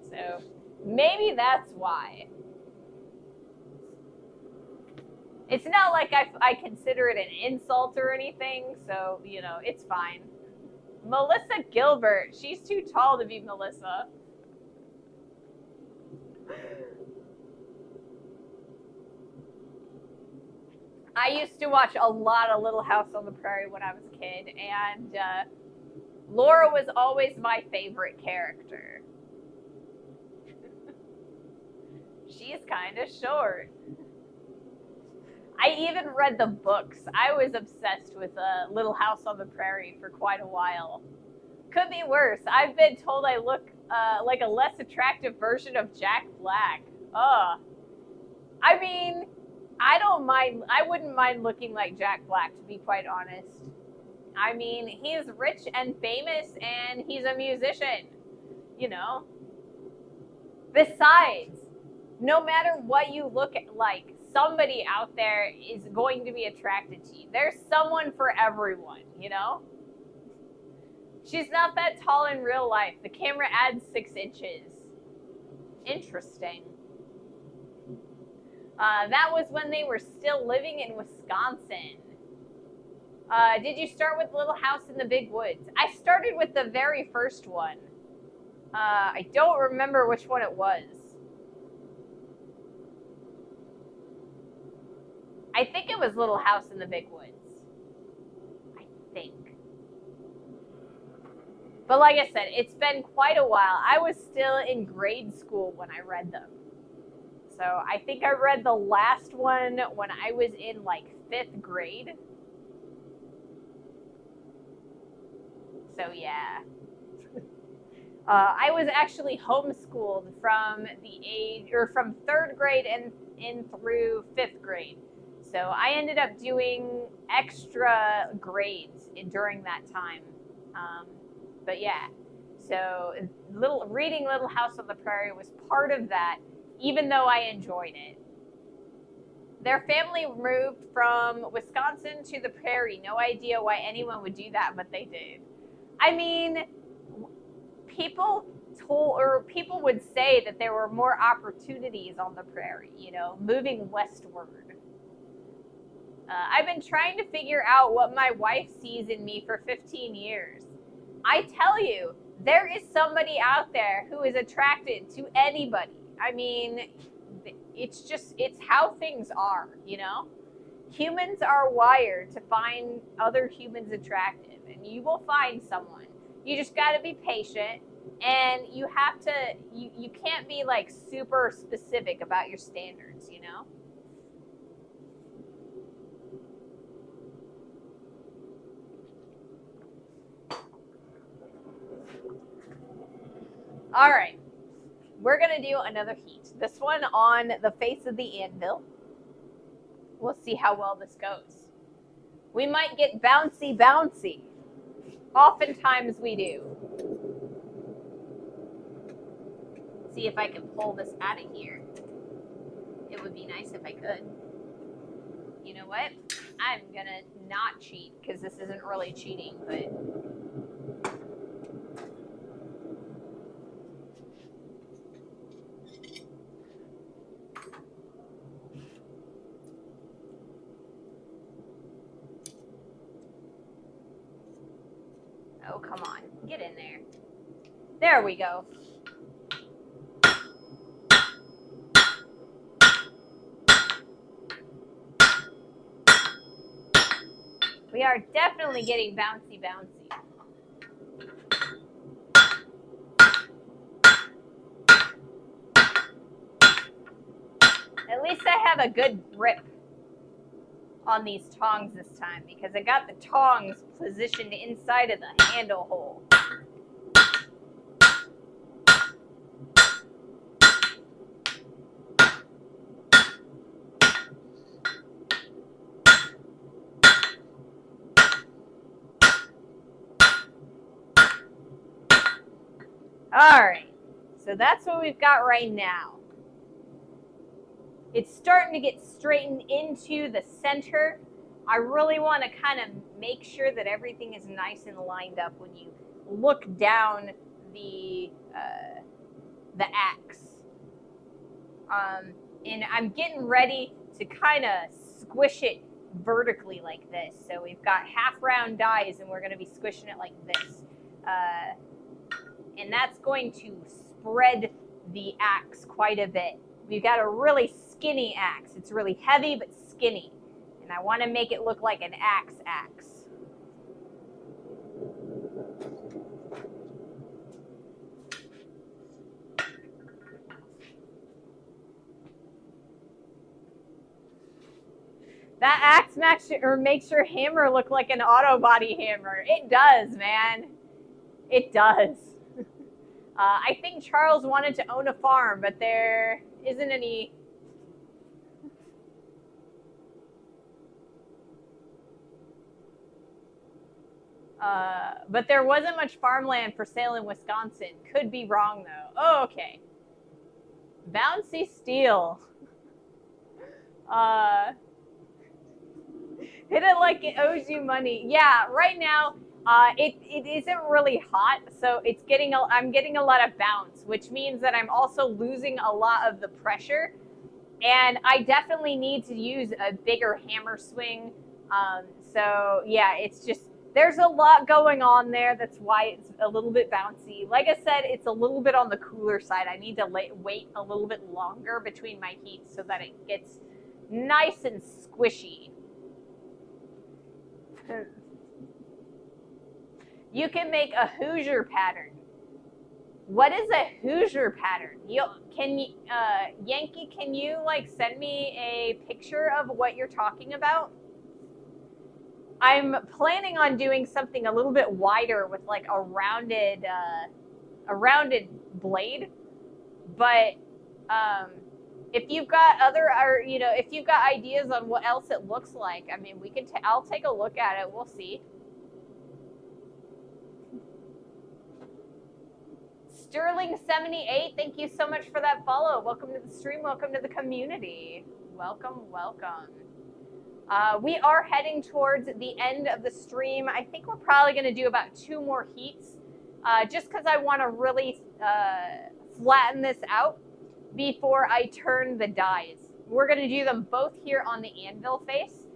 So maybe that's why. It's not like I consider it an insult or anything, so, you know, it's fine. Melissa Gilbert. She's too tall to be Melissa. I used to watch a lot of Little House on the Prairie when I was a kid, and Laura was always my favorite character. She's kind of short. I even read the books. I was obsessed with Little House on the Prairie for quite a while. Could be worse. I've been told I look like a less attractive version of Jack Black. Ugh. I mean, I don't mind. I wouldn't mind looking like Jack Black, to be quite honest. I mean, he's rich and famous, and he's a musician, you know. Besides, no matter what you look like, somebody out there is going to be attracted to you. There's someone for everyone, you know. She's not that tall in real life. The camera adds 6 inches. Interesting. That was when they were still living in Wisconsin. Did you start with Little House in the Big Woods? I started with the very first one. I don't remember which one it was. I think it was Little House in the Big Woods. I think. But like I said, it's been quite a while. I was still in grade school when I read them. So I think I read the last one when I was in like 5th grade. So yeah. I was actually homeschooled from from 3rd grade and in through 5th grade. So I ended up doing extra grades during that time. But yeah, so reading Little House on the Prairie was part of that, even though I enjoyed it. Their family moved from Wisconsin to the Prairie. No idea why anyone would do that, but they did. I mean, people would say that there were more opportunities on the Prairie, you know, moving westward. I've been trying to figure out what my wife sees in me for 15 years. I tell you, there is somebody out there who is attracted to anybody. I mean, it's how things are, you know? Humans are wired to find other humans attractive, and you will find someone. You just got to be patient, and you have to, you can't be like super specific about your standards, you know? All right, we're going to do another heat. This one on the face of the anvil. We'll see how well this goes. We might get bouncy, bouncy. Oftentimes we do. See if I can pull this out of here. It would be nice if I could. You know what? I'm going to not cheat because this isn't really cheating, but... Oh, come on. Get in there. There we go. We are definitely getting bouncy. At least I have a good grip on these tongs this time because I got the tongs positioned inside of the handle hole. All right, so that's what we've got right now. It's starting to get straightened into the center. I really want to kind of make sure that everything is nice and lined up when you look down the axe. And I'm getting ready to kind of squish it vertically like this. So we've got half round dies and we're going to be squishing it like this. And that's going to spread the axe quite a bit. We've got a really skinny axe. It's really heavy but skinny. And I want to make it look like an axe. That axe makes your hammer look like an auto body hammer. It does, man. It does. I think Charles wanted to own a farm, but there isn't any. But there wasn't much farmland for sale in Wisconsin. Could be wrong, though. Oh, okay. Bouncy steel. Hit it like it owes you money. Yeah, right now, it isn't really hot, so I'm getting a lot of bounce, which means that I'm also losing a lot of the pressure, and I definitely need to use a bigger hammer swing. So yeah, it's just, there's a lot going on there. That's why it's a little bit bouncy. Like I said, it's a little bit on the cooler side. I need to wait a little bit longer between my heats so that it gets nice and squishy. You can make a Hoosier pattern. What is a Hoosier pattern? Yankee, can you like send me a picture of what you're talking about? I'm planning on doing something a little bit wider with like a rounded blade. But if you've got if you've got ideas on what else it looks like, I mean, I'll take a look at it. We'll see. Sterling78, thank you so much for that follow. Welcome to the stream. Welcome to the community. Welcome. We are heading towards the end of the stream. I think we're probably going to do about 2 more heats, just because I want to really flatten this out before I turn the dies. We're going to do them both here on the anvil face.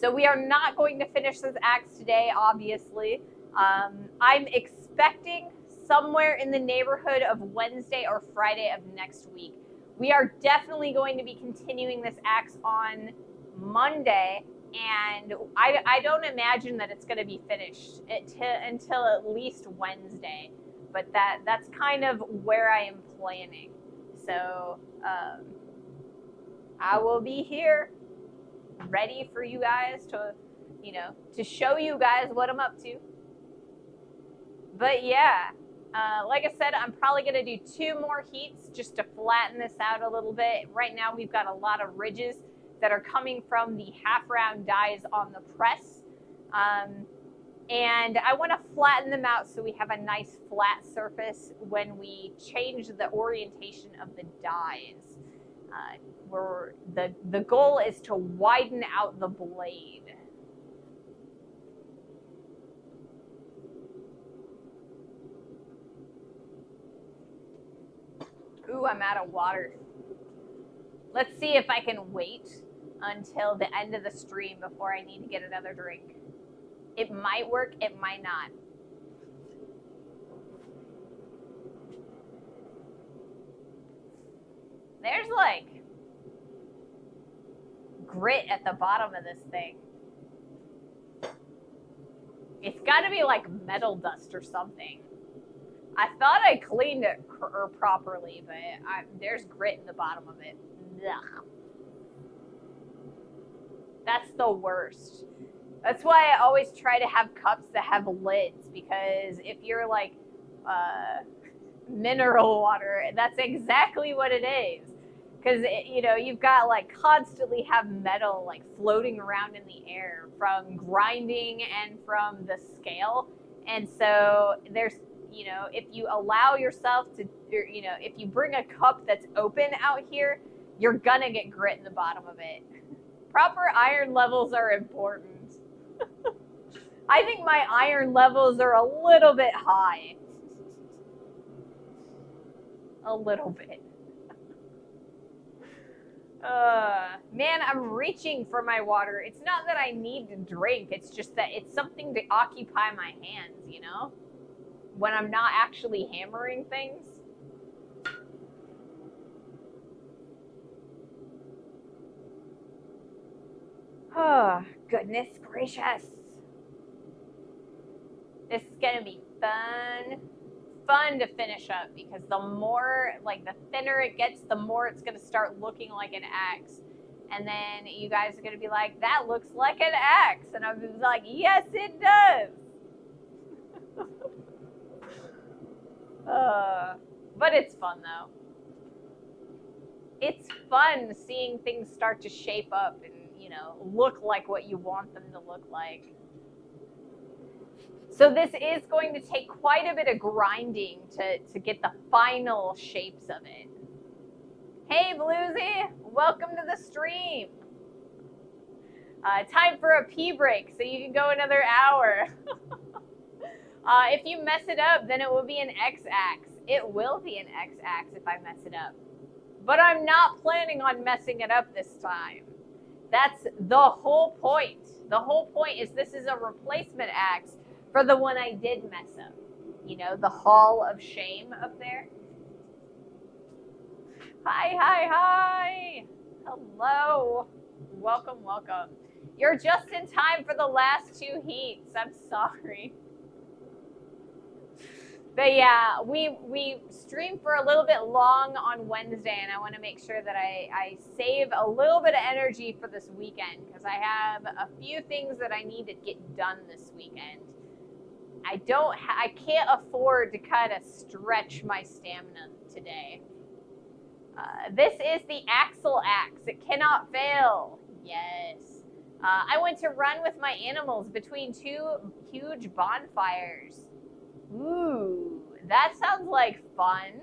So we are not going to finish this axe today, obviously. I'm expecting somewhere in the neighborhood of Wednesday or Friday of next week. We are definitely going to be continuing this axe on Monday, and I don't imagine that it's going to be finished until at least Wednesday. But that's kind of where I am planning. So I will be here ready for you guys to show you guys what I'm up to. But yeah, like I said, I'm probably going to do 2 more heats just to flatten this out a little bit. Right now we've got a lot of ridges that are coming from the half round dies on the press. And I want to flatten them out so we have a nice flat surface when we change the orientation of the dies. The goal is to widen out the blade. Ooh, I'm out of water. Let's see if I can wait until the end of the stream before I need to get another drink. It might work, it might not. There's like grit at the bottom of this thing. It's got to be like metal dust or something. I thought I cleaned it properly, but there's grit in the bottom of it. Ugh. That's the worst. That's why I always try to have cups that have lids, because if you're like mineral water, that's exactly what it is. Because, you know, you've got like constantly have metal like floating around in the air from grinding and from the scale. And so there's, you know, if you allow yourself to, you know, if you bring a cup that's open out here, you're gonna get grit in the bottom of it. Proper iron levels are important. I think my iron levels are a little bit high. A little bit. Man, I'm reaching for my water. It's not that I need to drink. It's just that it's something to occupy my hands, you know? When I'm not actually hammering things. Oh, goodness gracious. This is going to be fun. Fun to finish up, because the more, like, the thinner it gets, the more it's going to start looking like an axe. And then you guys are going to be like, that looks like an axe. And I'm like, yes, it does. But it's fun, though. It's fun seeing things start to shape up and, you know, look like what you want them to look like. So this is going to take quite a bit of grinding to get the final shapes of it. Hey, Bluesy, welcome to the stream. Time for a pee break, so you can go another hour. If you mess it up, then it will be an X-axe. It will be an X-axe if I mess it up. But I'm not planning on messing it up this time. That's the whole point. The whole point is this is a replacement axe for the one I did mess up. You know, the Hall of Shame up there. Hi, hi, hi. Hello. Welcome, welcome. You're just in time for the last two heats. I'm sorry. But yeah, we stream for a little bit long on Wednesday, and I want to make sure that I save a little bit of energy for this weekend, because I have a few things that I need to get done this weekend. I can't afford to kind of stretch my stamina today. This is the Axle Axe. It cannot fail. Yes. I went to run with my animals between two huge bonfires. Ooh, that sounds like fun.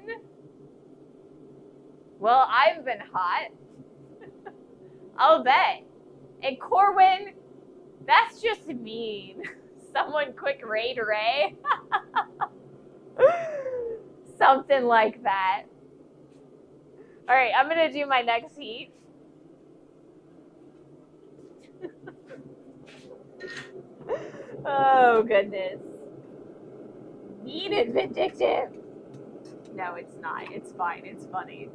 Well, I've been hot. I'll bet. And Corwin, that's just mean. Someone quick raid Ray. Something like that. All right, I'm going to do my next heat. Oh, goodness. Mean and vindictive. No, it's not. It's fine. It's funny.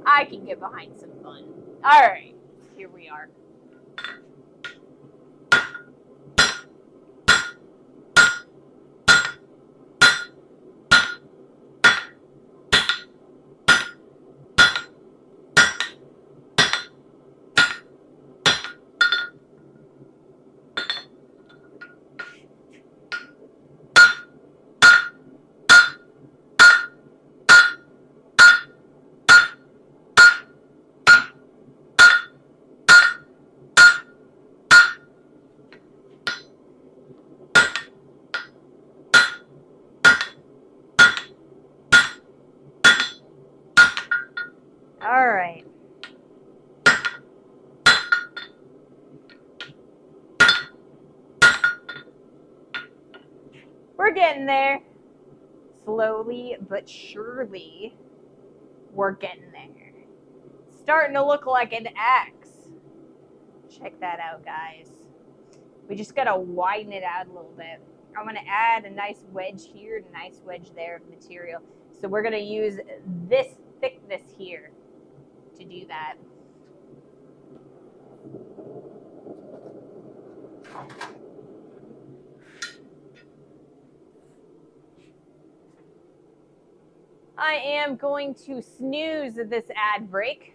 I can get behind some fun. All right, here we are. All right. We're getting there. Slowly but surely. We're getting there. Starting to look like an X. Check that out, guys. We just gotta widen it out a little bit. I'm gonna add a nice wedge here and a nice wedge there of material. So we're gonna use this thickness here to do that. I am going to snooze this ad break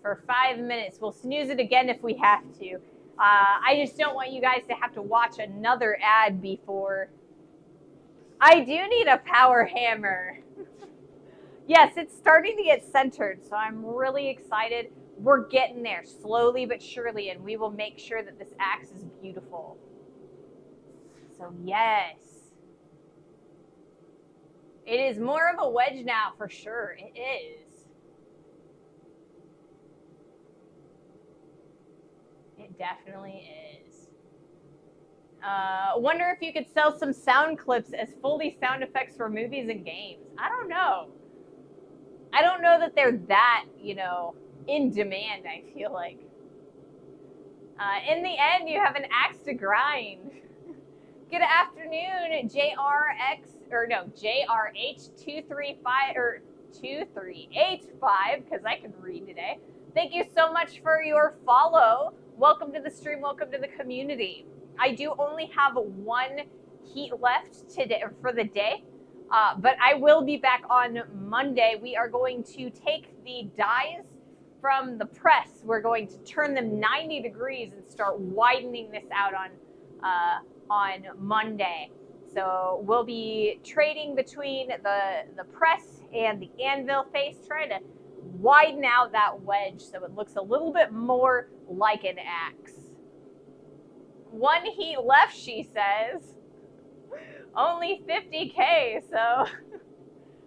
for 5 minutes. We'll snooze it again if we have to. I just don't want you guys to have to watch another ad before. I do need a power hammer. Yes, it's starting to get centered, so I'm really excited. We're getting there slowly but surely, and we will make sure that this axe is beautiful. So yes. It is more of a wedge now for sure. It is. It definitely is. Wonder if you could sell some sound clips as Foley sound effects for movies and games. I don't know. I don't know that they're that, in demand, I feel like. In the end, you have an axe to grind. Good afternoon, JRH235 or 2385, because I can read today. Thank you so much for your follow. Welcome to the stream. Welcome to the community. I do only have one heat left today for the day, but I will be back on Monday. We are going to take the dies from the press. We're going to turn them 90 degrees and start widening this out on Monday. So we'll be trading between the press and the anvil face, trying to widen out that wedge so it looks a little bit more like an axe. One heat left, she says. Only 50K, so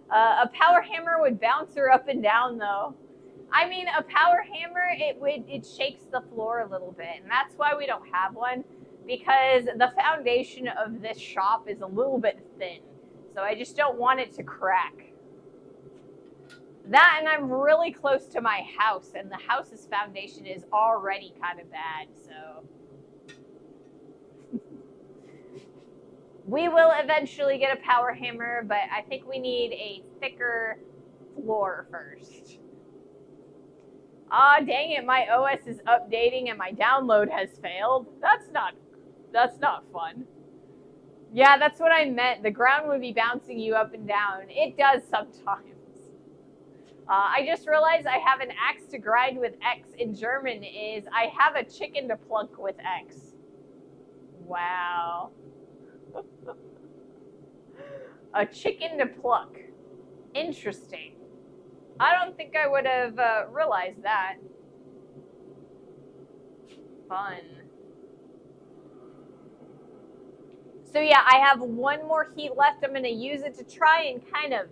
a power hammer would bounce her up and down though. I mean, a power hammer, it shakes the floor a little bit, and that's why we don't have one, because the foundation of this shop is a little bit thin. So I just don't want it to crack. That, and I'm really close to my house, and the house's foundation is already kind of bad, so. We will eventually get a power hammer, but I think we need a thicker floor first. Ah, dang it, my OS is updating and my download has failed. That's not fun. Yeah, that's what I meant. The ground would be bouncing you up and down. It does sometimes. I just realized I have an axe to grind with X in German is I have a chicken to pluck with X. Wow. A chicken to pluck. Interesting. I don't think I would have realized that. Fun. So yeah, I have one more heat left. I'm going to use it to try and kind of,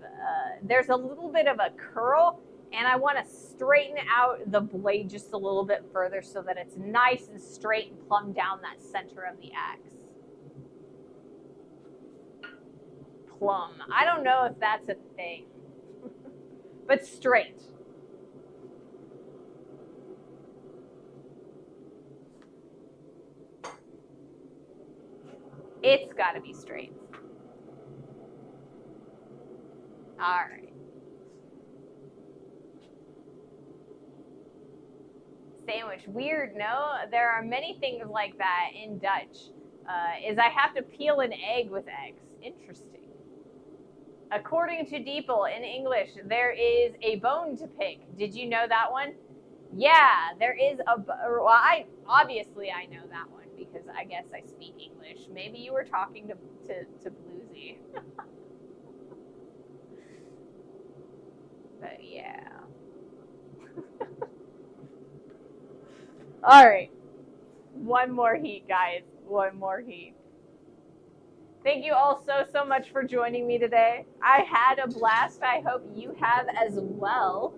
there's a little bit of a curl, and I want to straighten out the blade just a little bit further so that it's nice and straight and plumb down that center of the axe. Plumb. I don't know if that's a thing, but straight. It's got to be straight. All right. Sandwich. Weird, no? There are many things like that in Dutch. Is I have to peel an egg with eggs. Interesting. According to Deeple, in English, there is a bone to pick. Did you know that one? Yeah, there is well, obviously I know that one because I guess I speak English. Maybe you were talking to Bluesy. But yeah. All right. One more heat, guys. One more heat. Thank you all so much for joining me today. I had a blast. I hope you have as well.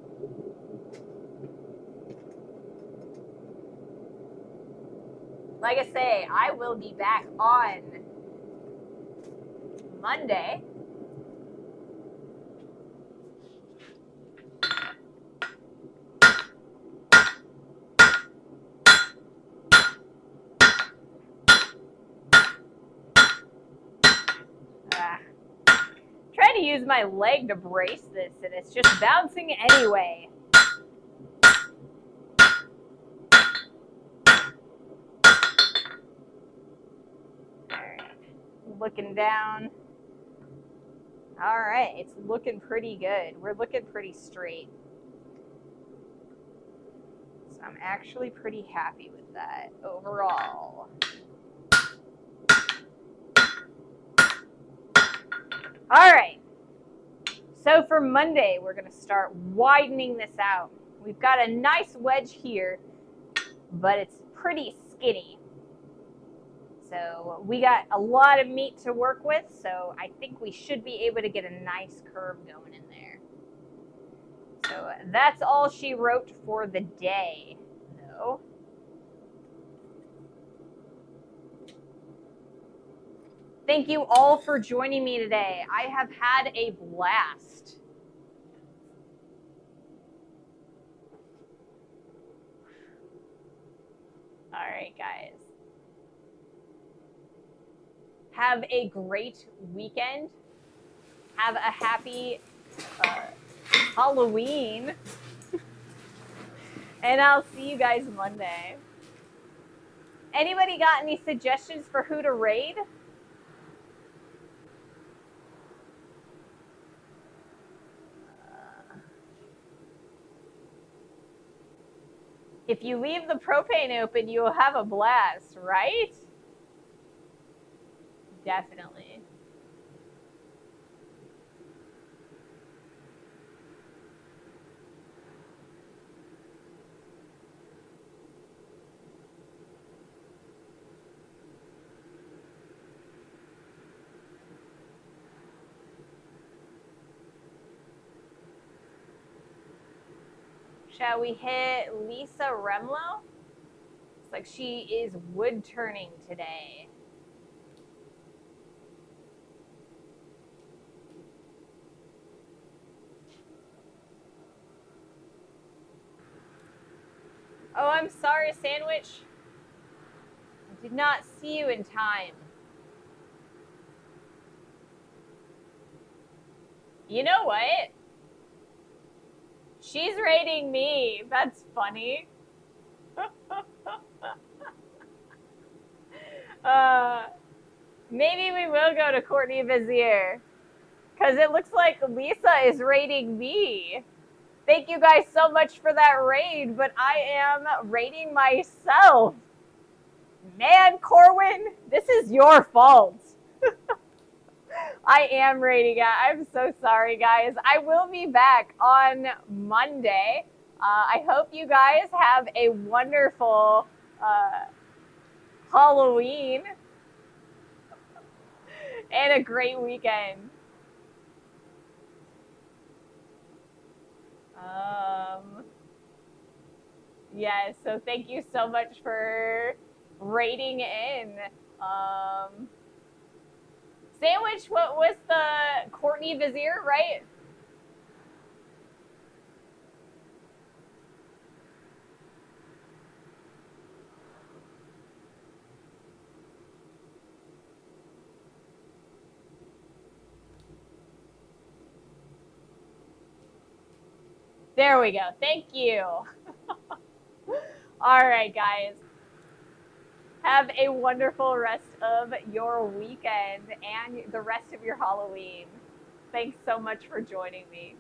Like I say, I will be back on Monday. use my leg to brace this, and it's just bouncing anyway. Looking down. All right, it's looking pretty good. We're looking pretty straight. So I'm actually pretty happy with that overall. All right. So for Monday, we're going to start widening this out. We've got a nice wedge here, but it's pretty skinny. So we got a lot of meat to work with, so I think we should be able to get a nice curve going in there. So that's all she wrote for the day, though. Thank you all for joining me today. I have had a blast. All right, guys. Have a great weekend. Have a happy Halloween. And I'll see you guys Monday. Anybody got any suggestions for who to raid? If you leave the propane open, you'll have a blast, right? Definitely. Shall we hit Lisa Remlo? It's like she is wood turning today. Oh, I'm sorry, Sandwich. I did not see you in time. You know what? She's raiding me. That's funny. Maybe we will go to Courtney Vizier. Because it looks like Lisa is raiding me. Thank you guys so much for that raid, but I am raiding myself. Man, Corwin, this is your fault. I am raiding it. I'm so sorry, guys. I will be back on Monday. I hope you guys have a wonderful Halloween and a great weekend. Yes, so thank you so much for raiding in. Sandwich, what was the Courtney Vizier, right? There we go. Thank you. All right, guys. Have a wonderful rest of your weekend and the rest of your Halloween. Thanks so much for joining me.